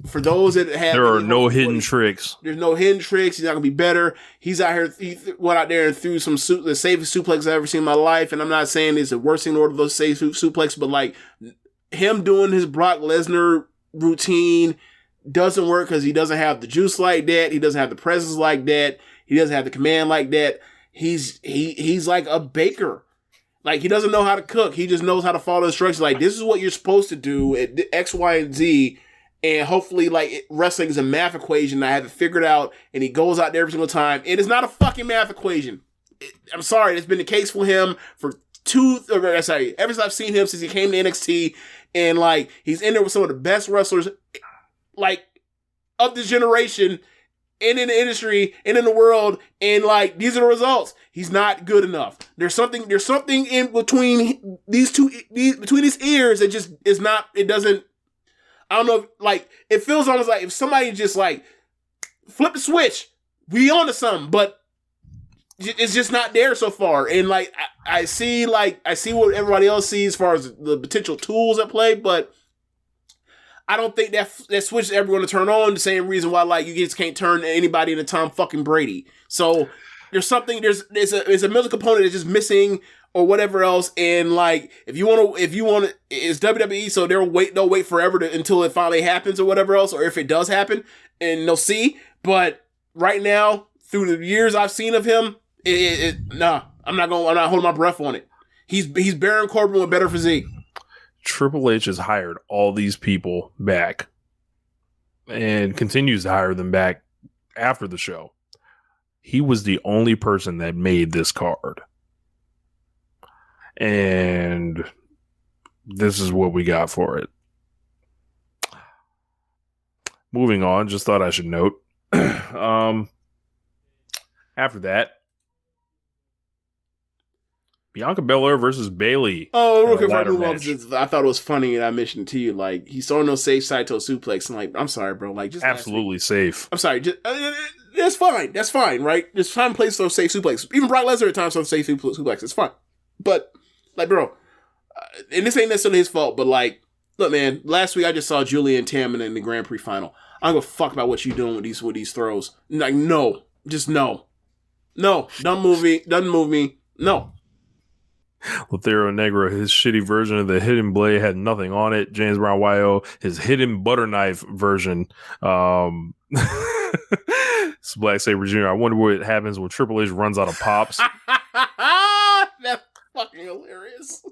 For those that have, there are no hidden tricks. There's no hidden tricks. He's not gonna be better. He's out here. He went out there and threw the safest suplex I've ever seen in my life. And I'm not saying it's the worst thing in order of those safe suplex, but him doing his Brock Lesnar routine doesn't work because he doesn't have the juice like that. He doesn't have the presence like that. He doesn't have the command like that. He's like a baker. He doesn't know how to cook. He just knows how to follow instructions. This is what you're supposed to do at X, Y, and Z. And hopefully, wrestling is a math equation. I have it figured out, and he goes out there every single time. It is not a fucking math equation. I'm sorry, it's been the case for him for ever since I've seen him since he came to NXT, and like he's in there with some of the best wrestlers like of this generation and in the industry and in the world, and like these are the results. He's not good enough. There's something in between between his ears that just is not. It doesn't. I don't know. Like it feels almost like if somebody just like flip the switch, we on to something, but it's just not there so far. And like I see what everybody else sees as far as the potential tools at play, but I don't think that switch is ever going to turn on. The same reason why like you just can't turn anybody into Tom fucking Brady. So there's a mental component that's just missing or whatever else. And like if you want to, it's WWE, so they'll wait forever until it finally happens or whatever else, or if it does happen, and they'll see. But right now, through the years I've seen of him, I'm not holding my breath on it. He's Baron Corbin with better physique. Triple H has hired all these people back and continues to hire them back after the show. He was the only person that made this card. And this is what we got for it. Moving on, just thought I should note. After that, Bianca Belair versus Bayley. Oh, real quick, I thought it was funny, and I mentioned it to you. Like he's throwing no safe Saito suplex, and like, I'm sorry, bro. Like, just absolutely safe. I'm sorry. Just, that's fine. That's fine, right? Just time place those safe suplex. Even Brock Lesnar at times throws safe suplex. It's fine, but like, bro, and this ain't necessarily his fault. But like, look, man. Last week I just saw Julian Tammon in the Grand Prix final. I don't give a fuck about what you doing with these throws. Like, no, just no. Doesn't move me. No. Lothero Negro, his shitty version of the hidden blade had nothing on it. James Brown YO, his hidden butter knife version. Black Sabre Jr. I wonder what happens when Triple H runs out of pops. That's fucking hilarious.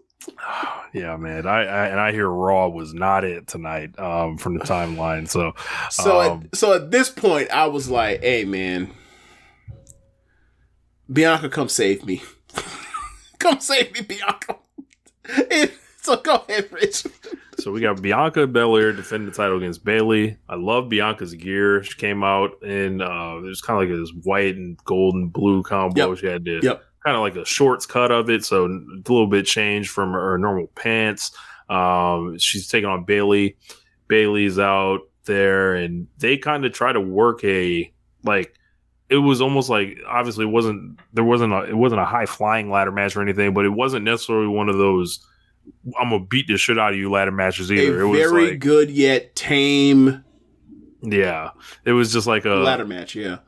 Yeah, man. I hear Raw was not it tonight from the timeline. So at this point, I was like, hey, man, Bianca, come save me. Come save me, Bianca. So go ahead, Rich. So we got Bianca Belair defending the title against Bayley. I love Bianca's gear. She came out in it was kind of like this white and gold and blue combo. Yep. She had this kind of like a shorts cut of it, so a little bit changed from her normal pants. She's taking on Bayley. Bayley's out there, and they kind of try to work it was almost like, obviously it wasn't a high flying ladder match or anything, but it wasn't necessarily one of those I'm gonna beat the shit out of you ladder matches either. It was very like, good yet tame. Yeah, it was just like a ladder match. Yeah,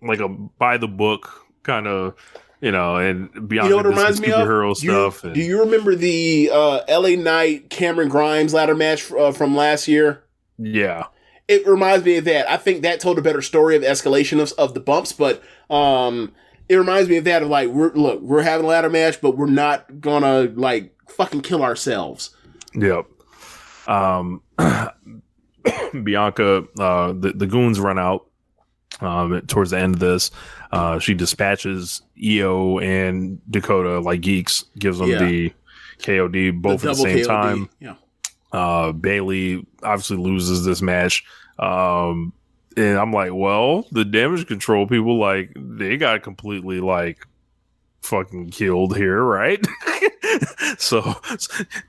like a by the book kind of, and beyond. You know what it reminds me of? Superhero stuff. Do you remember the LA Knight Cameron Grimes ladder match from last year? Yeah. It reminds me of that. I think that told a better story of the escalation of the bumps, but it reminds me of that. Of like, we're having a ladder match, but we're not gonna like fucking kill ourselves. Yep. Bianca, the goons run out towards the end of this. She dispatches Io and Dakota like geeks, gives them the KOD both at the same KOD. Time. Yeah. Bayley obviously loses this match. And I'm like, well, the damage control people, like, they got completely, like, fucking killed here, right? So,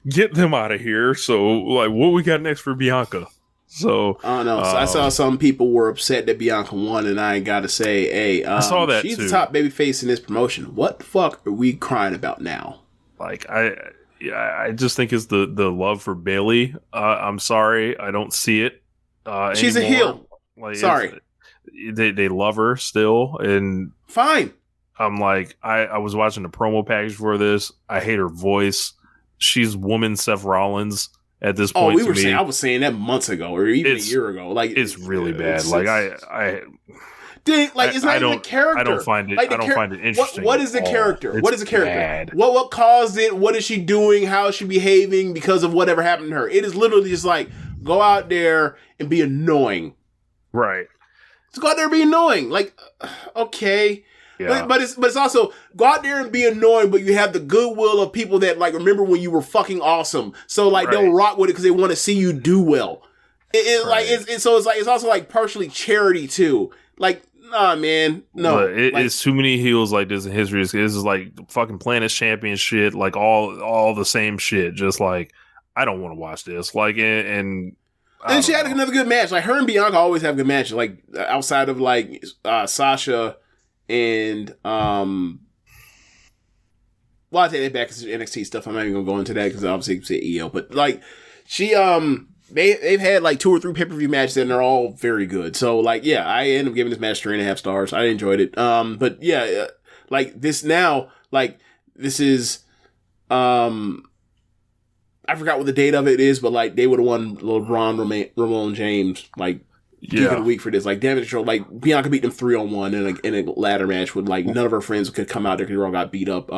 get them out of here. So, like, what we got next for Bianca? So, I don't know. So I saw some people were upset that Bianca won, and I gotta say, hey, I saw that she's too. The top babyface in this promotion. What the fuck are we crying about now? Like, I just think it's the love for Bayley. I'm sorry, I don't see it. She's anymore. A heel. Like, sorry, they love her still, and fine. I'm like, I was watching the promo package for this. I hate her voice. She's woman Seth Rollins at this point. I was saying that months ago, or even a year ago. Like, it's really bad. It's it's not even a character. I don't find it. I don't find it interesting. What is the character? What is the character? Bad. What caused it? What is she doing? How is she behaving because of whatever happened to her? It is literally just like, go out there and be annoying. Right. Just go out there and be annoying. Like, okay, Yeah. But it's also go out there and be annoying, but you have the goodwill of people that like remember when you were fucking awesome. So like they'll rock with it because they want to see you do well. It's also like partially charity too. Like, nah, man, no. But it's too many heels like this in history. This is like fucking Planet Champion shit. Like all the same shit. Just like I don't want to watch this. Like and she had another good match. Like her and Bianca always have good matches. Like outside of like Sasha. And well, I take that back because NXT stuff. I'm not even gonna go into that because obviously it's EO. But like she they've had like 2 or 3 pay-per-view matches and they're all very good. So like yeah, I end up giving this match 3.5 stars. I enjoyed it. But yeah, like this now, like this is I forgot what the date of it is, but like they would have won LeBron Ramon James like. Give it a week for this. Like, Damage Control, like, Bianca beat them 3-on-1 in a ladder match with, like, none of her friends could come out there because they all got beat up,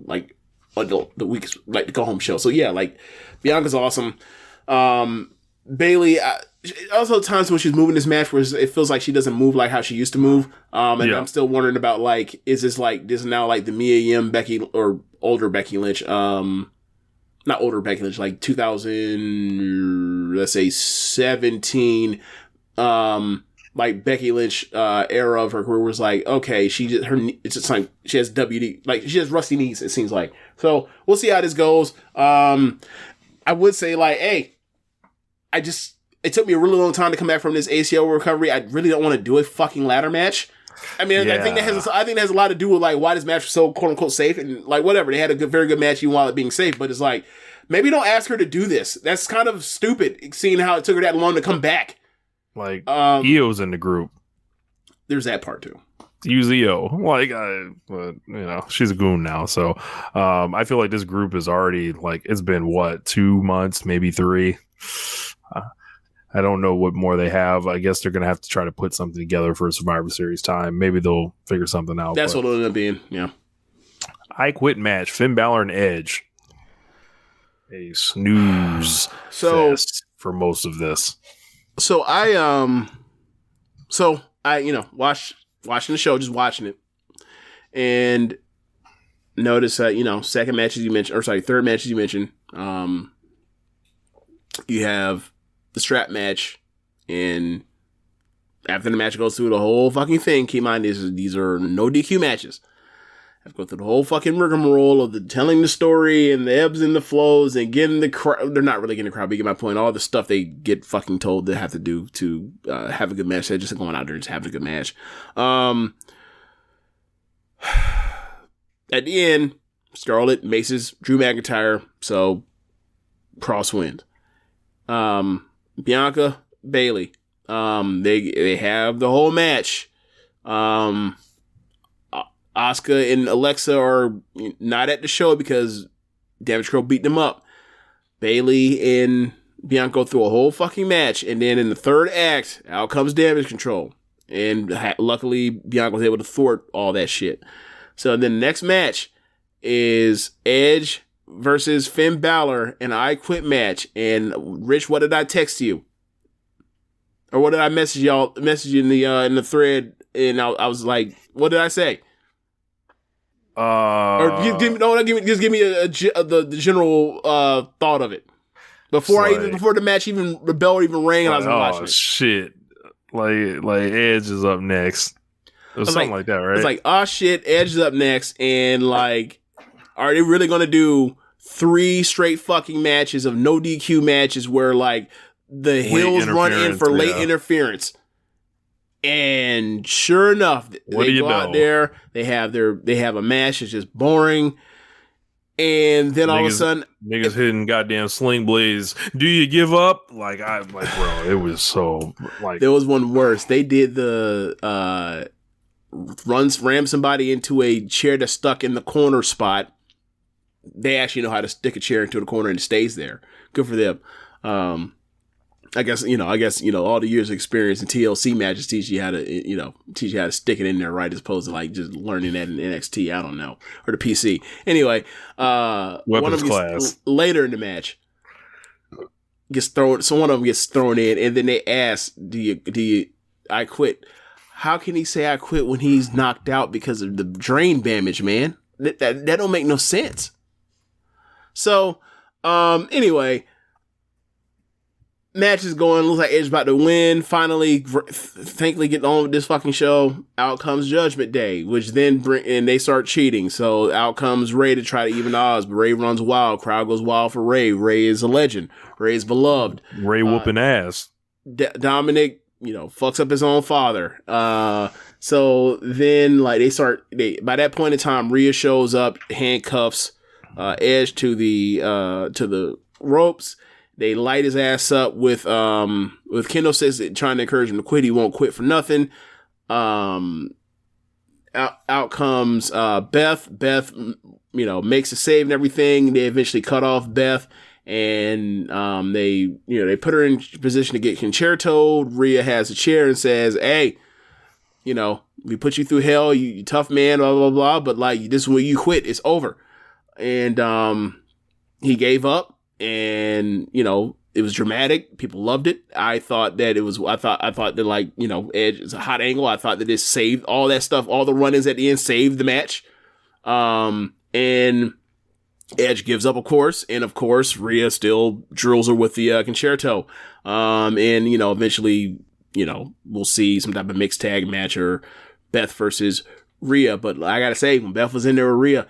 like, the weeks, like, the go-home show. So, yeah, like, Bianca's awesome. Bayley, also times when she's moving this match where it feels like she doesn't move like how she used to move. I'm still wondering about, like, is this now, like, the Mia Yim, Becky, or older Becky Lynch, not older Becky Lynch, like, 2000, let's say, 17, like Becky Lynch era of her career was like, okay, it's just like she has WD, like she has rusty knees, it seems like. So we'll see how this goes. I would say like, hey, it took me a really long time to come back from this ACL recovery. I really don't want to do a fucking ladder match. I mean, I think that has a lot to do with like why this match was so quote unquote safe and like whatever. They had a very good match even while it being safe, but it's like maybe don't ask her to do this. That's kind of stupid, seeing how it took her that long to come back. Like, EO's in the group. There's that part, too. Use EO. Like, but, you know, she's a goon now. So, I feel like this group is already, like, it's been, 2 months, maybe 3. I don't know what more they have. I guess they're going to have to try to put something together for Survivor Series time. Maybe they'll figure something out. That's what it'll end up being, yeah. I Quit match. Finn Balor and Edge. A snooze fest for most of this. So I watching the show, just watching it, and notice that second matches you mentioned, or sorry, third matches you mentioned, you have the strap match, and after the match goes through the whole fucking thing, keep in mind these are no DQ matches. Have to go through the whole fucking rigmarole of the telling the story and the ebbs and the flows and getting the crowd. They're not really getting the crowd, but you get my point. All the stuff they get fucking told they have to do to have a good match. They're just going out there and just having a good match. At the end, Scarlett maces Drew McIntyre, so Cross wins. Bianca, Bayley, they have the whole match. Asuka and Alexa are not at the show because Damage Control beat them up. Bayley and Bianca go through a whole fucking match, and then in the third act, out comes Damage Control. And luckily, Bianca was able to thwart all that shit. So then the next match is Edge versus Finn Balor, an I Quit match. And Rich, what did I text you? Or what did I message you in the thread? And I was like, what did I say? Or give me the general thought of it before the match even the bell even rang and I was watching it. Shit, like Edge is up next or something like that, right? It's like, oh shit, Edge is up next, and like, are they really gonna do 3 straight fucking matches of no DQ matches where like the heels run in for late interference? And sure enough, they go out there, they have a match, it's just boring. And then all of a sudden, niggas hitting goddamn sling blades. Do you give up? Bro, it was so like. There was one worse. They did the ram somebody into a chair that's stuck in the corner spot. They actually know how to stick a chair into the corner and it stays there. Good for them. I guess all the years of experience in TLC matches teach you how to stick it in there, right? As opposed to like just learning that in NXT. I don't know, or the PC. Anyway, one of them gets later in the match gets thrown. So one of them gets thrown in, and then they ask, "Do you I quit?" how can he say I quit when he's knocked out because of the brain damage, man? That don't make no sense. So, anyway, match is going. Looks like Edge about to win. Finally, thankfully getting on with this fucking show. Out comes Judgment Day, which then they start cheating. So out comes Ray to try to even odds, but Ray runs wild. Crowd goes wild for Ray. Ray is a legend. Ray is beloved. Ray whooping ass. Dominic, fucks up his own father. So then, like, by that point in time, Rhea shows up, handcuffs Edge to the ropes. They light his ass up with Kendo says trying to encourage him to quit. He won't quit for nothing. Out comes Beth. Beth, makes a save and everything. They eventually cut off Beth. And they put her in position to get concertoed. Rhea has a chair and says, "Hey, we put you through hell. You tough man, blah blah blah. But like this is when you quit. It's over." And he gave up, and it was dramatic. People loved it. I thought that Edge is a hot angle. I thought that it saved all that stuff. All the run-ins at the end saved the match. And Edge gives up, of course, and of course, Rhea still drills her with the concerto. And eventually, we'll see some type of mixed tag match or Beth versus Rhea. But I gotta say, when Beth was in there with Rhea,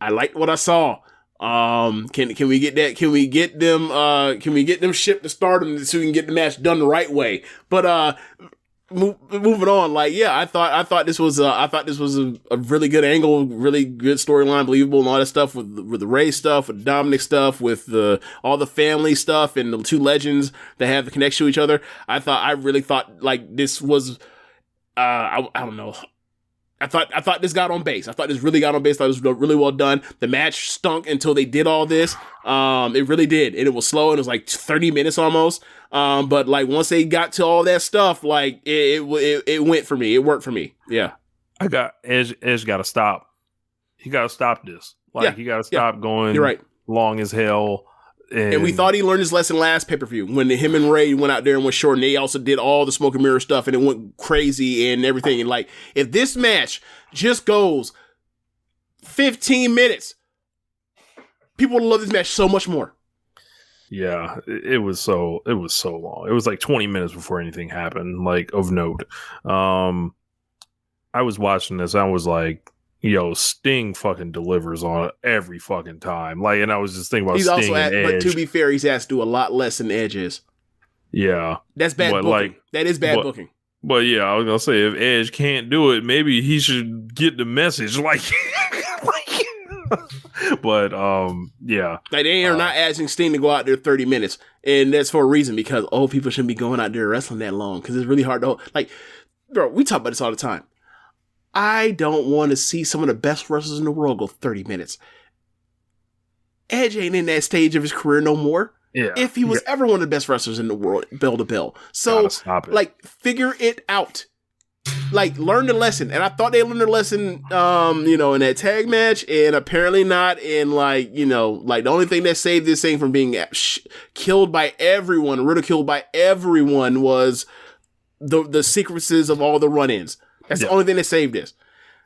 I liked what I saw. Can we get that? Can we get them shipped to Stardom so we can get the match done the right way? But moving on, I thought this was a really good angle, really good storyline, believable, and all that stuff with the Ray stuff, with the Dominic stuff, with all the family stuff, and the two legends that have the connection to each other. I really thought like this was, I don't know. I thought this got on base. I thought this really got on base. I thought it was really well done. The match stunk until they did all this. It really did. And it was slow, and it was like 30 minutes almost. But like once they got to all that stuff, like it went for me. It worked for me. Yeah. Edge got to stop. He got to stop this. He got to stop going You're right. long as hell. And we thought he learned his lesson last pay-per-view when him and Ray went out there and went short, and they also did all the smoke and mirror stuff, and it went crazy and everything. And like, if this match just goes 15 minutes, people will love this match so much more. Yeah, it was so long. It was like 20 minutes before anything happened, like of note. I was watching this, I was like, Sting fucking delivers on it every fucking time. Like, and I was just thinking about Sting and Edge. But to be fair, he's asked to do a lot less than Edge is. Yeah. That's bad booking. That is bad booking. But yeah, I was going to say, if Edge can't do it, maybe he should get the message. But, yeah. Like, they are not asking Sting to go out there 30 minutes. And that's for a reason, because old people shouldn't be going out there wrestling that long. Because it's really hard to, like, bro, we talk about this all the time. I don't want to see some of the best wrestlers in the world go 30 minutes. Edge ain't in that stage of his career no more. Yeah. If he was ever one of the best wrestlers in the world, bell to bell. So, like, figure it out. Like, learn the lesson. And I thought they learned the lesson, in that tag match, and apparently not. And, like, the only thing that saved this thing from being killed by everyone, ridiculed by everyone, was the sequences of all the run-ins. That's the only thing that saved this.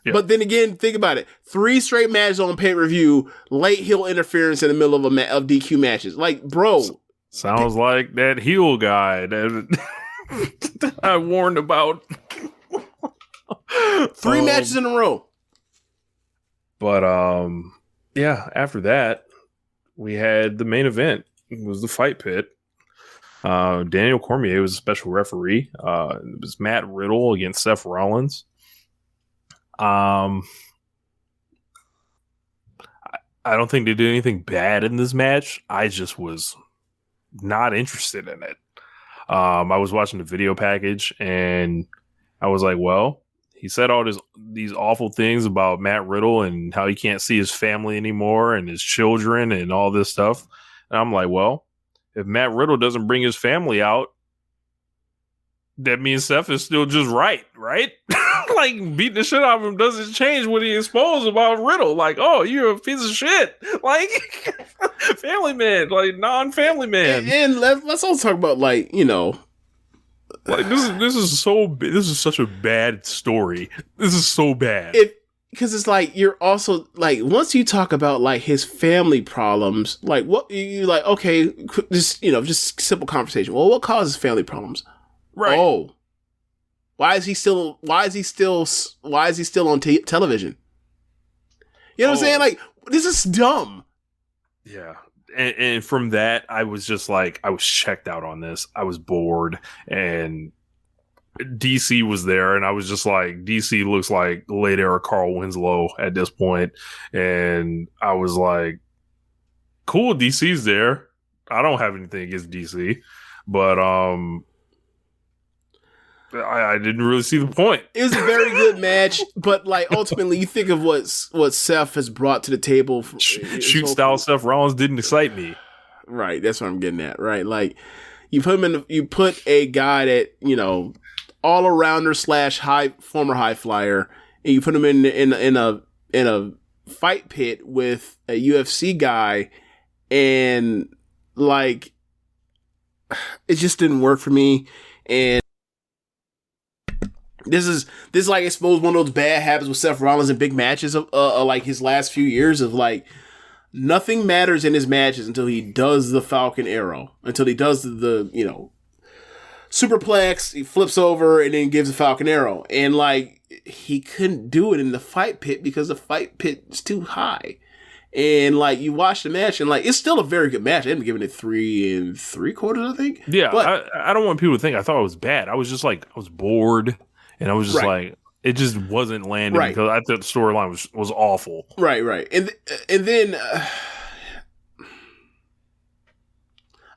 Yeah. But then again, think about it. 3 straight matches on pay-per-view, late heel interference in the middle of DQ matches. Like, bro. Sounds like that heel guy that I warned about. 3 matches in a row. But, after that, we had the main event. It was the Fight Pit. Daniel Cormier was a special referee. It was Matt Riddle against Seth Rollins. I don't think they did anything bad in this match. I just was not interested in it. I was watching the video package and I was like, well, he said all these awful things about Matt Riddle and how he can't see his family anymore and his children and all this stuff. And I'm like, well, if Matt Riddle doesn't bring his family out, that means Seth is still just right? Like, beating the shit out of him doesn't change what he exposed about Riddle. Like, oh, you're a piece of shit. Like, family man, like, non-family man. And let's also talk about, like, Like this is such a bad story. This is so bad. Because it's like, you're also like, once you talk about like his family problems, like what you like, okay, just simple conversation. Well, what causes family problems? Right. Oh, why is he still on television? You know what I'm saying? Like, this is dumb. Yeah. And from that, I was just like, I was checked out on this. I was bored, and DC was there, and I was just like, DC looks like late era Carl Winslow at this point. And I was like, cool, DC's there. I don't have anything against DC, but I didn't really see the point. It was a very good match, but like ultimately, you think of what Seth has brought to the table. Shoot style Seth Rollins didn't excite me. Right, that's what I'm getting at. Right, like you put a guy that all arounder / former high flyer, and you put him in a fight pit with a UFC guy, and like it just didn't work for me. And this is like, I suppose, one of those bad habits with Seth Rollins in big matches of like his last few years of like, nothing matters in his matches until he does the Falcon Arrow, until he does the superplex, he flips over and then gives a Falcon Arrow. And like, he couldn't do it in the fight pit because the fight pit is too high. And like, you watch the match and like, it's still a very good match. I ended up giving it 3 3/4, I think. Yeah. But I don't want people to think I thought it was bad. I was just like, I was bored. And I was just like, it just wasn't landing because I thought the storyline was awful. Right. And then I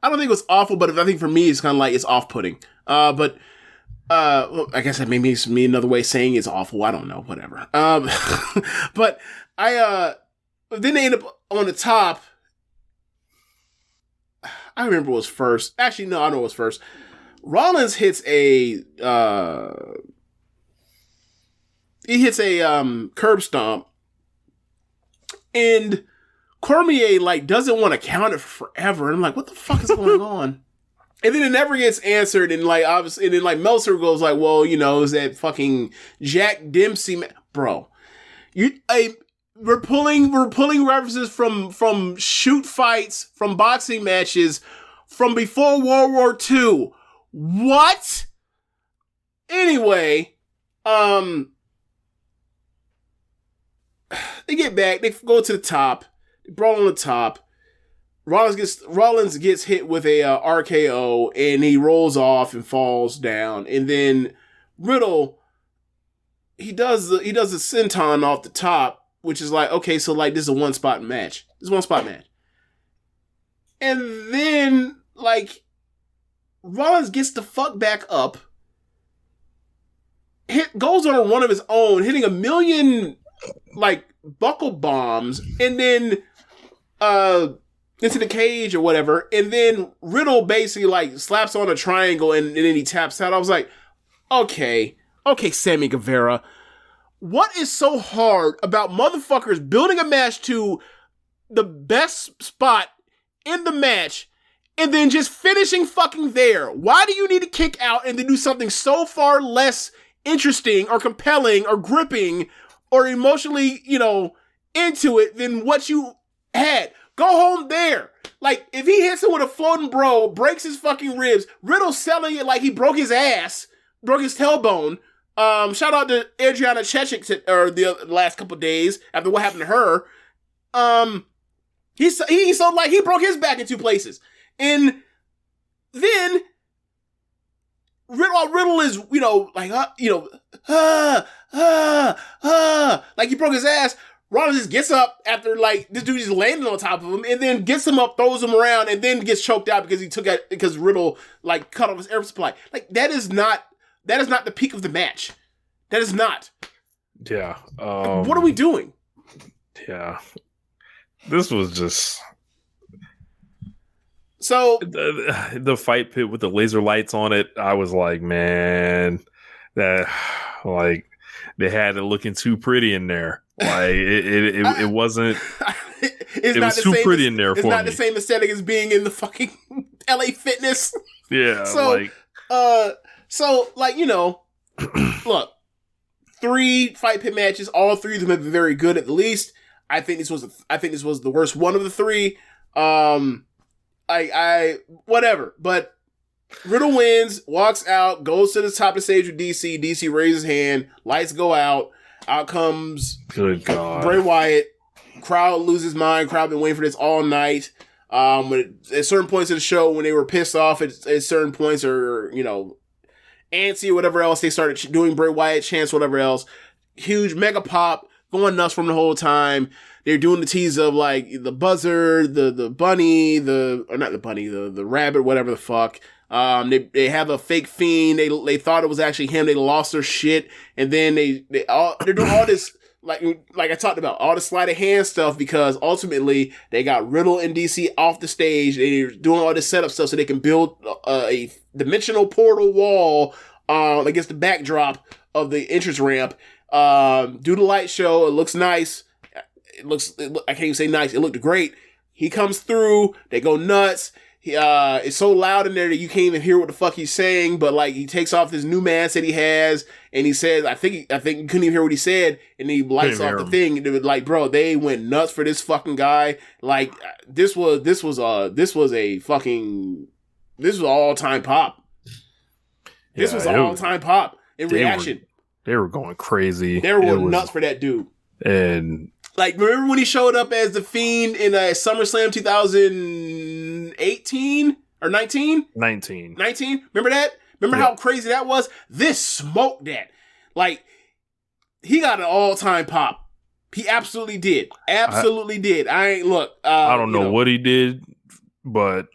don't think it was awful, but I think for me, it's kind of like, it's off-putting. But well, I guess that maybe it's me another way of saying it's awful. I don't know, whatever. But then they end up on the top. I remember what was first. Actually, no, I know what was first. Rollins hits a curb stomp, and Cormier like doesn't want to count it for forever. And I'm like, what the fuck is going on? And then it never gets answered. And like, obviously, and then like Meltzer goes like, well, is that fucking Jack Dempsey bro? We're pulling references from shoot fights, from boxing matches, from before World War II. What? Anyway, they get back, they go to the top, they brawl on the top. Rollins gets hit with a RKO, and he rolls off and falls down. And then Riddle, he does the senton off the top, which is like, okay, so like this is a one spot match. And then like Rollins gets the fuck back up, goes on a run of his own, hitting 1 million like buckle bombs, and then into the cage or whatever, and then Riddle basically like slaps on a triangle and then he taps out. I was like, okay, Sammy Guevara, what is so hard about motherfuckers building a match to the best spot in the match and then just finishing fucking there? Why do you need to kick out and then do something so far less interesting or compelling or gripping or emotionally, into it than what you had? Go home there. Like, if he hits him with a floating bro, breaks his fucking ribs, Riddle's selling it like he broke his ass, broke his tailbone. Shout out to Adriana Chechik or the last couple days after what happened to her. He sold like he broke his back in 2 places. And then Riddle is, like he broke his ass. Rollins just gets up after like this dude just landed on top of him, and then gets him up, throws him around, and then gets choked out because Riddle like cut off his air supply. Like that is not the peak of the match. That is not. Yeah. What are we doing? Yeah. This was just. So the fight pit with the laser lights on it, I was like, man, that like they had it looking too pretty in there. Like it wasn't. It was too pretty in there for me. It's not the same aesthetic as being in the fucking LA Fitness. Yeah. So So, like, you know, look, 3 fight pit matches, all 3 of them have been very good at the least. I think this was the worst one of the 3. Whatever. But Riddle wins, walks out, goes to the top of the stage with DC. DC raises his hand, lights go out. Out comes Good God. Bray Wyatt. Crowd loses mind. Crowd been waiting for this all night. At certain points of the show, when they were pissed off at certain points, or, you know, antsy or whatever else, they started doing Bray Wyatt chants, whatever else. Huge mega pop, going nuts from the whole time. They're doing the tease of, like, the buzzer, the bunny, the rabbit, whatever the fuck. They have a fake fiend. They thought it was actually him. They lost their shit, and then they're doing all this, like I talked about, all the sleight of hand stuff, because ultimately they got Riddle and DC off the stage. They're doing all this setup stuff so they can build a dimensional portal wall against the backdrop of the entrance ramp. Do the light show. It looks nice. I can't even say nice. It looked great. He comes through. They go nuts. It's so loud in there that you can't even hear what the fuck he's saying, but, like, he takes off this new mask that he has, and he says, I think you couldn't even hear what he said, and he lights off the thing, and it was like, bro, they went nuts for this fucking guy. Like, this was all-time pop. This was all-time pop in reaction. They were going crazy. They were going nuts for that dude. And, like, remember when he showed up as the Fiend in SummerSlam 2018 or 19? 19. Remember that? Remember how crazy that was? This smoked that. Like, he got an all-time pop. He absolutely did. Absolutely did. I don't know what he did, but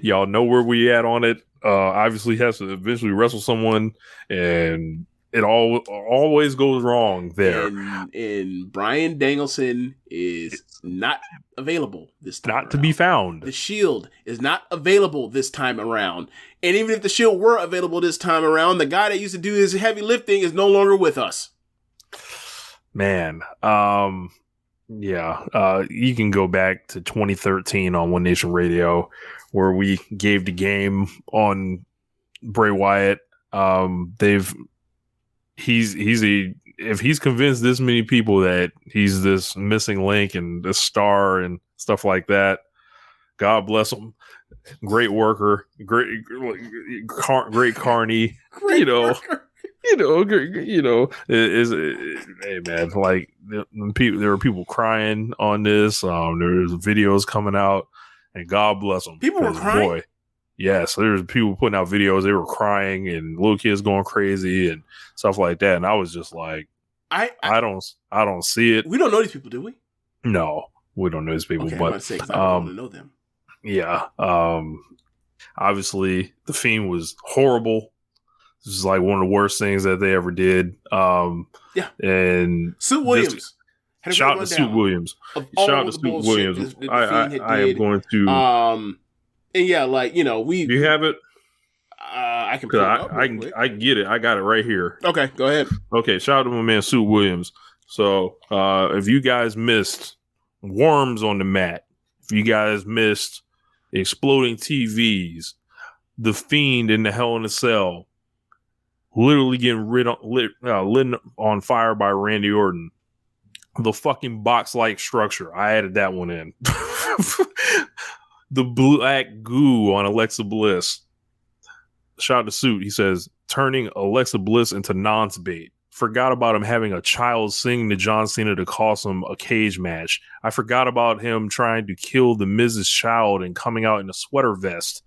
y'all know where we at on it. Obviously has to eventually wrestle someone, and it always goes wrong there. And Bryan Danielson is not available this time. Not to be found. The Shield is not available this time around. And even if the Shield were available this time around, the guy that used to do his heavy lifting is no longer with us. Man, you can go back to 2013 on One Nation Radio, where we gave the game on Bray Wyatt. If he's convinced this many people that he's this missing link and this star and stuff like that, God bless him. Great worker, great carny, hey man, like there were people crying on this. There's videos coming out, and God bless them. People were crying. Boy, yes, there's people putting out videos. They were crying and little kids going crazy and stuff like that. And I was just like, I don't see it. We don't know these people, do we? No, we don't know these people. Okay, but I'm about to say, 'cause I don't want to know them. Yeah. Obviously, the Fiend was horrible. This is like one of the worst things that they ever did. Yeah. And Sue Williams. Shout out to Sue Williams. Shout out to Sue Williams. I am going to. And yeah, like, you know, Do you have it? I can. I get it. I got it right here. Okay, go ahead. Okay, shout out to my man Sue Williams. So, if you guys missed Worms on the Mat, if you guys missed Exploding TVs, The Fiend in the Hell in a Cell, literally getting lit on fire by Randy Orton, the fucking box-like structure, I added that one in. The black goo on Alexa Bliss. Shout out to Suit. He says, turning Alexa Bliss into nonce bait. Forgot about him having a child sing to John Cena to cost him a cage match. I forgot about him trying to kill the Mrs. Child and coming out in a sweater vest.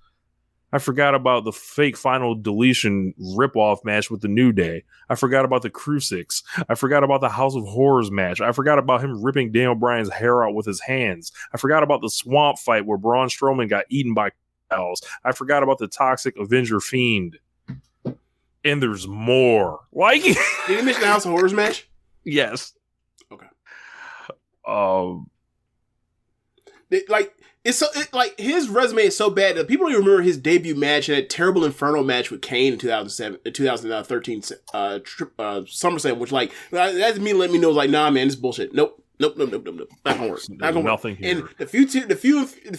I forgot about the fake Final Deletion ripoff match with the New Day. I forgot about the Crucix. I forgot about the House of Horrors match. I forgot about him ripping Daniel Bryan's hair out with his hands. I forgot about the Swamp fight where Braun Strowman got eaten by cows. I forgot about the Toxic Avenger Fiend. And there's more. Like, did you mention the House of Horrors match? Yes. Okay. His resume is so bad that people don't even remember his debut match and that terrible Inferno match with Kane in 2013 SummerSlam, which, like, that's me letting me know, like, nah, man, this is bullshit. Nope. Not gonna work. Not gonna work. Nothing here. And the few and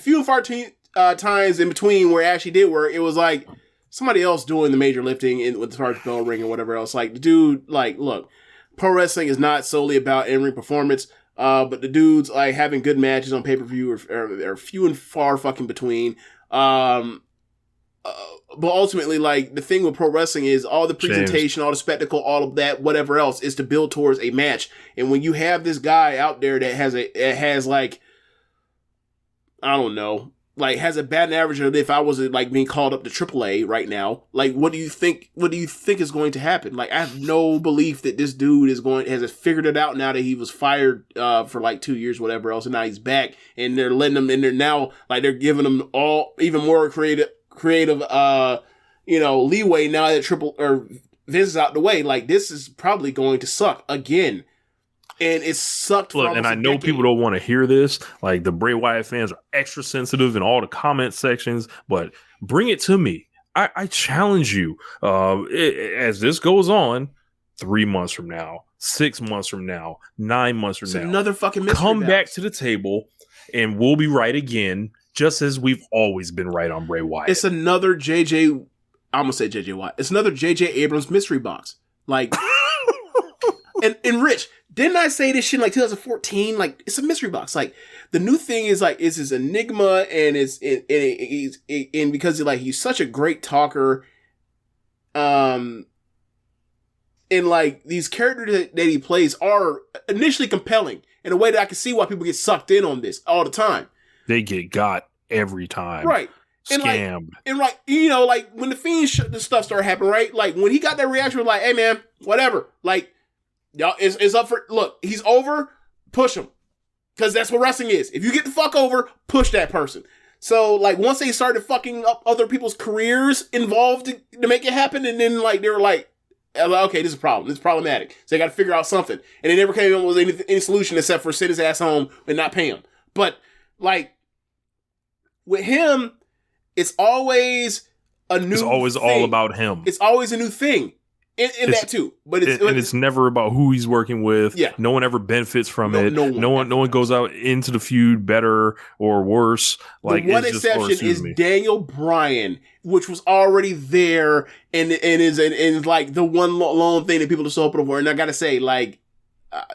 times in between where it actually did work, it was like somebody else doing the major lifting with the first bell ring or whatever else. Like the dude, like, look, pro wrestling is not solely about in-ring performance, but the dudes like having good matches on pay-per-view are few and far fucking between. But ultimately, like, the thing with pro wrestling is all the presentation, all the spectacle, all of that, whatever else, is to build towards a match. And when you have this guy out there that has like, I don't know, like has a batting average of if I was like being called up to AAA right now, like, what do you think is going to happen? Like, I have no belief that this dude has figured it out now that he was fired for like 2 years, whatever else, and now he's back, and they're letting him, and they're now like they're giving him all even more creative leeway now that Vince is out the way. Like, this is probably going to suck again. And it sucked. Look, and I know people don't want to hear this. Like, the Bray Wyatt fans are extra sensitive in all the comment sections, but bring it to me. I challenge you. As this goes on, 3 months from now, 6 months from now, 9 months from now, another fucking mystery come back to the table, and we'll be right again. Just as we've always been right on Bray Wyatt. It's another I'm gonna say JJ Watt. It's another JJ Abrams mystery box. Like, and Rich, didn't I say this shit in like 2014? Like, it's a mystery box. Like, the new thing is like, it's his enigma, and and because like he's such a great talker, and like these characters that he plays are initially compelling in a way that I can see why people get sucked in on this all the time. They get got every time. Right. Scammed. And like, like when the Fiend the stuff started happening, right? Like when he got that reaction, like, hey man, whatever. Like, y'all, it's up for, look, he's over, push him. Because that's what wrestling is. If you get the fuck over, push that person. So like once they started fucking up other people's careers involved to make it happen, and then like they were like, okay, this is a problem. This is problematic. So they got to figure out something. And they never came up with any solution except for send his ass home and not pay him. But like, with him, it's always a new. It's always thing. All about him. It's always a new thing, in that too. But it's never about who he's working with. Yeah. No one ever benefits from it. No one goes out into the feud better or worse. Like, the one exception is Daniel Bryan, which was already there, and is like the one lone thing that people are so hoping for. And I gotta say, like,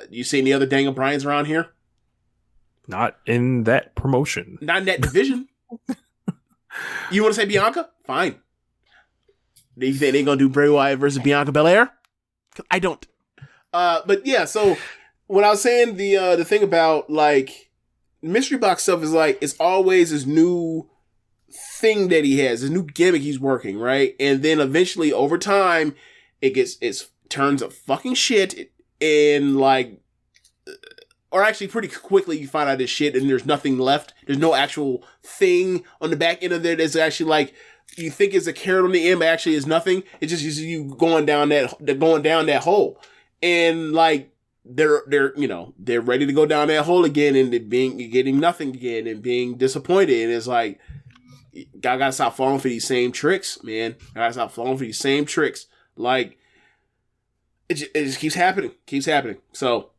you see any other Daniel Bryans around here? Not in that promotion. Not in that division. You want to say Bianca? Fine. Do you think they're going to do Bray Wyatt versus Bianca Belair? I don't. But yeah, so when I was saying the thing about like mystery box stuff is like, it's always this new thing that he has, this new gimmick he's working, right? And then eventually over time, it turns up fucking shit, and like, or actually pretty quickly you find out this shit and there's nothing left. There's no actual thing on the back end of there that's actually like, you think is a carrot on the end, but actually is nothing. It's just you going down that hole. And like, they're ready to go down that hole again and getting nothing again and being disappointed. And it's like, I gotta stop falling for these same tricks, man. I gotta stop falling for these same tricks. Like, it just keeps happening. So,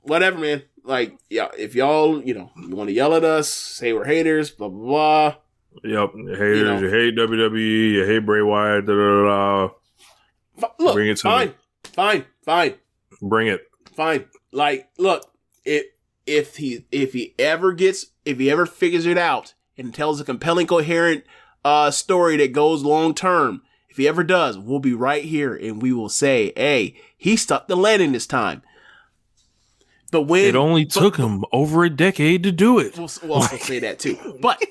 whatever, man. Like, yeah, if y'all, you want to yell at us, say we're haters, blah, blah, blah. Yep, haters, you hate WWE, you hate Bray Wyatt, da, da, da, da. Look, bring it to me. Fine. Bring it. Fine. Like, look, if he ever figures it out and tells a compelling, coherent story that goes long term, if he ever does, we'll be right here and we will say, hey, he stuck the landing this time. But when it only took him over a decade to do it. We'll say that too. But if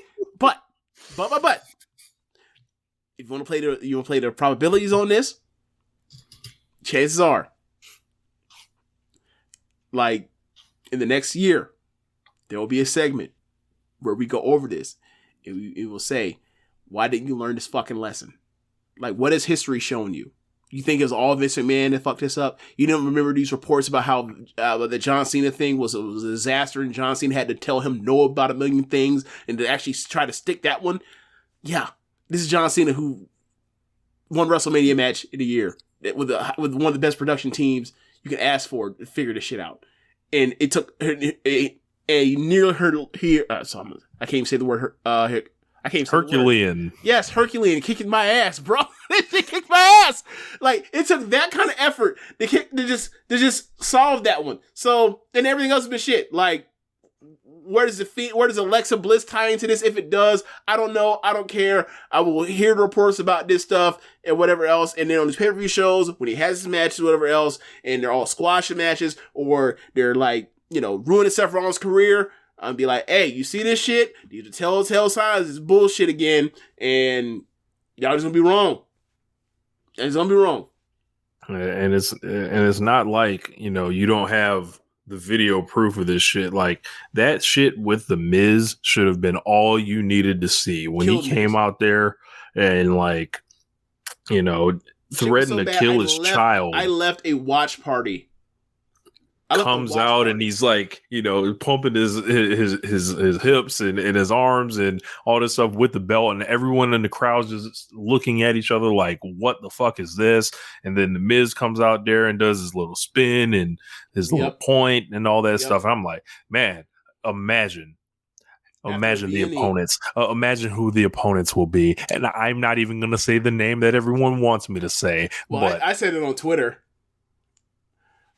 you want to play the probabilities on this, chances are, like, in the next year, there will be a segment where we go over this and we will say, why didn't you learn this fucking lesson? Like, what has history shown you? You think it was all Vince McMahon that fucked this up? You don't remember these reports about how the John Cena thing was a disaster and John Cena had to tell him no about a million things and to actually try to stick that one? Yeah, this is John Cena who won WrestleMania match in a year with one of the best production teams you can ask for to figure this shit out. And it took and you nearly heard here. I can't even say the word. I can't even say Herculean. The word. Yes, Herculean kicking my ass, bro. They kicked my ass. Like it took that kind of effort to just solve that one. So and everything else has been shit. Like where does Alexa Bliss tie into this? If it does, I don't know. I don't care. I will hear the reports about this stuff and whatever else. And then on his pay-per-view shows, when he has his matches, whatever else, and they're all squash matches, or they're like, ruining Seth Rollins' career, I'll be like, hey, you see this shit? These are telltale signs. It's bullshit again. And y'all just gonna be wrong. It's gonna be wrong. And it's not like, you don't have the video proof of this shit. Like that shit with the Miz should have been all you needed to see when he came out there and like, threatening to kill his child. I left a watch party. Comes out and he's like, pumping his hips and his arms and all this stuff with the belt, and everyone in the crowd's just looking at each other like, what the fuck is this? And then the Miz comes out there and does his little spin and his little point and all that stuff. And I'm like, man, imagine the opponents. Imagine who the opponents will be. And I'm not even going to say the name that everyone wants me to say. Well, but I said it on Twitter.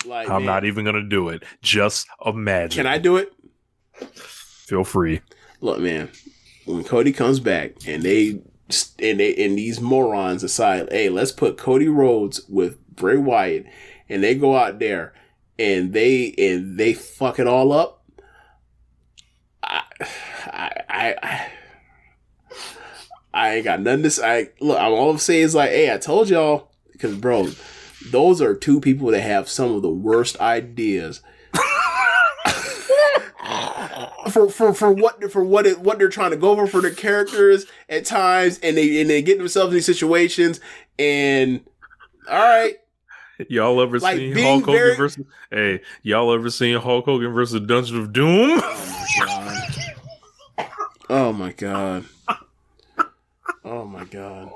Like, I'm not even gonna do it. Just imagine. Can I do it? Feel free. Look, man. When Cody comes back and these morons decide, hey, let's put Cody Rhodes with Bray Wyatt, and they go out there and they fuck it all up. I ain't got nothing to say. Look, I'm all I'm saying is like, hey, I told y'all, because bro. Those are two people that have some of the worst ideas for what they're trying to go for their characters at times, and they get themselves in these situations. And all right, y'all ever seen Hulk Hogan versus? Hey, y'all ever seen Hulk Hogan versus Dungeon of Doom? Oh my god! Oh my god!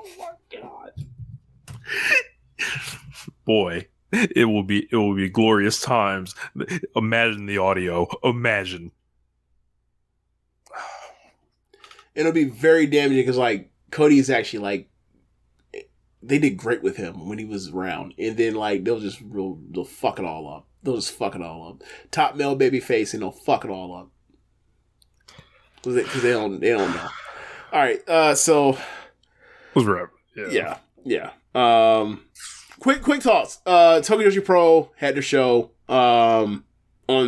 Boy, it will be glorious times. Imagine the audio. Imagine. It'll be very damaging because like Cody is actually like they did great with him when he was around, and then like they'll fuck it all up. They'll just fuck it all up. Top male baby face, and they'll fuck it all up because they don't know. All right, so was right. Yeah. Quick thoughts. Tokyo Joshi Pro had their show on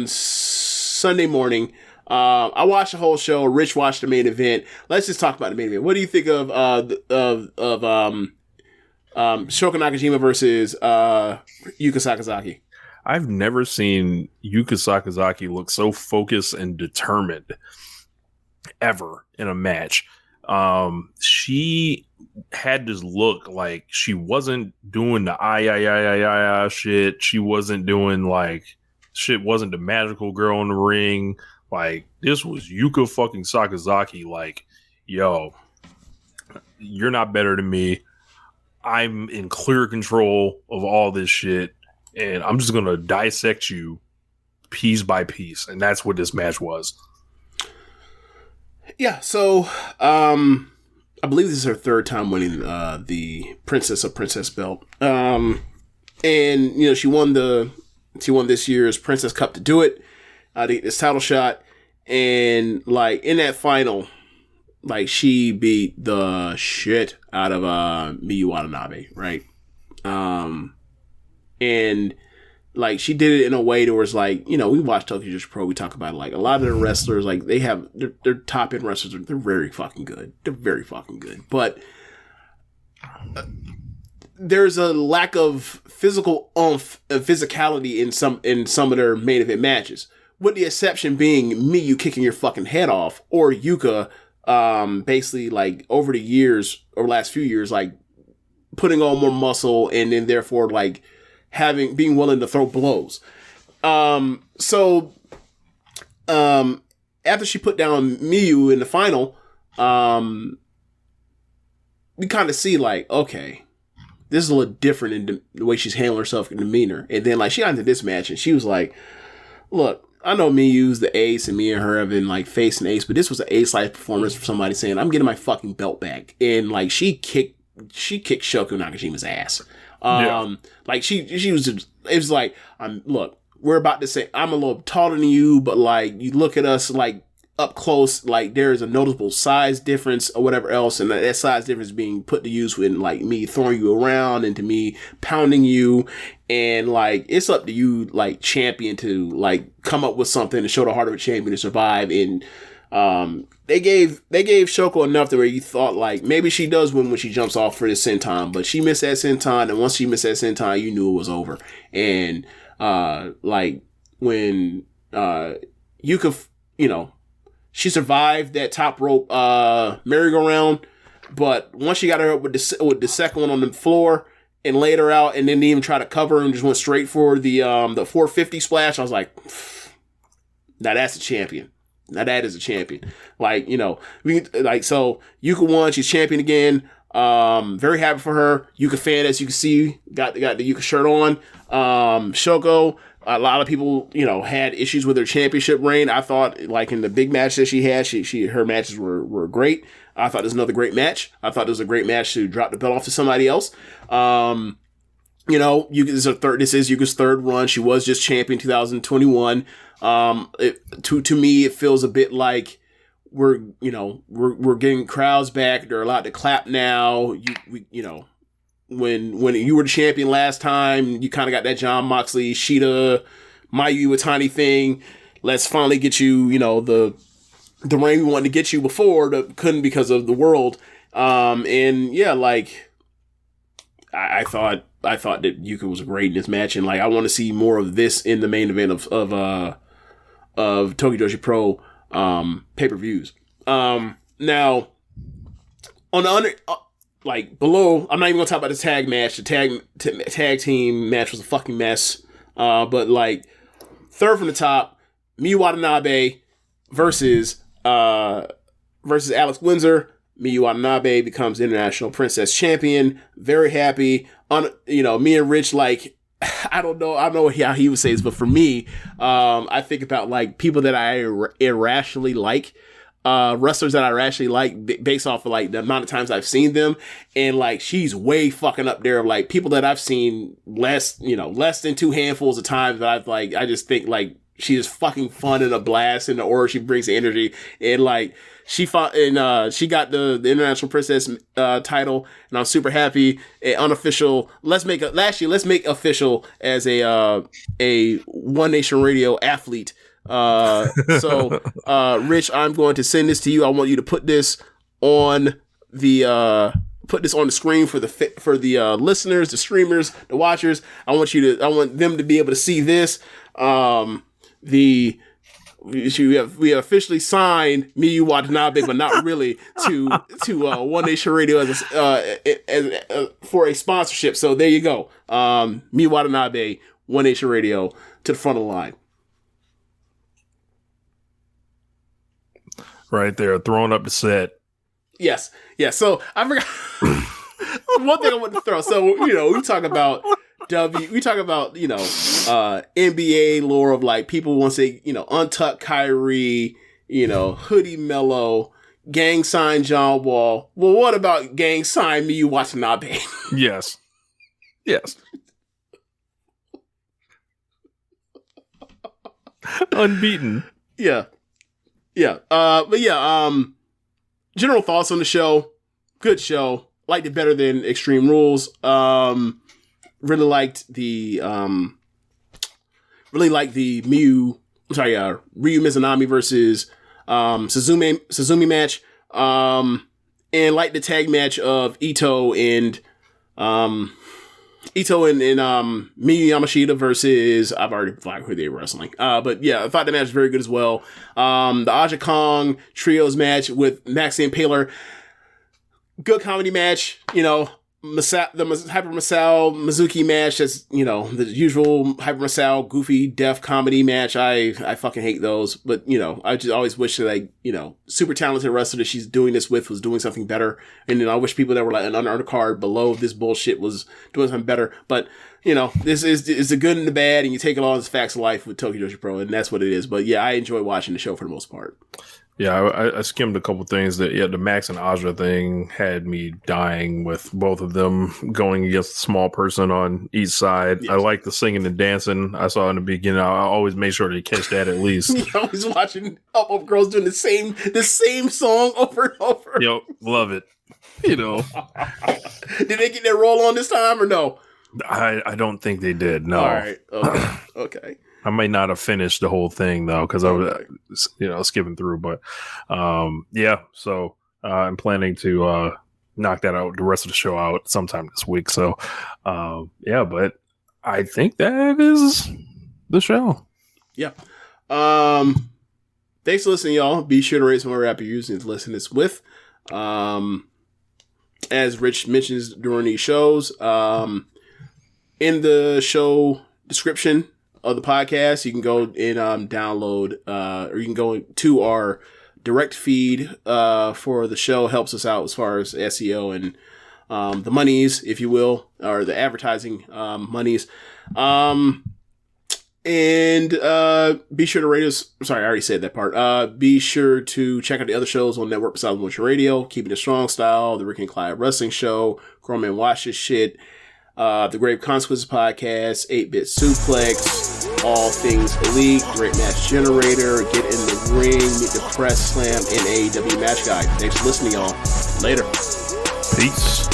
Sunday morning. I watched the whole show. Rich watched the main event. Let's just talk about the main event. What do you think of Shoko Nakajima versus Yuka Sakazaki? I've never seen Yuka Sakazaki look so focused and determined ever in a match. She had this look like she wasn't doing the shit. She wasn't doing like shit. Wasn't the magical girl in the ring. Like this was Yuka fucking Sakazaki. Like, yo, you're not better than me. I'm in clear control of all this shit, and I'm just gonna dissect you piece by piece. And that's what this match was. Yeah, so I believe this is her third time winning the Princess of Princess belt. And she won this year's Princess Cup to do it, to get this title shot. And like in that final, like she beat the shit out of Miyu Watanabe, right? And like she did it in a way that was like, we watch Tokyo Joshi Pro, we talk about it, like a lot of the wrestlers, like they have their top end wrestlers, they're very fucking good. They're very fucking good. But there's a lack of physical oomph and physicality in some of their main event matches. With the exception being Miyu kicking your fucking head off, or Yuka basically like over the years or last few years, like putting on more muscle and then therefore like being willing to throw blows. So after she put down Miyu in the final, we kind of see like, okay, this is a little different in the way she's handling herself and demeanor. And then like she got into this match and she was like, look, I know Miyu's the ace, and me and her have been like face and ace, but this was an ace-like performance for somebody saying, "I'm getting my fucking belt back," and like she kicked Shoko Nakashima's ass. Like she was just, it was like, look, we're about to say I'm a little taller than you, but like you look at us like up close, like there is a noticeable size difference or whatever else, and that size difference being put to use with like me throwing you around and to me pounding you, and like it's up to you, like champion, to like come up with something to show the heart of a champion to survive. And they gave Shoko enough to where you thought like maybe she does win when she jumps off for the senton, but she missed that senton, and once she missed that senton, you knew it was over. And like when Yuka, she survived that top rope merry-go-round, but once she got her up with the second one on the floor and laid her out, and then didn't even try to cover and just went straight for the 450 splash, I was like, now that's a champion. Now that is a champion. Like, so Yuka won, she's champion again. Very happy for her. Yuka fan, as you can see, got the Yuka shirt on. Shoko, a lot of people, had issues with her championship reign. I thought, like in the big match that she had, her matches were great. I thought it was another great match. I thought it was a great match to drop the belt off to somebody else. This is Yuka's third run. She was just champion 2021. To me, it feels a bit like we're getting crowds back. They're allowed to clap now. When you were the champion last time, you kind of got that Jon Moxley, Shida, Mayu Iwatani thing. Let's finally get you, the reign we wanted to get you before, but couldn't because of the world. And yeah, like I thought that Yuka was great in this match, and like I want to see more of this in the main event of Tokyo Joshi Pro pay-per-views. Now on the below, I'm not even gonna talk about the tag match. The tag team match was a fucking mess. But like third from the top, Miyu Watanabe versus Alex Windsor. Miyu Watanabe becomes International Princess Champion. Very happy. Me and Rich, like, I don't know how he would say this, but for me, I think about like people that I irrationally like. Wrestlers that I actually like based off of like the amount of times I've seen them, and like she's way fucking up there of like people that I've seen less than two handfuls of times that I just think like she is fucking fun and a blast, and the aura she brings, the energy, and like she fought and she got the International Princess title, and I'm super happy. Unofficial, let's make official as a One Nation Radio athlete. So Rich, I'm going to send this to you. I want you to put this on the screen for the listeners, the streamers, the watchers. I want them to be able to see this. We have officially signed Miyu Watanabe, but not really to One Nation Radio as for a sponsorship. So there you go. Miyu Watanabe, One Nation Radio to the front of the line. Right there, throwing up the set. Yes. So I forgot one thing I want to throw. So we talk about NBA lore of like people want to say Untucked Kyrie, Hoodie Mello, Gang Sign John Wall. Well, what about Gang Sign Miyu Watanabe? Yes. Unbeaten. Yeah. General thoughts on the show. Good show. Liked it better than Extreme Rules. Really liked the Ryu Mizunami versus Suzumi match. And liked the tag match of Ito and Miyu Yamashita versus, I've already flagged who they were wrestling. But yeah, I thought the match was very good as well. The Aja Kong trios match with Maxie and Paler, good comedy match. The Hyper Masao Mizuki match, that's the usual Hyper Masao goofy deaf comedy match. I fucking hate those, but I just always wish that super talented wrestler that she's doing this with was doing something better, and I wish people that were like an undercard below this bullshit was doing something better. But this is the good and the bad, and you take it all as facts of life with Tokyo Joshi Pro, and that's what it is. But yeah, I enjoy watching the show for the most part. Yeah, I skimmed a couple things that the Max and Aja thing had me dying with both of them going against a small person on each side. Yes. I like the singing and dancing I saw in the beginning. I always make sure to catch that at least. You're always watching up girls doing the same song over and over. Yo, love it. Did they get their roll on this time or no? I don't think they did. No. All right. Okay. I might not have finished the whole thing though, because I was, skipping through. But so I'm planning to knock that out, the rest of the show out sometime this week. So, but I think that is the show. Yeah. Thanks for listening, y'all. Be sure to rate some more app you're using to listen to this with. As Rich mentions during these shows, in the show description of the podcast, you can go and download, or you can go to our direct feed for the show. Helps us out as far as SEO and the monies, if you will, or the advertising monies. And be sure to rate us. Sorry, I already said that part. Be sure to check out the other shows on network besides Motion Radio, Keepin It Strong Style, the Ricky Clive Wrestling Show, Grown Man Watch This Shit, the Grave Consequences Podcast, 8-Bit Suplex, All Things Elite, Great Match Generator, Get in the Ring, Meet the Press Slam, and AEW Match Guide. Thanks for listening, y'all. Later. Peace.